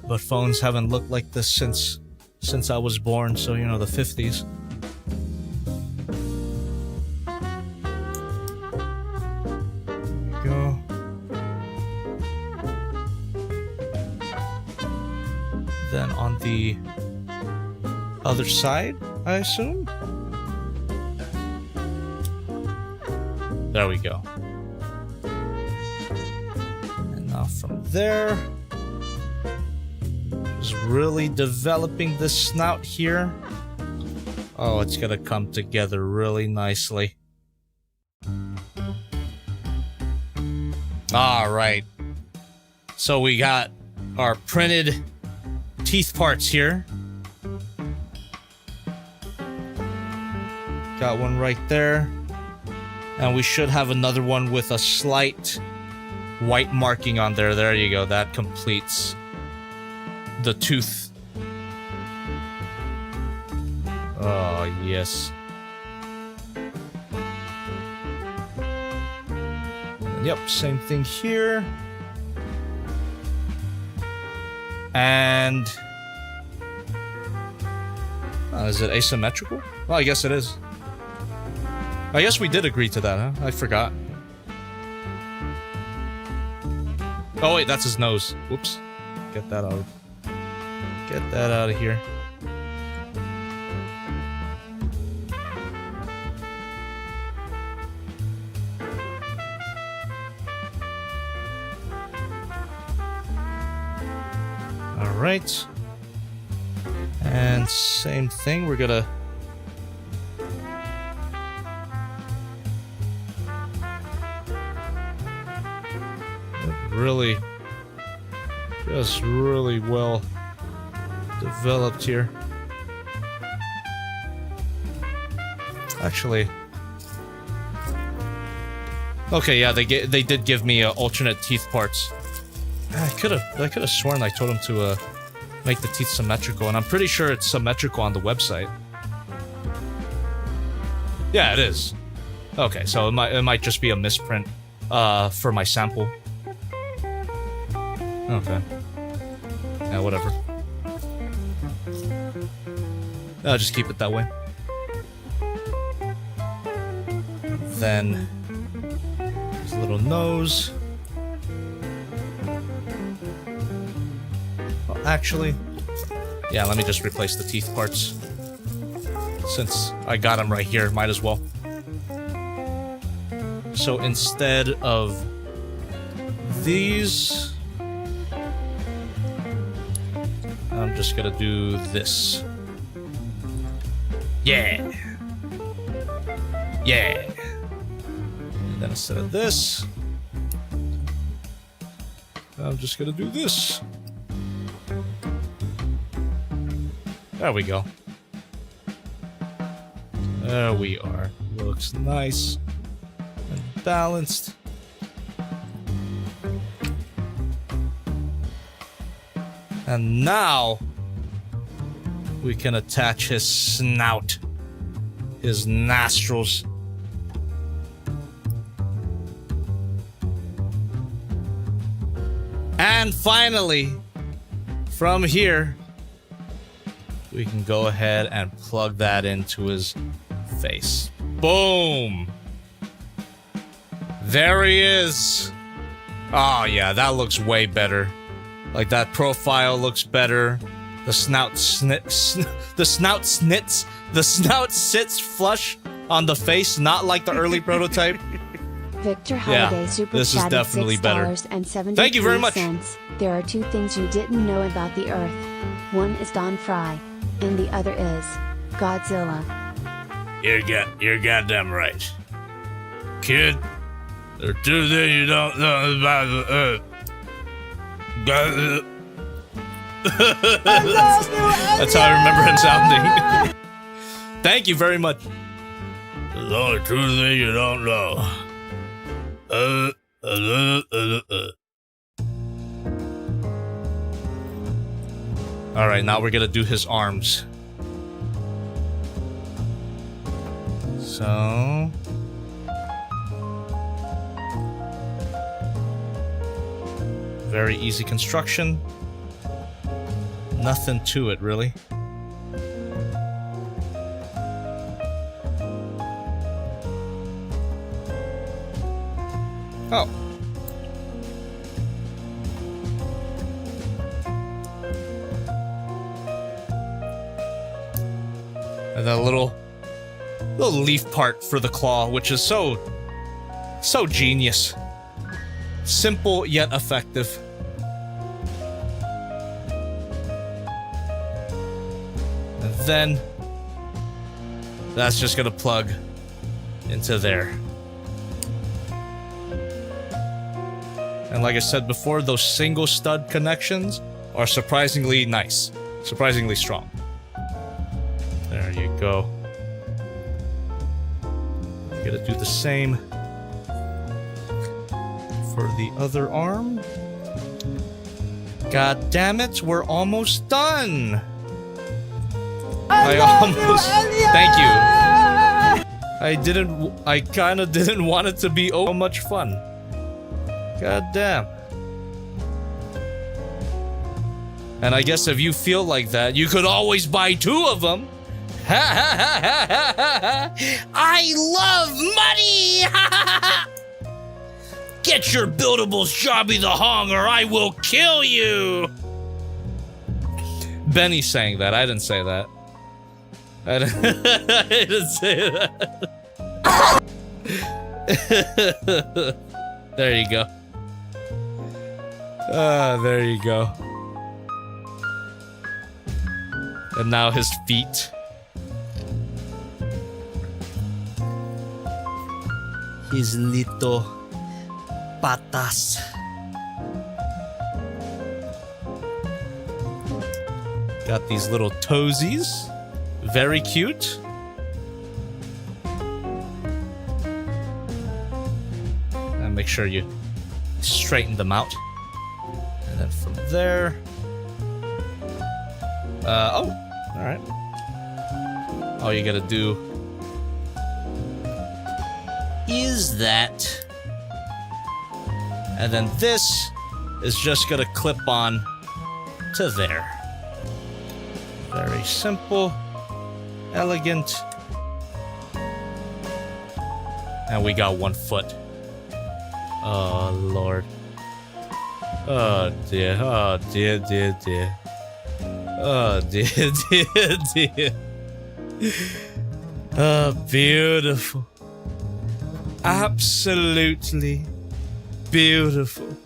But phones haven't looked like this since I was born, so you know, the 50s. There we go. Then on the other side, I assume? There we go. And now from there, just really developing the snout here. Oh, it's gonna come together really nicely. Alright. So we got our printed teeth parts here. Got one right there. And we should have another one with a slight white marking on there. There you go. That completes the tooth. Oh, yes. And yep, same thing here. And is it asymmetrical? Well, I guess it is. I guess we did agree to that, huh? I forgot. Oh wait, that's his nose. Whoops. Get that out. Get that out of here. Alright. And same thing, we're gonna just really well developed here. Actually, okay, yeah, they did give me alternate teeth parts. I could have sworn I told them to make the teeth symmetrical, and I'm pretty sure it's symmetrical on the website. Yeah, it is. Okay, so it might just be a misprint for my sample. Okay. Yeah, whatever. I'll just keep it that way. Then his little nose. Well, actually, yeah, let me just replace the teeth parts. Since I got them right here, might as well. So instead of these, I'm just gonna do this. Yeah. Yeah. And then instead of this, I'm just gonna do this. There we go. There we are. Looks nice and balanced. And now we can attach his snout, his nostrils. And finally, from here, we can go ahead and plug that into his face. Boom! There he is. Oh yeah, that looks way better. Like, that profile looks better. The snout the snout sits flush on the face, not like the early prototype. Victor Holiday super this is chatted definitely better. $6.73. Thank you very much. There are two things you didn't know about the Earth. One is Don Fry, and the other is Godzilla. You're goddamn right, kid. There are two things you don't know about the Earth. That's how I remember him sounding. Thank you very much. There's only two things you don't know. Alright, now we're gonna do his arms. So... very easy construction. Nothing to it, really. Oh. And that little leaf part for the claw, which is so genius. Simple yet effective. And then that's just gonna plug into there. And like I said before, those single stud connections are surprisingly nice, surprisingly strong. There you go. You gotta do the same for the other arm. God damn it, we're almost done. Thank you. I kinda didn't want it to be so much fun. God damn. And I guess if you feel like that, you could always buy two of them. I love money! Get your buildables, JobbytheHong, or I will kill you! Benny sang that. I didn't say that. I didn't say that. There you go. There you go. And now his feet. His little patas. Got these little toesies. Very cute. And make sure you straighten them out. And then from there... oh, alright. All you gotta do is that. And then this is just gonna clip on to there. Very simple, elegant. And we got 1 foot. Oh, Lord. Oh, dear. Oh, dear, dear, dear. Oh, dear, dear, dear. Oh, beautiful. Absolutely beautiful.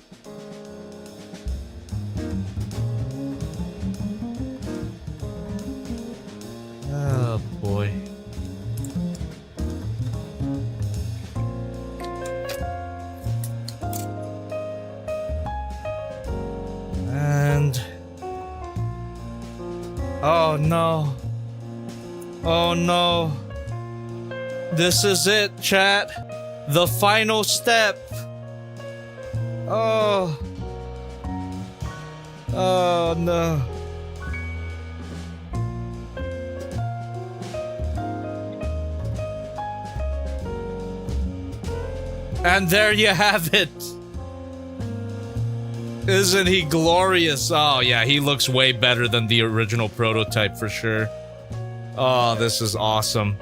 Oh, boy. And... oh, no. Oh, no. This is it, chat. The final step. Oh. Oh, no. And there you have it. Isn't he glorious? Oh, yeah, he looks way better than the original prototype for sure. Oh, this is awesome.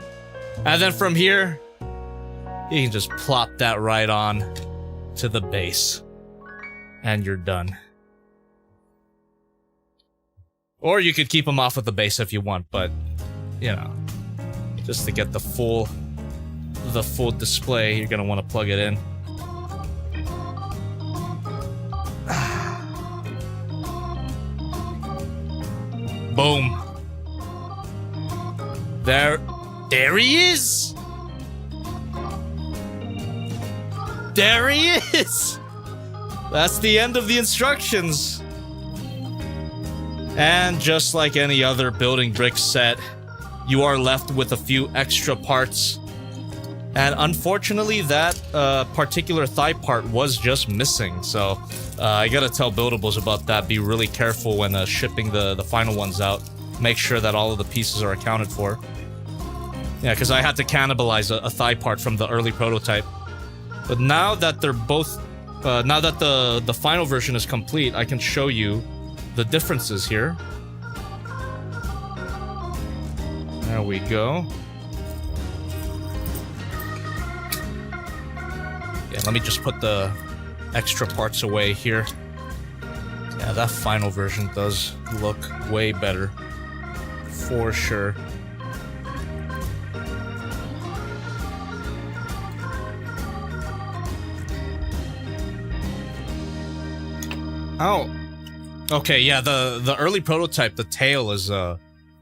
And then from here, you can just plop that right on to the base. And you're done. Or you could keep them off of the base if you want, but, you know, just to get the full display, you're gonna want to plug it in. Boom. There he is! There he is! That's the end of the instructions. And just like any other building brick set, you are left with a few extra parts. And unfortunately, that particular thigh part was just missing, so I gotta tell Buildables about that. Be really careful when shipping the final ones out. Make sure that all of the pieces are accounted for. Yeah, because I had to cannibalize a thigh part from the early prototype. But now that they're both... now that the final version is complete, I can show you the differences here. There we go. Yeah, let me just put the extra parts away here. Yeah, that final version does look way better. For sure. Oh. Okay, yeah, the early prototype, the tail is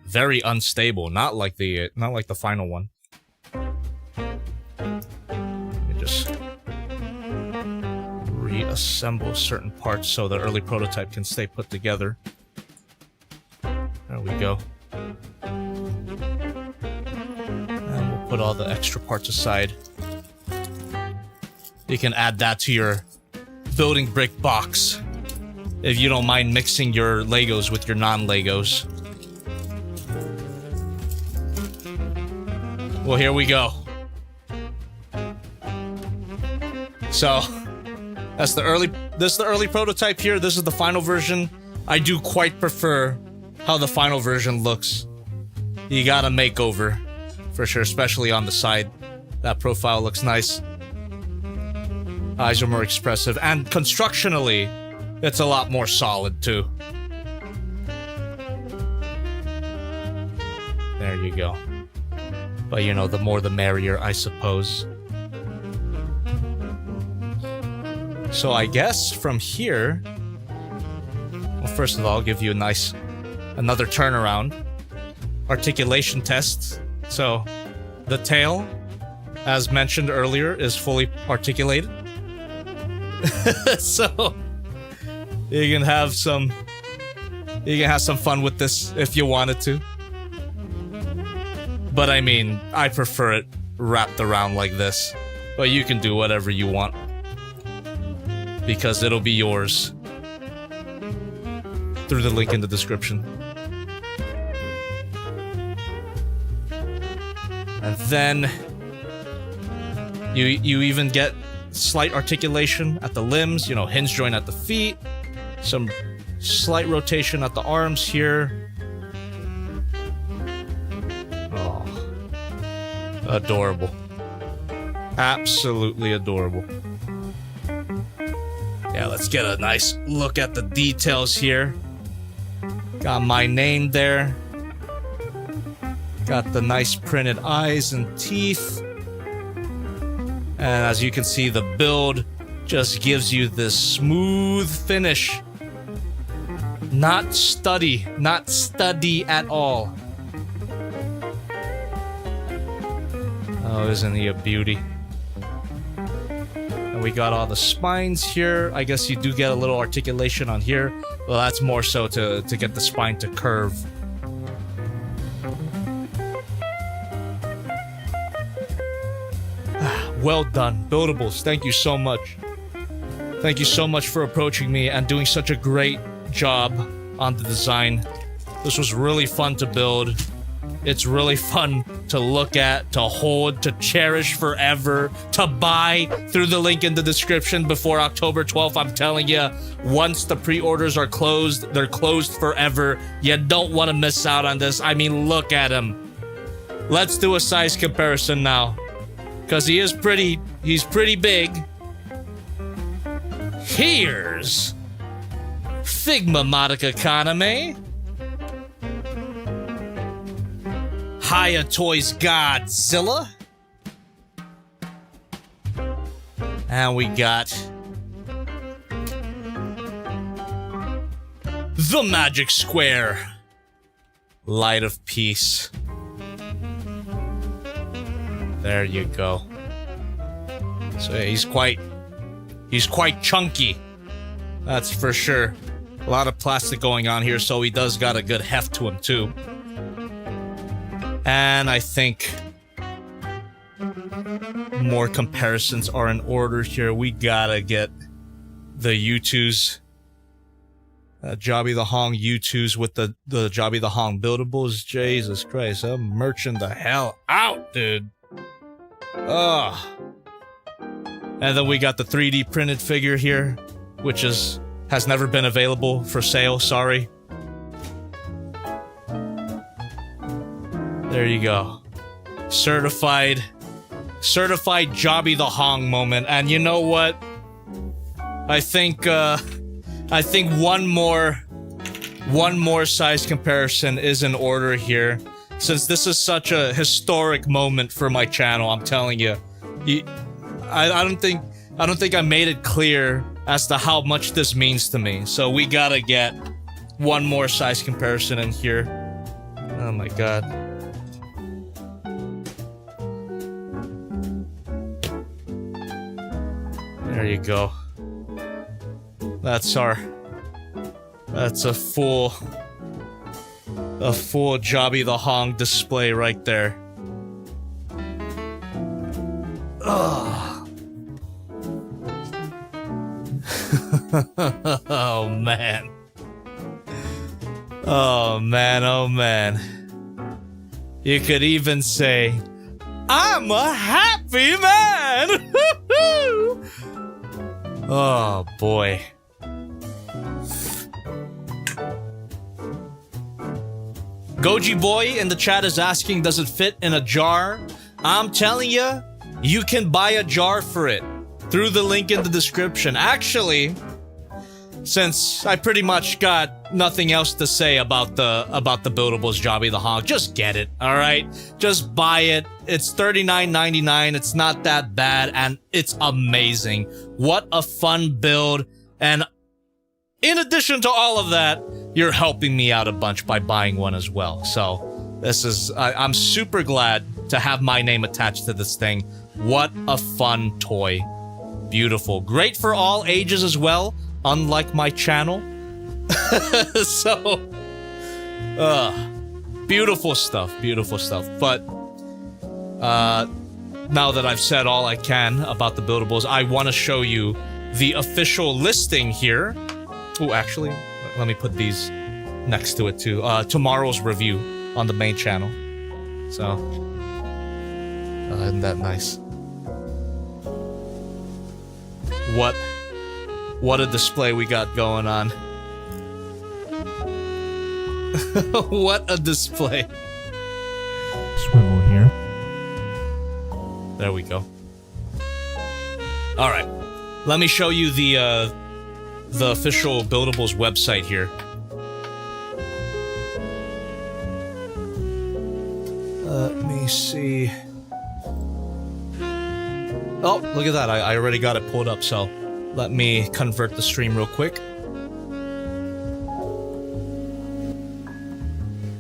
very unstable, not like the final one. Let me just reassemble certain parts so the early prototype can stay put together. There we go. And we'll put all the extra parts aside. You can add that to your building brick box if you don't mind mixing your Legos with your non-Legos. Well, here we go. So, this is the early prototype here. This is the final version. I do quite prefer how the final version looks. You got a makeover, for sure, especially on the side. That profile looks nice. Eyes are more expressive, and constructionally, it's a lot more solid, too. There you go. But, you know, the more the merrier, I suppose. So I guess from here... Well, first of all, I'll give you another turnaround. Articulation test. So, the tail, as mentioned earlier, is fully articulated. So... You can have some fun with this if you wanted to. But I mean, I prefer it wrapped around like this. But you can do whatever you want. Because it'll be yours. Through the link in the description. And then you even get slight articulation at the limbs, you know, hinge joint at the feet. Some Slight rotation at the arms here. Oh. Adorable. Absolutely adorable. Yeah, let's get a nice look at the details here. Got my name there. Got the nice printed eyes and teeth. And as you can see, the build just gives you this smooth finish. Not study at all. Oh, isn't he a beauty? And we got all the spines here. I guess you do get a little articulation on here. Well, that's more so to get the spine to curve. Well done. Buildables, thank you so much. Thank you so much for approaching me and doing such a great job on the design. This was really fun to build. It's really fun to look at, to hold, to cherish forever, to buy through the link in the description before October 12th. I'm telling you, once the pre-orders are closed, they're closed forever. You don't want to miss out on this. I mean, look at him. Let's do a size comparison now. Because he's pretty big. Here's Figma Modic Economy. Hiya Toys Godzilla. And we got the Magic Square Light of Peace. There you go. So yeah, he's quite chunky. That's for sure. A lot of plastic going on here, so he does got a good heft to him too. And I think more comparisons are in order here. We gotta get the U2s. JobbytheHong U2s with the JobbytheHong buildables. Jesus Christ, I'm merching the hell out, dude. Ugh. And then we got the 3D printed figure here, which has never been available for sale, sorry. There you go. Certified JobbytheHong moment. And you know what? I think one more size comparison is in order here. Since this is such a historic moment for my channel, I'm telling you, I don't think I made it clear as to how much this means to me. So we gotta get one more size comparison in here. Oh my god. There you go. That's a full JobbytheHong display right there. Ugh. Oh man. Oh man, oh man. You could even say, I'm a happy man! Oh boy. Goji Boy in the chat is asking, does it fit in a jar? I'm telling you, you can buy a jar for it through the link in the description. Actually, since I pretty much got nothing else to say about the buildables JobbytheHong, just get it, all right? Just buy it. It's $39.99. It's not that bad, and it's amazing. What a fun build. And in addition to all of that, you're helping me out a bunch by buying one as well. So this is, I'm super glad to have my name attached to this thing. What a fun toy. Beautiful. Great for all ages as well, unlike my channel. So, beautiful stuff, beautiful stuff. But, now that I've said all I can about the buildables, I want to show you the official listing here. Oh, actually, let me put these next to it too. Tomorrow's review on the main channel. So, isn't that nice? What a display we got going on. What a display. Swivel here. There we go. All right. Let me show you the official Buildables website here. Let me see. Oh, look at that. I already got it pulled up, so let me convert the stream real quick.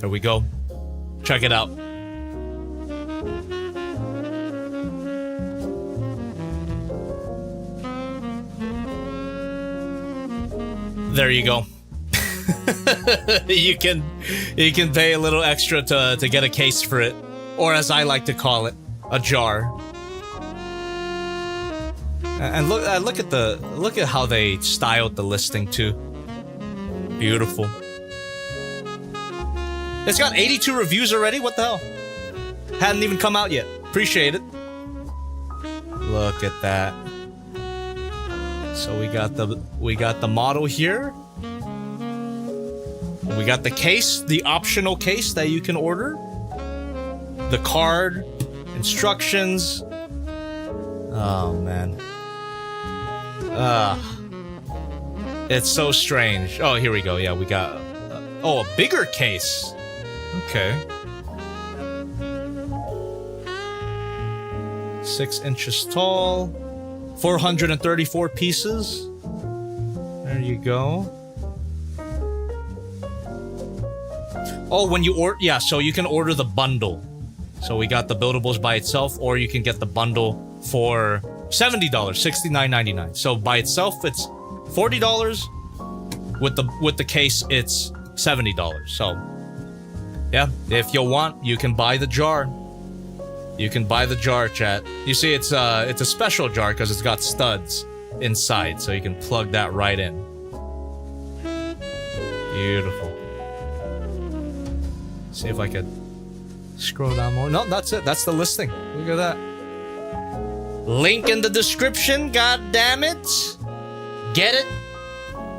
There we go. Check it out. There you go. you can pay a little extra to get a case for it, or as I like to call it, a jar. And look at how they styled the listing too. Beautiful. It's got 82 reviews already. What the hell? Hadn't even come out yet. Appreciate it. Look at that. So we got the model here. We got the case, the optional case that you can order. The card, instructions. Oh man. It's so strange. Oh, here we go. Yeah, we got a bigger case. Okay. 6 inches tall. 434 pieces. There you go. Oh, when you order, yeah, so you can order the bundle. So we got the Buildables by itself, or you can get the bundle for $70, $69.99. So by itself, it's $40. With the case, it's $70. So yeah, if you want, you can buy the jar. You can buy the jar, chat. You see, it's a special jar because it's got studs inside, so you can plug that right in. Beautiful. See if I could scroll down more. No, that's it. That's the listing. Look at that. Link in the description. God damn it! Get it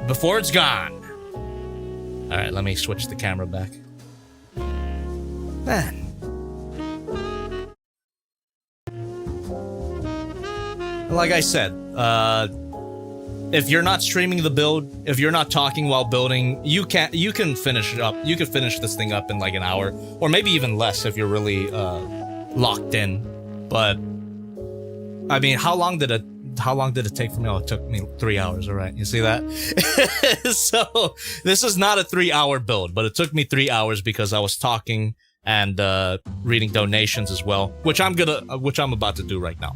before it's gone. All right, let me switch the camera back. Man. Like I said, if you're not streaming the build, if you're not talking while building, you can finish it up. You can finish this thing up in like an hour, or maybe even less if you're really locked in. But I mean, how long did it take for me? Oh, it took me 3 hours. All right, you see that? So this is not a 3-hour build, but it took me 3 hours because I was talking and reading donations as well, which I'm about to do right now.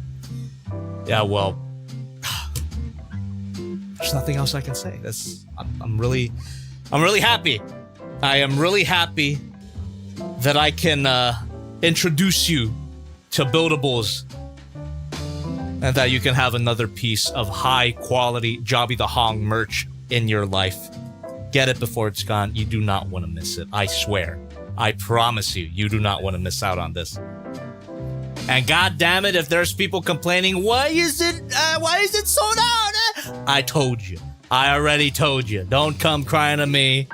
Yeah, well, there's nothing else I can say. I'm really happy. I am really happy that I can introduce you to Buildables, and that you can have another piece of high quality JobbytheHong merch in your life. Get it before it's gone. You do not want to miss it. I swear. I promise you, you do not want to miss out on this. And god damn it, if there's people complaining, why is it sold out? I told you. I already told you. Don't come crying to me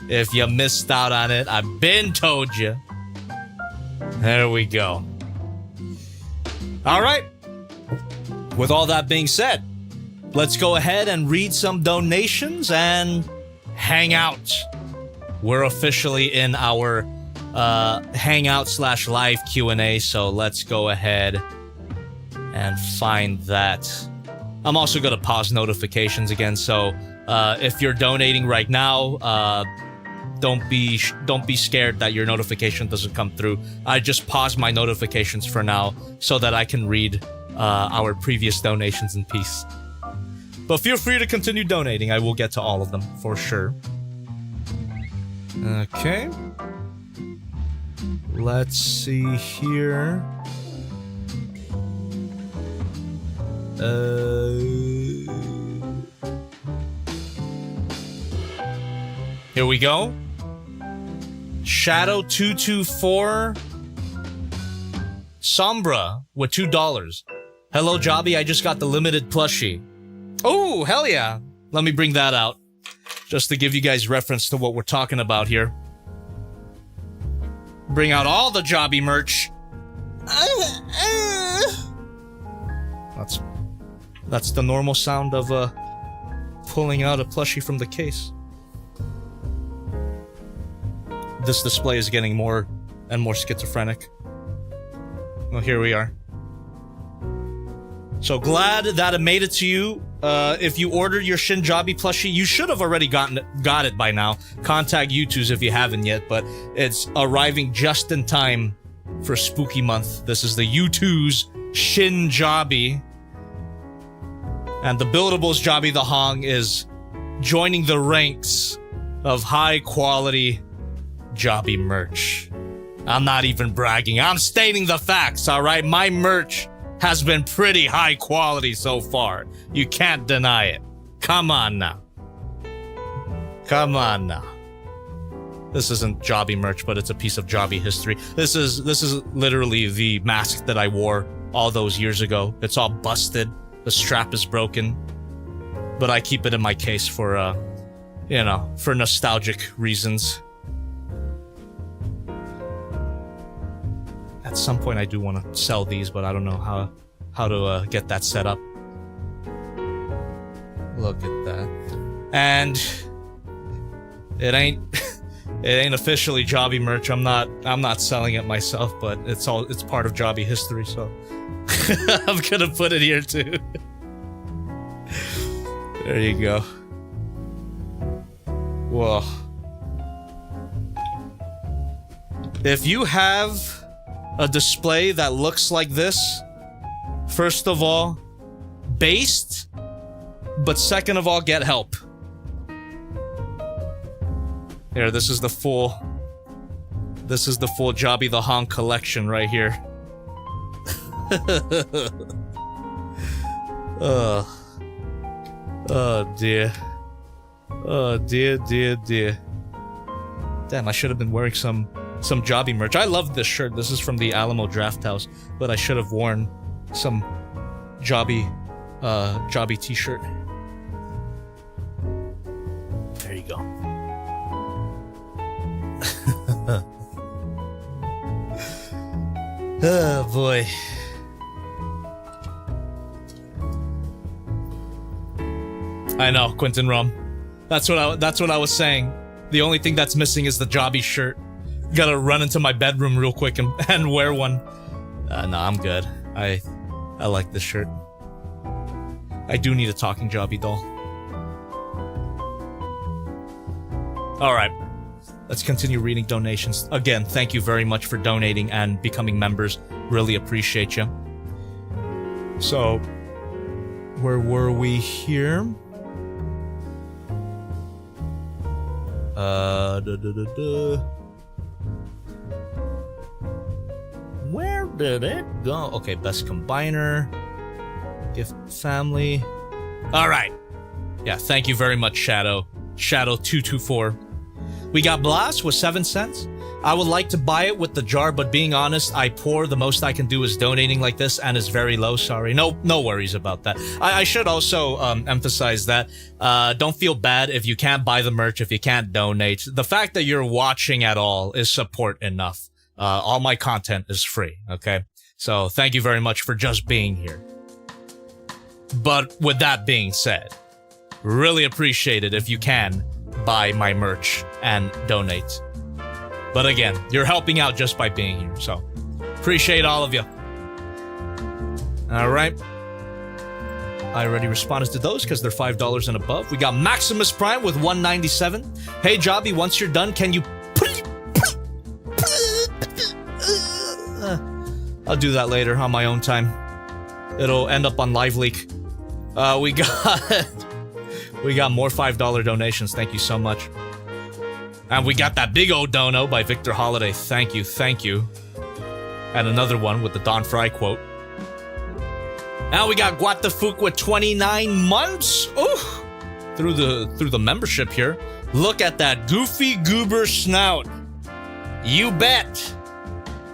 if you missed out on it. I've been told you. There we go. All right. With all that being said, let's go ahead and read some donations and hang out. We're officially in our Hangout/live Q&A, so let's go ahead and find that. I'm also going to pause notifications again, so if you're donating right now, don't be scared that your notification doesn't come through. I just pause my notifications for now so that I can read our previous donations in peace. But feel free to continue donating. I will get to all of them for sure. Okay. Let's see here. Here we go. Shadow224 Sombra with $2. Hello, Jobby. I just got the limited plushie. Oh, hell yeah. Let me bring that out just to give you guys reference to what we're talking about here. Bring out all the Jobby merch. That's the normal sound of pulling out a plushie from the case. This display is getting more and more schizophrenic. Well, here we are. So glad that it made it to you. If you ordered your Shin Jobby plushie, you should have already got it by now. Contact U2s if you haven't yet, but it's arriving just in time for Spooky Month. This is the U2's Shin Jobby. And the Buildables JobbytheHong is joining the ranks of high-quality Jobby merch. I'm not even bragging. I'm stating the facts, alright? My merch has been pretty high quality so far. You can't deny it. Come on now. Come on now. This isn't Jobby merch, but it's a piece of Jobby history. This is literally the mask that I wore all those years ago. It's all busted. The strap is broken. But I keep it in my case for, for nostalgic reasons. At some point I do want to sell these, but I don't know how to get that set up. Look at that. And it ain't officially Jobby merch. I'm not selling it myself, but it's part of Jobby history, so I'm gonna put it here too. There you go. Whoa. If you have a display that looks like this, first of all, based, but second of all, get help. Here, this is the full JobbytheHong collection right here. Oh dear. Oh dear, dear, dear. Damn, I should have been wearing some Jobby merch. I love this shirt. This is from the Alamo Draft House, but I should have worn some Jobby t-shirt. There you go. Oh boy. I know, Quentin Rum. That's what I was saying. The only thing that's missing is the Jobby shirt. Gotta run into my bedroom real quick and wear one. No, I'm good. I like this shirt. I do need a talking Jobby doll. Alright. Let's continue reading donations. Again, thank you very much for donating and becoming members. Really appreciate you. So, where were we here? Where did it go? Okay, best combiner. Gift family. Alright. Yeah, thank you very much, Shadow. Shadow224. We got Blast with 7 cents. I would like to buy it with the jar, but being honest, I pour. The most I can do is donating like this, and is very low. Sorry. No worries about that. I should also emphasize that don't feel bad if you can't buy the merch, if you can't donate. The fact that you're watching at all is support enough. All my content is free, okay? So thank you very much for just being here. But with that being said, really appreciate it if you can buy my merch and donate. But again, you're helping out just by being here, so appreciate all of you. All right. I already responded to those because they're $5 and above. We got Maximus Prime with $197. Hey, Jobby, once you're done, can you... I'll do that later on my own time. It'll end up on Live Leak. We got more $5 donations. Thank you so much. And we got that big old dono by Victor Holiday. Thank you, thank you. And another one with the Don Fry quote. Now we got Guatafuk with 29 months. Ooh, through the membership here. Look at that goofy goober snout. You bet.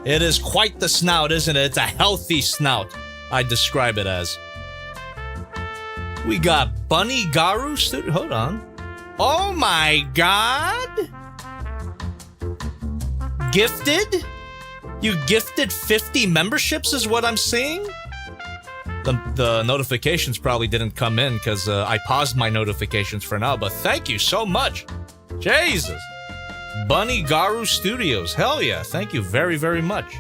It is quite the snout, isn't it? It's a healthy snout, I describe it as. We got Bunny Garu student. Hold on. Oh my god. gifted? You gifted 50 memberships is what I'm seeing? The notifications probably didn't come in because I paused my notifications for now, but thank you so much. Jesus. Bunny Garu Studios. Hell yeah. Thank you very, very much.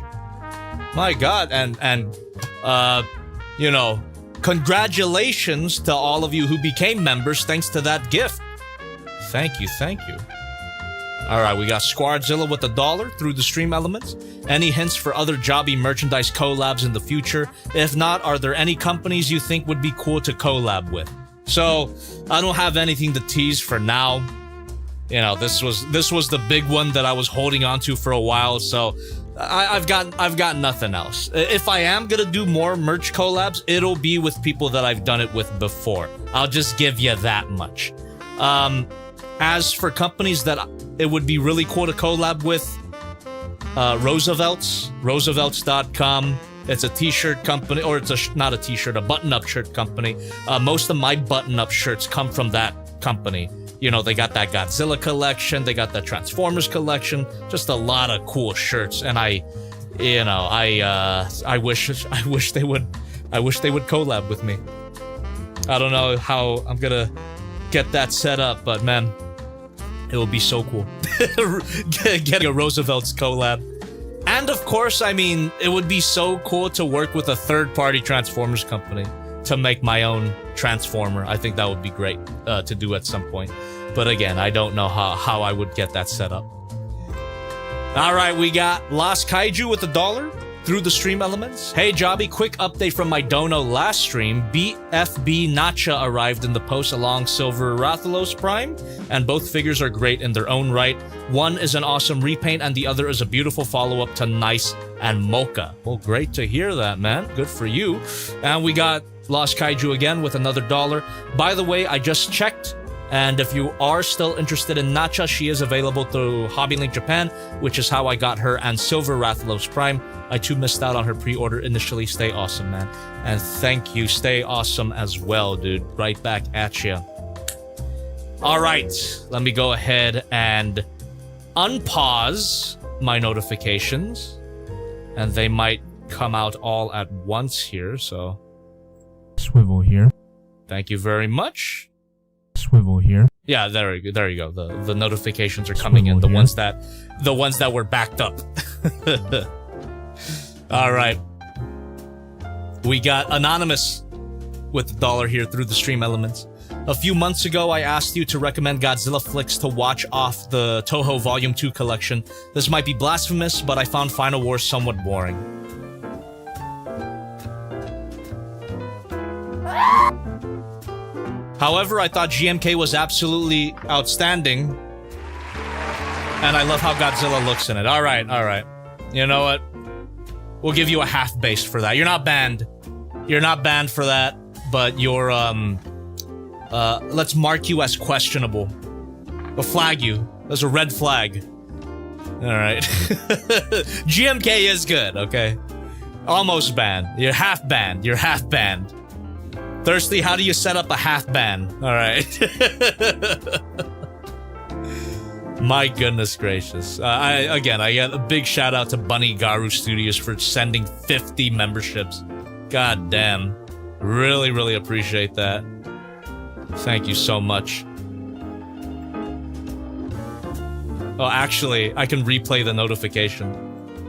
My God. And you know, congratulations to all of you who became members thanks to that gift. Thank you, thank you. All right, we got Squadzilla with $1 through the stream elements. Any hints for other Jobby merchandise collabs in the future? If not, are there any companies you think would be cool to collab with? So, I don't have anything to tease for now. You know, this was the big one that I was holding on to for a while, so I've got nothing else. If I am gonna do more merch collabs, it'll be with people that I've done it with before. I'll just give you that much. As for companies that it would be really cool to collab with, Roosevelts.com. It's a t-shirt company, or it's not a t-shirt, a button-up shirt company. Most of my button-up shirts come from that company. You know, they got that Godzilla collection, they got that Transformers collection, just a lot of cool shirts. And I wish they would collab with me. I don't know how I'm gonna get that set up, but man, it will be so cool. Getting a Roosevelt's collab. And of course, I mean, it would be so cool to work with a third-party Transformers company to make my own Transformer. I think that would be great to do at some point. But again, I don't know how I would get that set up. All right, we got Lost Kaiju with $1 through the stream elements. Hey, Jobby, quick update from my dono last stream. BFB Nacha arrived in the post along Silver Rathalos Prime, and both figures are great in their own right. One is an awesome repaint, and the other is a beautiful follow-up to Nice and Mocha. Well, great to hear that, man. Good for you. And we got Lost Kaiju again with another $1. By the way, I just checked, and if you are still interested in Nacha, she is available through HobbyLink Japan, which is how I got her, and Silver Rathalos Prime. I too missed out on her pre-order initially. Stay awesome, man. And thank you. Stay awesome as well, dude. Right back at ya. All right. Let me go ahead and unpause my notifications. And they might come out all at once here, so... Swivel here. Thank you very much. Swivel here. Yeah, there you go. The notifications are coming in. The ones that were backed up. All right. We got Anonymous with $1 here through the stream elements. A few months ago, I asked you to recommend Godzilla flicks to watch off the Toho Volume 2 collection. This might be blasphemous, but I found Final Wars somewhat boring. However, I thought GMK was absolutely outstanding. And I love how Godzilla looks in it. All right. You know what? We'll give you a half base for that. You're not banned. You're not banned for that, but you're, let's mark you as questionable. We'll flag you. There's a red flag. All right. GMK is good, okay? Almost banned. You're half banned. You're half banned. Thirsty, how do you set up a half ban? All right. My goodness gracious. I get a big shout out to Bunny Garu Studios for sending 50 memberships. God damn. Really, really appreciate that. Thank you so much. Oh, actually, I can replay the notification.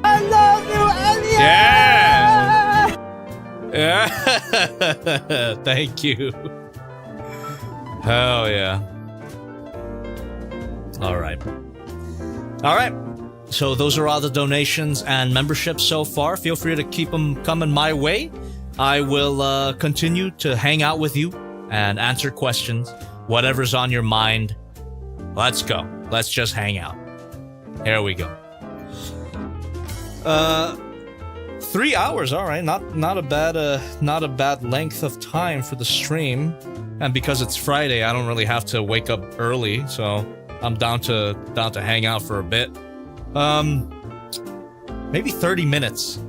I love you, Elliot! Yeah! Yeah! Thank you. Hell yeah. Alright. So those are all the donations and memberships so far. Feel free to keep them coming my way. I will continue to hang out with you and answer questions. Whatever's on your mind. Let's go. Let's just hang out. Here we go. 3 hours, all right. Not a bad length of time for the stream. And because it's Friday, I don't really have to wake up early, so I'm down to hang out for a bit. Maybe 30 minutes.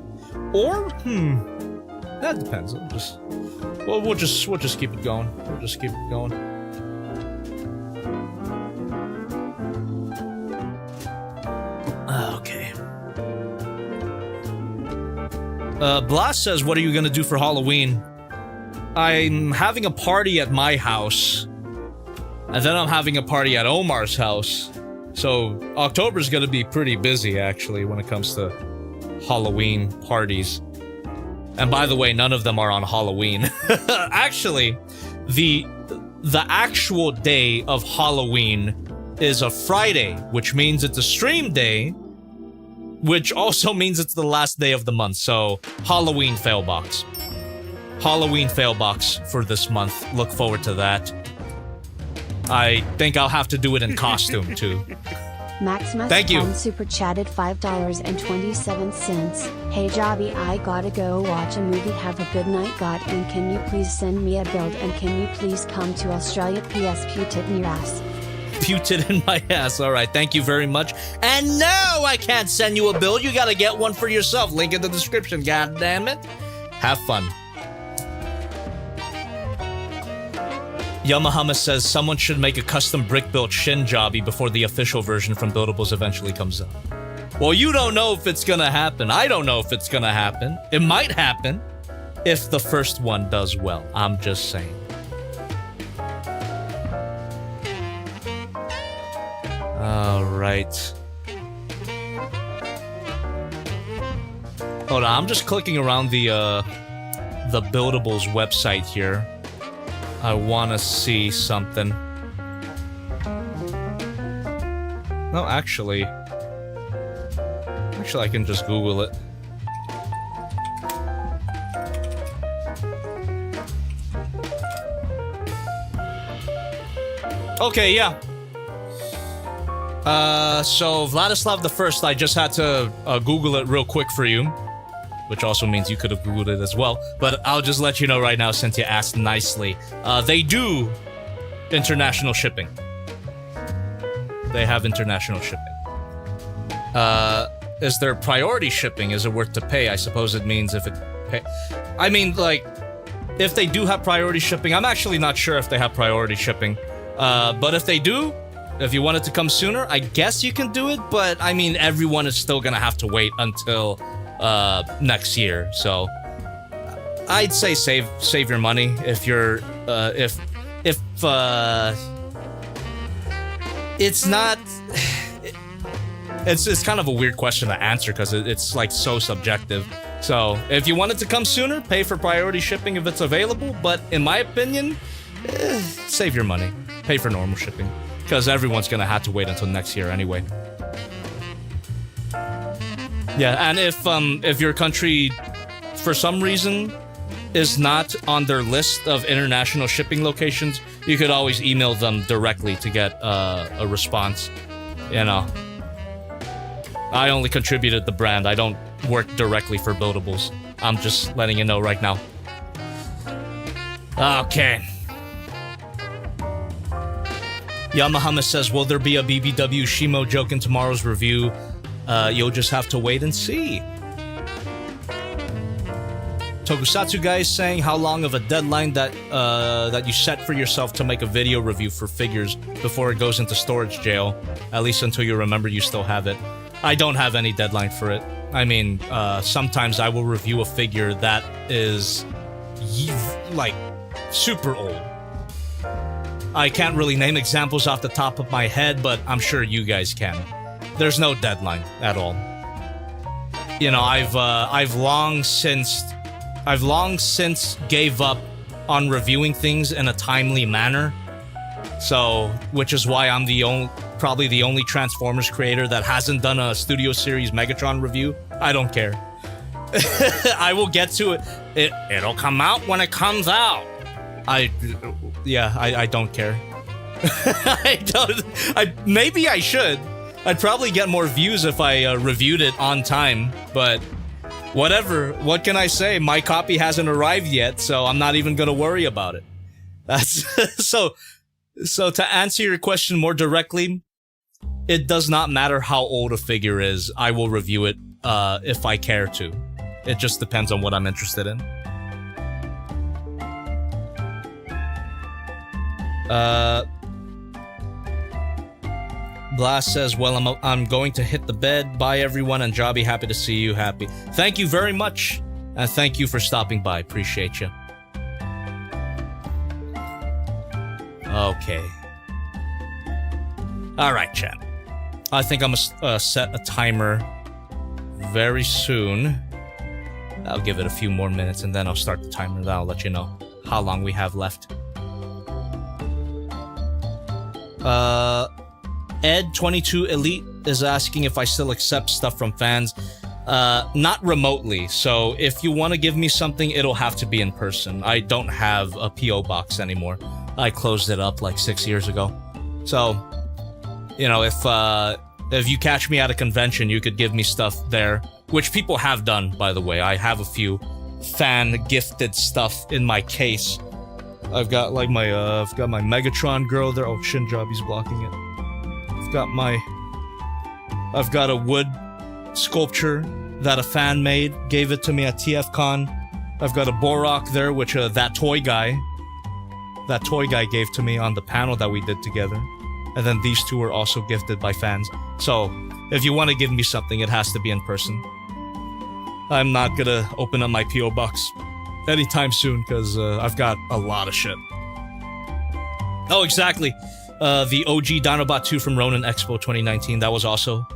Or that depends. We'll just keep it going. We'll just keep it going. Okay. Blast says, what are you gonna do for Halloween? I'm having a party at my house. And then I'm having a party at Omar's house. So October's gonna be pretty busy, actually, when it comes to Halloween parties. And by the way, none of them are on Halloween. Actually, the actual day of Halloween is a Friday, which means it's a stream day, which also means it's the last day of the month. So Halloween failbox. Halloween failbox for this month. Look forward to that. I think I'll have to do it in costume, too. Maximus Thank you. super chatted $5.27. Hey Jobby, I gotta go watch a movie. Have a good night, God, and can you please send me a build, and can you please come to Australia? PS Putit in your ass. Putit in my ass. Alright, thank you very much. And no, I can't send you a build. You gotta get one for yourself. Link in the description, god damn it. Have fun. Yamahama says someone should make a custom brick-built Shin Jobby before the official version from Buildables eventually comes out. Well, you don't know if it's gonna happen. I don't know if it's gonna happen. It might happen if the first one does well. I'm just saying. Alright. Hold on, I'm just clicking around the Buildables website here. I wanna see something. No, actually, I can just Google it. Okay, yeah. So Vladislav the First, I just had to Google it real quick for you. Which also means you could have Googled it as well. But I'll just let you know right now since you asked nicely. They do international shipping. They have international shipping. Is there priority shipping? Is it worth to pay? I suppose it means if it pay... I mean, like, if they do have priority shipping, I'm actually not sure if they have priority shipping. But if they do, if you want it to come sooner, I guess you can do it. But, I mean, everyone is still gonna have to wait until... next year, so I'd say save your money if you're if it's not it's kind of a weird question to answer because it's like so subjective. So if you want it to come sooner, pay for priority shipping if it's available, but in my opinion, save your money, pay for normal shipping because everyone's gonna have to wait until next year anyway. Yeah, and if your country, for some reason, is not on their list of international shipping locations, you could always email them directly to get a response. You know, I only contributed the brand. I don't work directly for Buildables. I'm just letting you know right now. Okay. Yamahama says, will there be a BBW Shimo joke in tomorrow's review? You'll just have to wait and see. Tokusatsu guy is saying, how long of a deadline that you set for yourself to make a video review for figures before it goes into storage jail? At least until you remember you still have it. I don't have any deadline for it. I mean, sometimes I will review a figure that is like super old. I can't really name examples off the top of my head, but I'm sure you guys can. There's no deadline at all. You know, I've long since gave up on reviewing things in a timely manner. So, which is why I'm probably the only Transformers creator that hasn't done a Studio Series Megatron review. I don't care. I will get to it. It'll come out when it comes out. I don't care. Maybe I should. I'd probably get more views if I reviewed it on time, but whatever. What can I say? My copy hasn't arrived yet, so I'm not even gonna worry about it. That's so to answer your question more directly, it does not matter how old a figure is. I will review it if I care to. It just depends on what I'm interested in. Blast says, well, I'm going to hit the bed. Bye, everyone, and Jobby, happy to see you happy. Thank you very much. And thank you for stopping by. Appreciate you. Okay. Alright, chat. I think I'm gonna set a timer very soon. I'll give it a few more minutes and then I'll start the timer. Then I'll let you know how long we have left. Ed22 Elite is asking if I still accept stuff from fans. Not remotely, so if you want to give me something, it'll have to be in person. I don't have a P.O. box anymore. I closed it up like 6 years ago. So, you know, if you catch me at a convention, you could give me stuff there, which people have done, by the way. I have a few fan-gifted stuff in my case. I've got like my Megatron girl there. Oh, Shinjabi's blocking it. I've got a wood sculpture that a fan made, gave it to me at TFCon. I've got a Borok there, which that toy guy gave to me on the panel that we did together. And then these two were also gifted by fans. So, if you want to give me something, it has to be in person. I'm not gonna open up my P.O. box anytime soon, because I've got a lot of shit. Oh, exactly. The OG Dinobot 2 from Ronin Expo 2019, that was also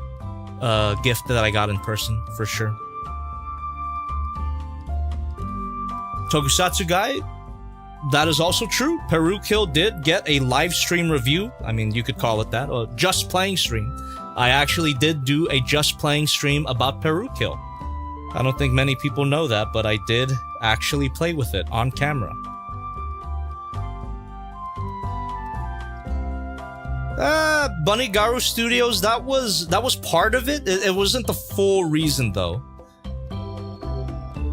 a gift that I got in person, for sure. Tokusatsu Guy, that is also true. Peru Kill did get a live stream review. I mean, you could call it that. A Just Playing stream. I actually did do a Just Playing stream about Peru Kill. I don't think many people know that, but I did actually play with it on camera. Bunny Garu Studios, that was part of it. It wasn't the full reason though.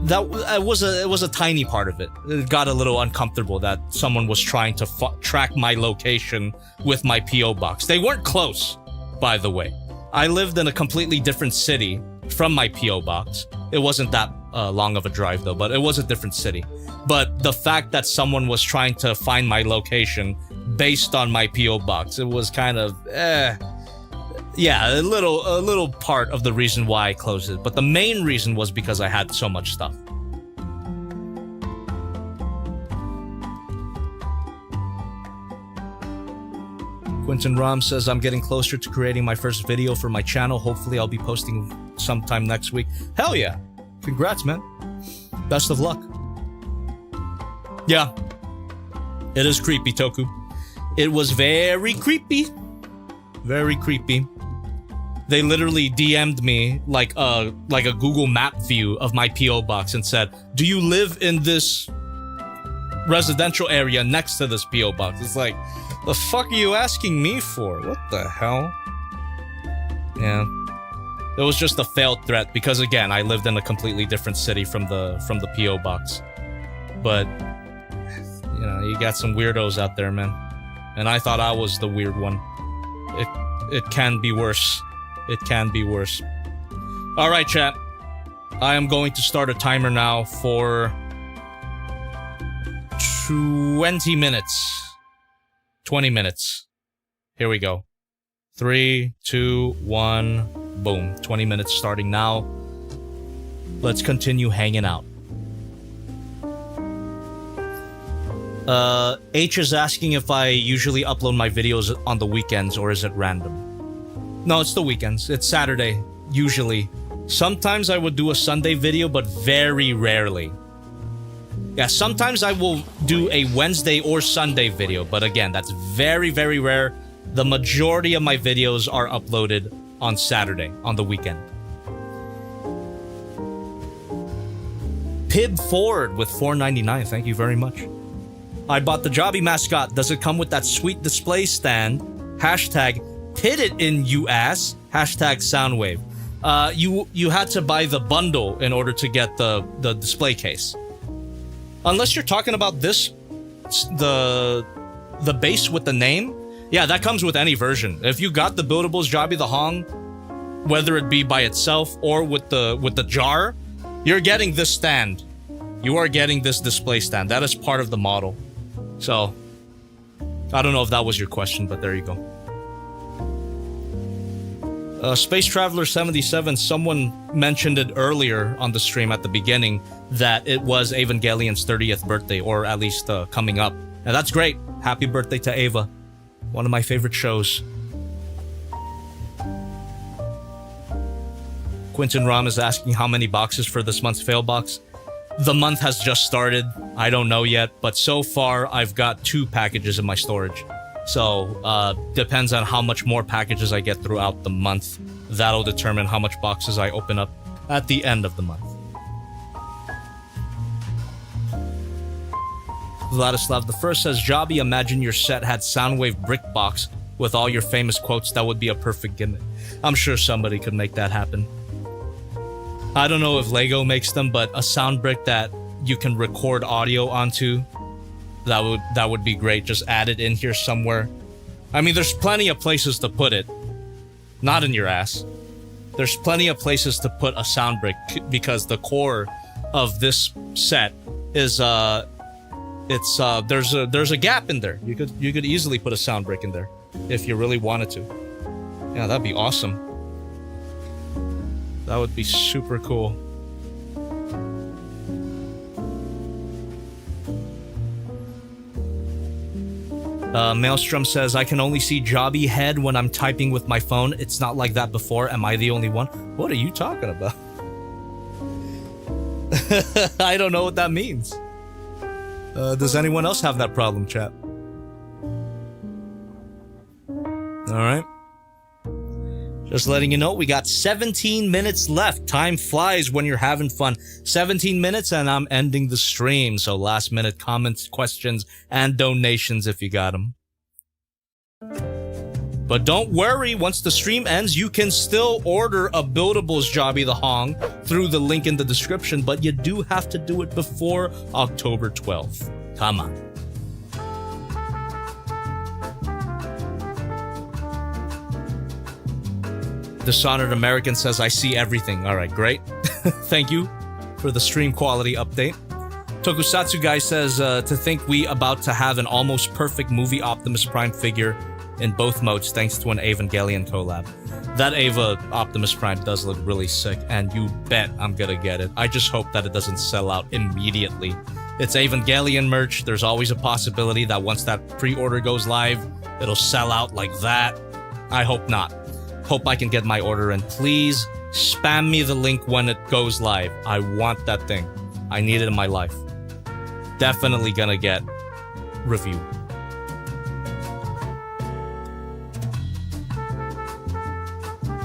It was a tiny part of it. It got a little uncomfortable that someone was trying to track my location with my P.O. box. They weren't close, by the way. I lived in a completely different city from my P.O. box. It wasn't that long of a drive though, but it was a different city. But the fact that someone was trying to find my location based on my P.O. box, it was kind of, yeah, a little part of the reason why I closed it. But the main reason was because I had so much stuff. Quentin Rom says, I'm getting closer to creating my first video for my channel. Hopefully I'll be posting sometime next week. Hell yeah. Congrats, man. Best of luck. Yeah. It is creepy, Toku. It was very creepy. Very creepy. They literally DM'd me like a Google Map view of my P.O. box and said, do you live in this residential area next to this P.O. box? It's like, the fuck are you asking me for? What the hell? Yeah. It was just a failed threat because, again, I lived in a completely different city from the P.O. box. But, you know, you got some weirdos out there, man. And I thought I was the weird one. It can be worse. It can be worse. Alright, chat. I am going to start a timer now for 20 minutes. 20 minutes. Here we go. 3, 2, 1, boom. 20 minutes starting now. Let's continue hanging out. H is asking if I usually upload my videos on the weekends or is it random? No, it's the weekends. It's Saturday, usually. Sometimes I would do a Sunday video, but very rarely. Yeah, sometimes I will do a Wednesday or Sunday video, but again, that's very, very rare. The majority of my videos are uploaded on Saturday, on the weekend. Pib Ford with $4.99, thank you very much. I bought the Jobby mascot. Does it come with that sweet display stand? Hashtag hit it in you ass. Hashtag Soundwave. You had to buy the bundle in order to get the display case. Unless you're talking about this, the base with the name. Yeah, that comes with any version. If you got the Buildables JobbytheHong, whether it be by itself or with the jar, you're getting this stand. You are getting this display stand. That is part of the model. So, I don't know if that was your question, but there you go. Space Traveler 77, someone mentioned it earlier on the stream at the beginning that it was Evangelion's 30th birthday, or at least coming up. And that's great. Happy birthday to Ava. One of my favorite shows. Quentin Ram is asking how many boxes for this month's fail box. The month has just started. I don't know yet, but so far I've got 2 packages in my storage. So, depends on how much more packages I get throughout the month. That'll determine how much boxes I open up at the end of the month. Vladislav the First says, Jobby, imagine your set had Soundwave brick box with all your famous quotes. That would be a perfect gimmick. I'm sure somebody could make that happen. I don't know if Lego makes them, but a sound brick that you can record audio onto, that would be great. Just add it in here somewhere. I mean, there's plenty of places to put it. Not in your ass. There's plenty of places to put a sound brick because the core of this set is there's a gap in there. You could easily put a sound brick in there if you really wanted to. Yeah, that'd be awesome. That would be super cool. Maelstrom says, I can only see Jobby head when I'm typing with my phone. It's not like that before. Am I the only one? What are you talking about? I don't know what that means. Does anyone else have that problem, chat? Alright. Just letting you know, we got 17 minutes left. Time flies when you're having fun. 17 minutes and I'm ending the stream. So last minute comments, questions, and donations if you got them. But don't worry, once the stream ends, you can still order a Buildables JobbytheHong through the link in the description, but you do have to do it before October 12th. Come on. Dishonored American says, I see everything. Alright, great. Thank you for the stream quality update. Tokusatsu Guy says, to think we about to have an almost perfect movie Optimus Prime figure in both modes thanks to an Evangelion collab. That Eva Optimus Prime does look really sick, and you bet I'm gonna get it. I just hope that it doesn't sell out immediately. It's Evangelion merch. There's always a possibility that once that pre-order goes live, it'll sell out like that. I hope not. Hope I can get my order in. Please spam me the link when it goes live. I want that thing. I need it in my life. Definitely gonna get review.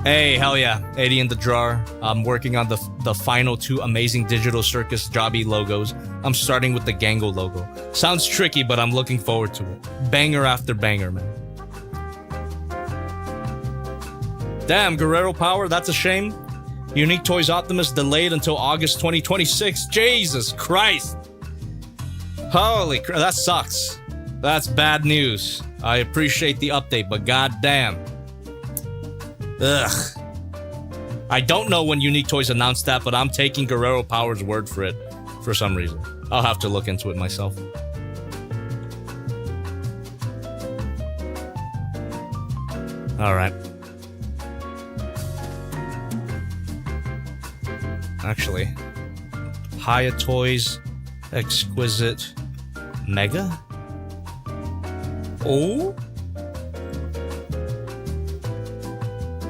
Hey, hell yeah. 80 in the drawer. I'm working on the final 2 amazing Digital Circus Jobby logos. I'm starting with the Gango logo. Sounds tricky, but I'm looking forward to it. Banger after banger, man. Damn, Guerrero Power, that's a shame. Unique Toys Optimus delayed until August 2026. Jesus Christ. Holy crap, that sucks. That's bad news. I appreciate the update, but goddamn. Ugh. I don't know when Unique Toys announced that, but I'm taking Guerrero Power's word for it for some reason. I'll have to look into it myself. Alright. Actually, Haya Toys Exquisite Mega? Oh?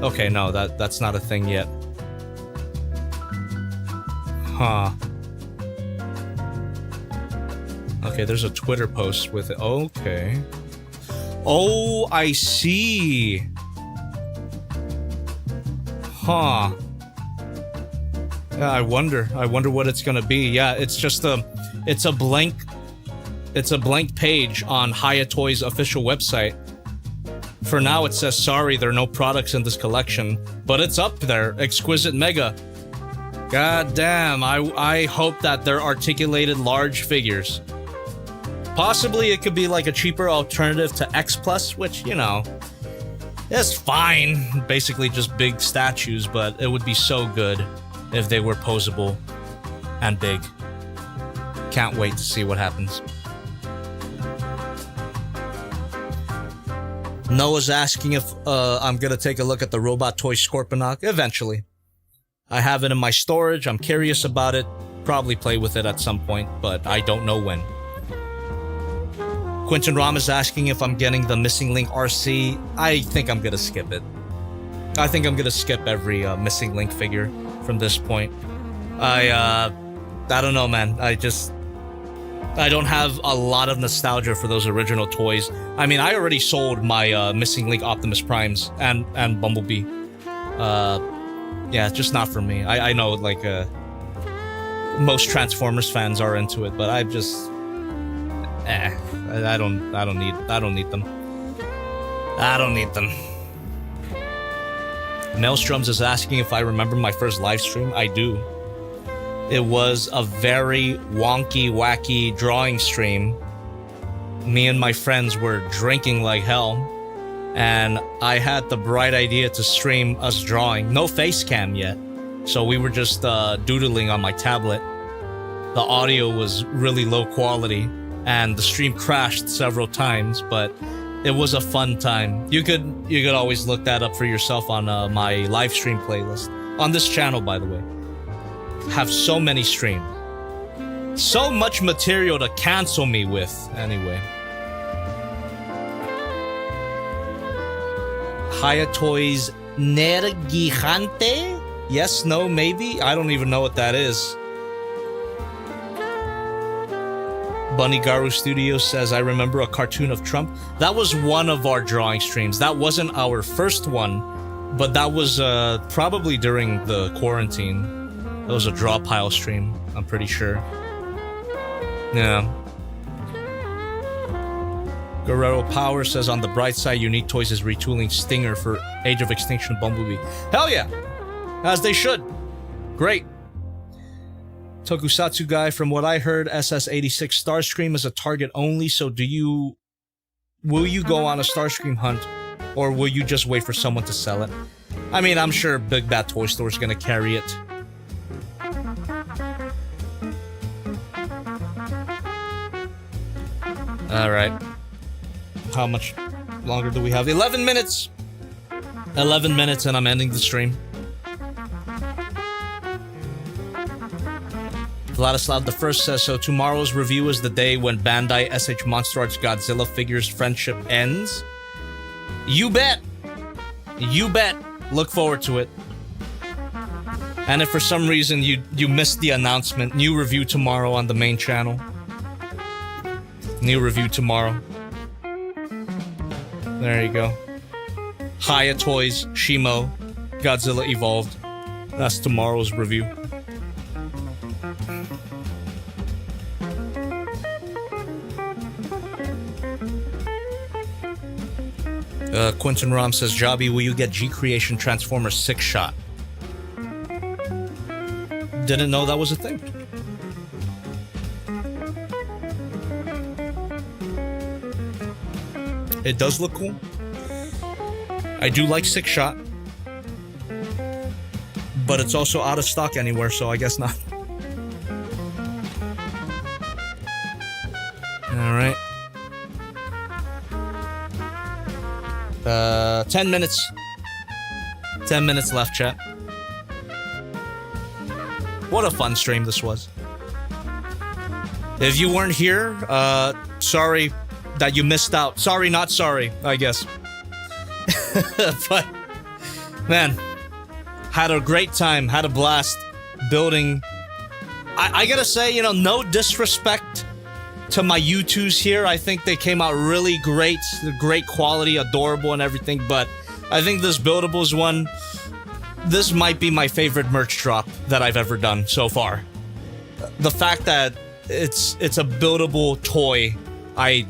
Okay, no, that's not a thing yet. Huh. Okay, there's a Twitter post with it. Okay. Oh, I see. Huh. Yeah, I wonder what it's gonna be. Yeah, it's a blank page on Haya Toys' official website. For now, it says, sorry, there are no products in this collection, but it's up there, Exquisite Mega. God damn, I hope that they're articulated large figures. Possibly it could be like a cheaper alternative to X Plus, which, you know, is fine. Basically just big statues, but it would be so good if they were posable and big. Can't wait to see what happens. Noah's asking if I'm gonna take a look at the robot toy Scorponok eventually. I have it in my storage. I'm curious about it. Probably play with it at some point, but I don't know when. Quentin Ram is asking if I'm getting the Missing Link RC. I think I'm gonna skip it. I think I'm gonna skip every Missing Link figure from this point. I don't know, man. I don't have a lot of nostalgia for those original toys. I mean, I already sold my Missing Link Optimus Primes and Bumblebee. Yeah, it's just not for me. I know, like, most Transformers fans are into it, but I just, I don't need them. I don't need them. Maelstroms is asking if I remember my first live stream. I do. It was a very wonky, wacky drawing stream. Me and my friends were drinking like hell, and I had the bright idea to stream us drawing. No face cam yet, so we were just doodling on my tablet. The audio was really low quality, and the stream crashed several times, but it was a fun time. You could always look that up for yourself on my live stream playlist on this channel, by the way. Have so many streams, so much material to cancel me with. Anyway, Hayatoy's Nergigante? Yes, no, maybe? I don't even know what that is. Bunny Garu Studios says, I remember a cartoon of Trump. That was one of our drawing streams. That wasn't our first one, but that was probably during the quarantine. That was a draw pile stream, I'm pretty sure. Yeah. Guerrero Power says, on the bright side, Unique Toys is retooling Stinger for Age of Extinction Bumblebee. Hell yeah! As they should. Great. Tokusatsu guy, from what I heard, SS86 Starscream is a target only, so will you go on a Starscream hunt, or will you just wait for someone to sell it? I mean, I'm sure Big Bad Toy Store is gonna carry it. Alright. How much longer do we have? 11 minutes! 11 minutes and I'm ending the stream. Vladislav the First says, so tomorrow's review is the day when Bandai SH Monster Arts Godzilla figures friendship ends? You bet! You bet! Look forward to it. And if for some reason you missed the announcement, new review tomorrow on the main channel. New review tomorrow. There you go. Haya Toys, Shimo, Godzilla Evolved. That's tomorrow's review. Quentin Rom says, Jobby, will you get G-Creation Transformers 6-shot? Didn't know that was a thing. It does look cool. I do like 6-shot. But it's also out of stock anywhere, so I guess not. Alright. 10 minutes. 10 minutes left, chat. What a fun stream this was. If you weren't here, sorry that you missed out. Sorry, not sorry, I guess. But, man, had a great time, had a blast building. I gotta say, you know, no disrespect to my U2s here. I think they came out really great, great quality, adorable and everything, but I think this Buildables one, this might be my favorite merch drop that I've ever done so far. The fact that it's a buildable toy, I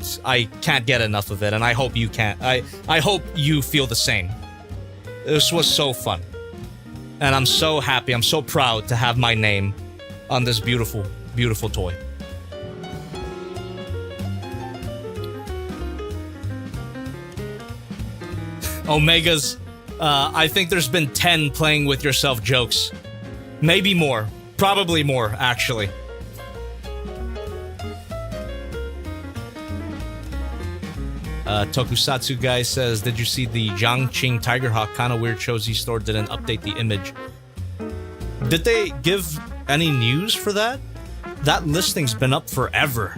can't get enough of it, and I hope you can't. I hope you feel the same. This was so fun. And I'm so happy, I'm so proud to have my name on this beautiful, beautiful toy. Omegas, I think there's been 10 playing with yourself jokes. Maybe more. Probably more, actually. Tokusatsu guy says, did you see the Jiangqing Tigerhawk? Kind of weird. Shozy store didn't update the image. Did they give any news for that? That listing's been up forever.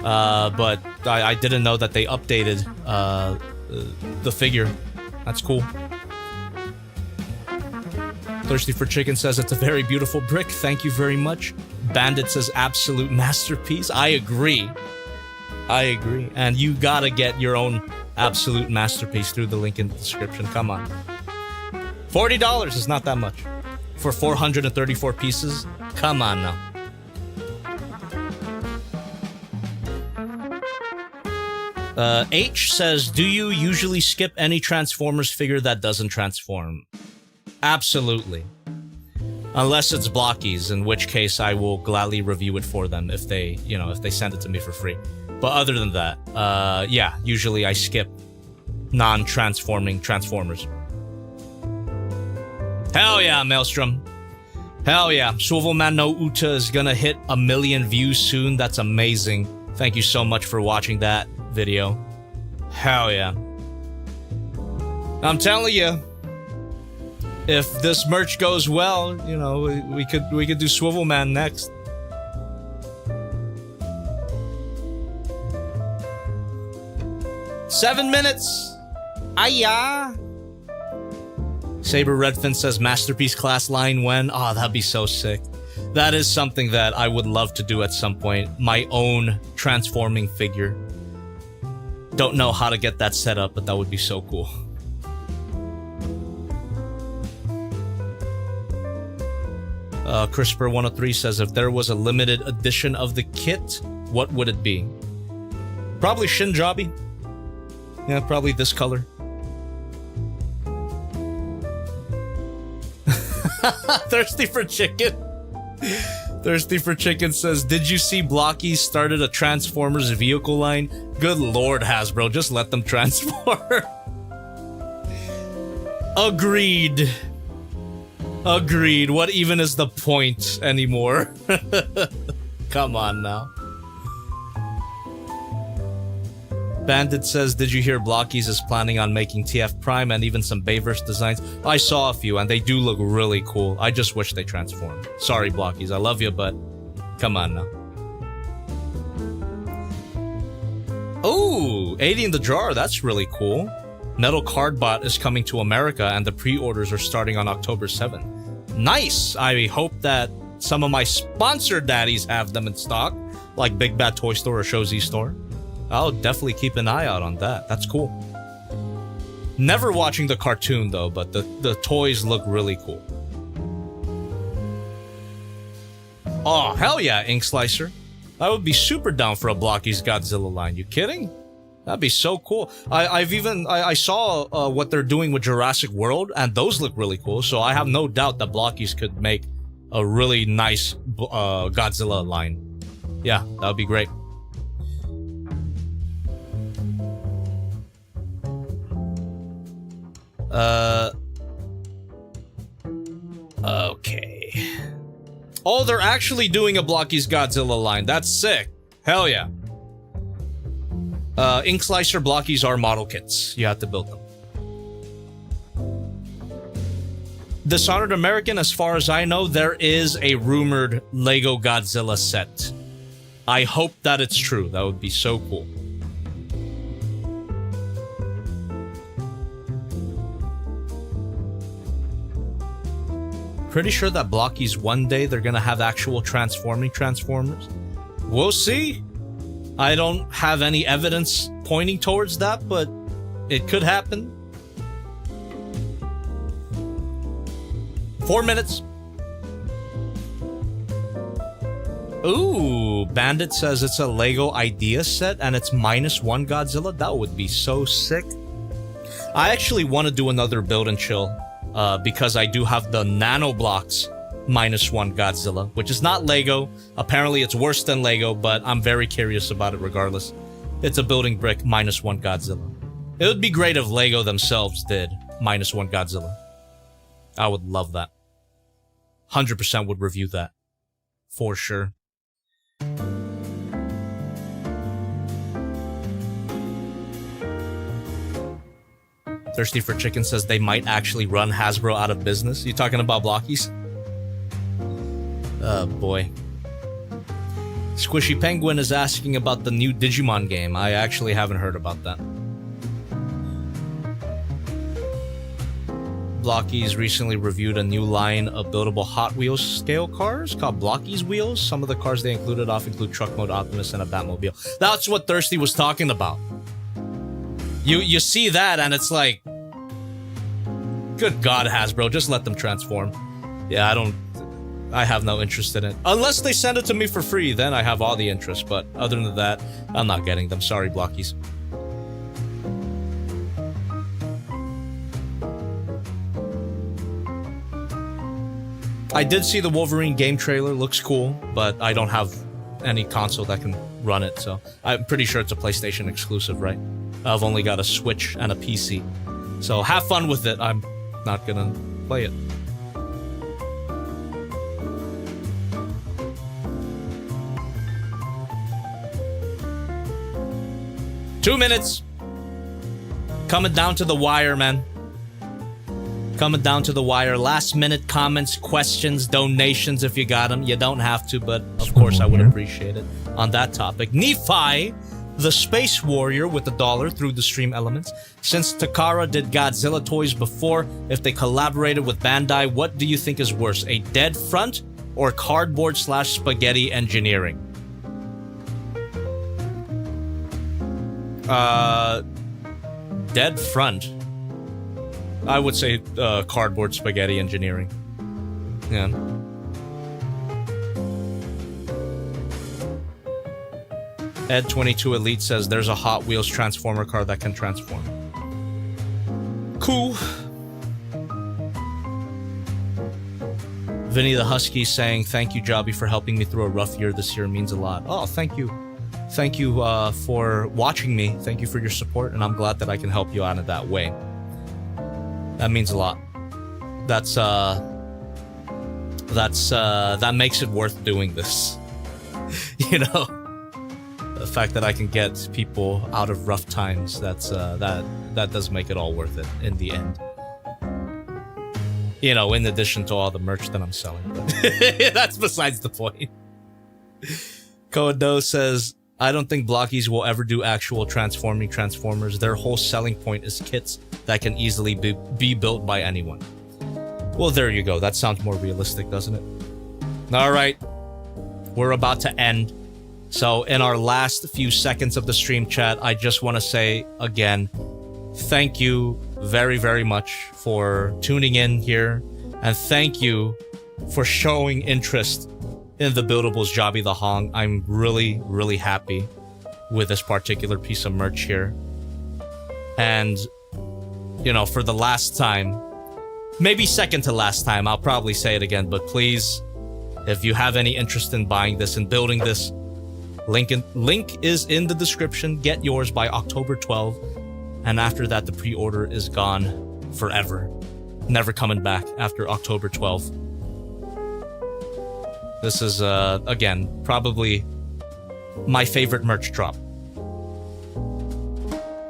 But I didn't know that they updated the figure. That's cool. Thirsty for Chicken says it's a very beautiful brick. Thank you very much. Bandit says absolute masterpiece. I agree. I agree. And you gotta get your own absolute masterpiece through the link in the description. Come on. $40 is not that much. For 434 pieces? Come on now. H says, do you usually skip any Transformers figure that doesn't transform? Absolutely. Unless it's Blockies, in which case I will gladly review it for them if they, if they send it to me for free. But other than that, yeah, usually I skip non-transforming Transformers. Hell yeah, Maelstrom. Hell yeah. Swivelman no Uta is gonna hit 1 million views soon. That's amazing. Thank you so much for watching that video. Hell yeah. I'm telling you, if this merch goes well, we could do Swivelman next. Seven minutes. Aya. Saber Redfin says Masterpiece class line when? Oh, that'd be so sick. That is something that I would love to do at some point. My own transforming figure. Don't know how to get that set up, but that would be so cool. CRISPR103 says, if there was a limited edition of the kit, what would it be? Probably Shinjabi. Yeah, probably this color. Thirsty for Chicken. Thirsty for Chicken says, did you see Blocky started a Transformers vehicle line? Good lord, Hasbro, just let them transform. Agreed. Agreed. What even is the point anymore? Come on now. Bandit says, did you hear Blockies is planning on making TF Prime and even some Bayverse designs? I saw a few and they do look really cool. I just wish they transformed. Sorry, Blockies. I love you, but come on now. Oh, 80 in the jar. That's really cool. Metal Cardbot is coming to America and the pre-orders are starting on October 7th. Nice! I hope that some of my sponsor daddies have them in stock, like Big Bad Toy Store or Shozy Store. I'll definitely keep an eye out on that. That's cool. Never watching the cartoon though, but the toys look really cool. Oh, hell yeah, Ink Slicer. I would be super down for a Blockies Godzilla line. You kidding? That'd be so cool. I saw what they're doing with Jurassic World, and those look really cool. So I have no doubt that Blockies could make a really nice Godzilla line. Yeah, that would be great. Okay. Oh, they're actually doing a Blockies Godzilla line. That's sick. Hell yeah. Ink Slicer Blockies are model kits. You have to build them. Dishonored American, as far as I know, there is a rumored Lego Godzilla set. I hope that it's true. That would be so cool. Pretty sure that Blockies one day they're gonna have actual transforming Transformers. We'll see. I don't have any evidence pointing towards that, but it could happen. 4 minutes. Ooh, Bandit says it's a Lego idea set and it's -1 Godzilla. That would be so sick. I actually want to do another build and chill because I do have the Nano Blocks -1 Godzilla, which is not Lego. Apparently it's worse than Lego, but I'm very curious about it regardless. It's a building brick -1 Godzilla. It would be great if Lego themselves did -1 Godzilla. I would love that. 100% would review that. For sure. Thirsty for Chicken says they might actually run Hasbro out of business. You talking about Blockies? Oh boy. Squishy Penguin is asking about the new Digimon game. I actually haven't heard about that. Blockies recently reviewed a new line of buildable Hot Wheels scale cars called Blockies Wheels. Some of the cars they included include Truck Mode Optimus and a Batmobile. That's what Thirsty was talking about. You see that and it's like, good God, Hasbro, just let them transform. Yeah, I have no interest in it. Unless they send it to me for free, then I have all the interest. But other than that, I'm not getting them. Sorry, Blockies. I did see the Wolverine game trailer. Looks cool, but I don't have any console that can run it, so I'm pretty sure it's a PlayStation exclusive, right? I've only got a Switch and a PC. So have fun with it. I'm not gonna play it. Two minutes. Coming down to the wire, man. Coming down to the wire. Last minute comments, questions, donations if you got them. You don't have to, but of course I would appreciate it. On that topic, Nephi, the Space Warrior with $1 through the stream elements. Since Takara did Godzilla toys before, if they collaborated with Bandai, what do you think is worse? A dead front or cardboard/spaghetti engineering? Dead front. I would say cardboard spaghetti engineering. Yeah. Ed22 Elite says there's a Hot Wheels Transformer car that can transform. Cool. Vinny the Husky saying, thank you, Jobby, for helping me through a rough year. This year means a lot. Oh, thank you. Thank you for watching me. Thank you for your support, and I'm glad that I can help you out in that way. That means a lot. That makes it worth doing this. You know, the fact that I can get people out of rough times, that does make it all worth it in the end. You know, in addition to all the merch that I'm selling. That's besides the point. Kodo says, I don't think Blockies will ever do actual transforming Transformers. Their whole selling point is kits that can easily be built by anyone. Well, there you go. That sounds more realistic, doesn't it? All right. We're about to end. So in our last few seconds of the stream chat, I just want to say again, thank you very, very much for tuning in here. And thank you for showing interest in the Buildables JobbytheHong. I'm really, really happy with this particular piece of merch here. And, you know, for the last time, maybe second to last time, I'll probably say it again, but please, if you have any interest in buying this and building this, link is in the description. Get yours by October 12th. And after that, the pre-order is gone forever. Never coming back after October 12th. This is, again, probably my favorite merch drop.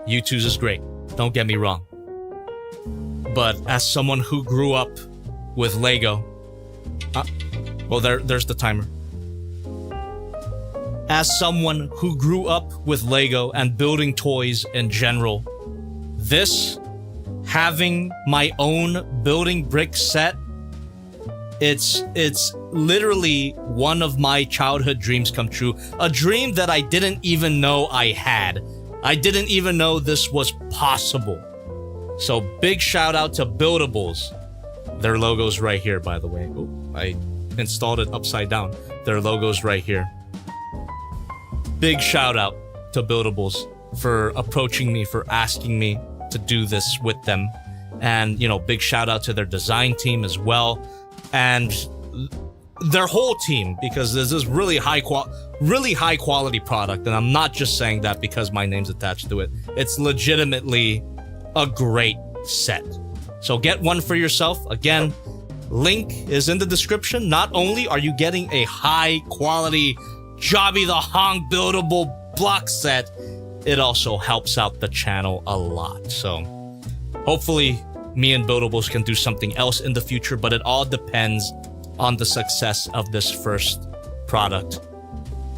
U2's is great, don't get me wrong. But as someone who grew up with Lego... well, there's the timer. As someone who grew up with Lego and building toys in general, having my own building brick set, it's literally one of my childhood dreams come true. A dream that I didn't even know I had. I didn't even know this was possible. So big shout out to Buildables. Their logo's right here, by the way. Oh, I installed it upside down. Their logo's right here. Big shout out to Buildables for approaching me, for asking me to do this with them. And, you know, big shout out to their design team as well. And their whole team, because this is really high quality product, and I'm not just saying that because my name's attached to it. It's legitimately a great set. So get one for yourself. Again, link is in the description. Not only are you getting a high quality JobbytheHong buildable block set, it also helps out the channel a lot. So Hopefully, me and Buildables can do something else in the future, but it all depends on the success of this first product.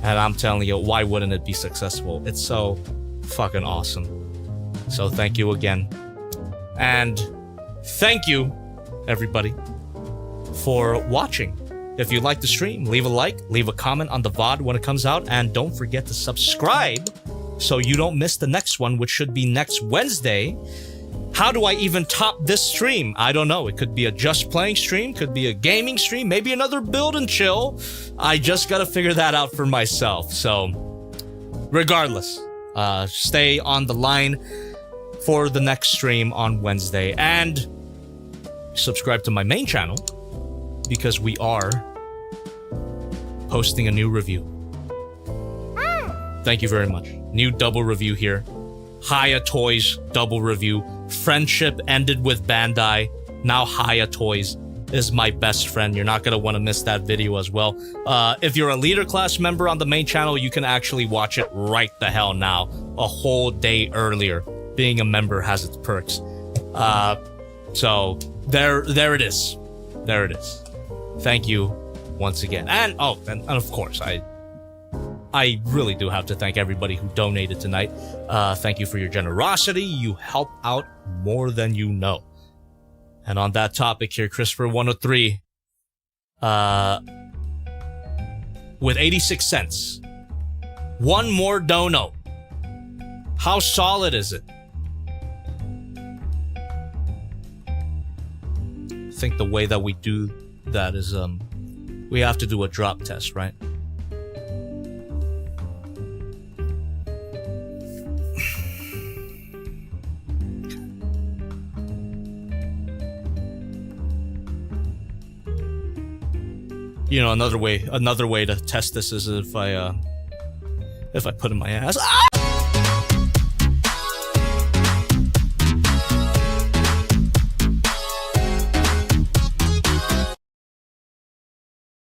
And I'm telling you, why wouldn't it be successful? It's so fucking awesome. So thank you again. And thank you, everybody, for watching. If you like the stream, leave a like, leave a comment on the VOD when it comes out, and don't forget to subscribe so you don't miss the next one, which should be next Wednesday. How do I even top this stream? I don't know. It could be a just playing stream, could be a gaming stream, maybe another build and chill. I just gotta figure that out for myself. So, regardless, stay on the line for the next stream on Wednesday, and subscribe to my main channel because we are posting a new review. Thank you very much. New double review here. Haya Toys double review. Friendship ended with Bandai. Now Haya Toys is my best friend. You're not going to want to miss that video as well. If you're a leader class member on the main channel, you can actually watch it right the hell now. A whole day earlier. Being a member has its perks. So there it is. There it is. Thank you once again. And of course, I really do have to thank everybody who donated tonight. Thank you for your generosity. You help out more than you know. And on that topic here, Christopher103, with 86 cents. One more dono. How solid is it? I think the way that we do that is, we have to do a drop test, right? You know, another way to test this is if I put in my ass. Ah!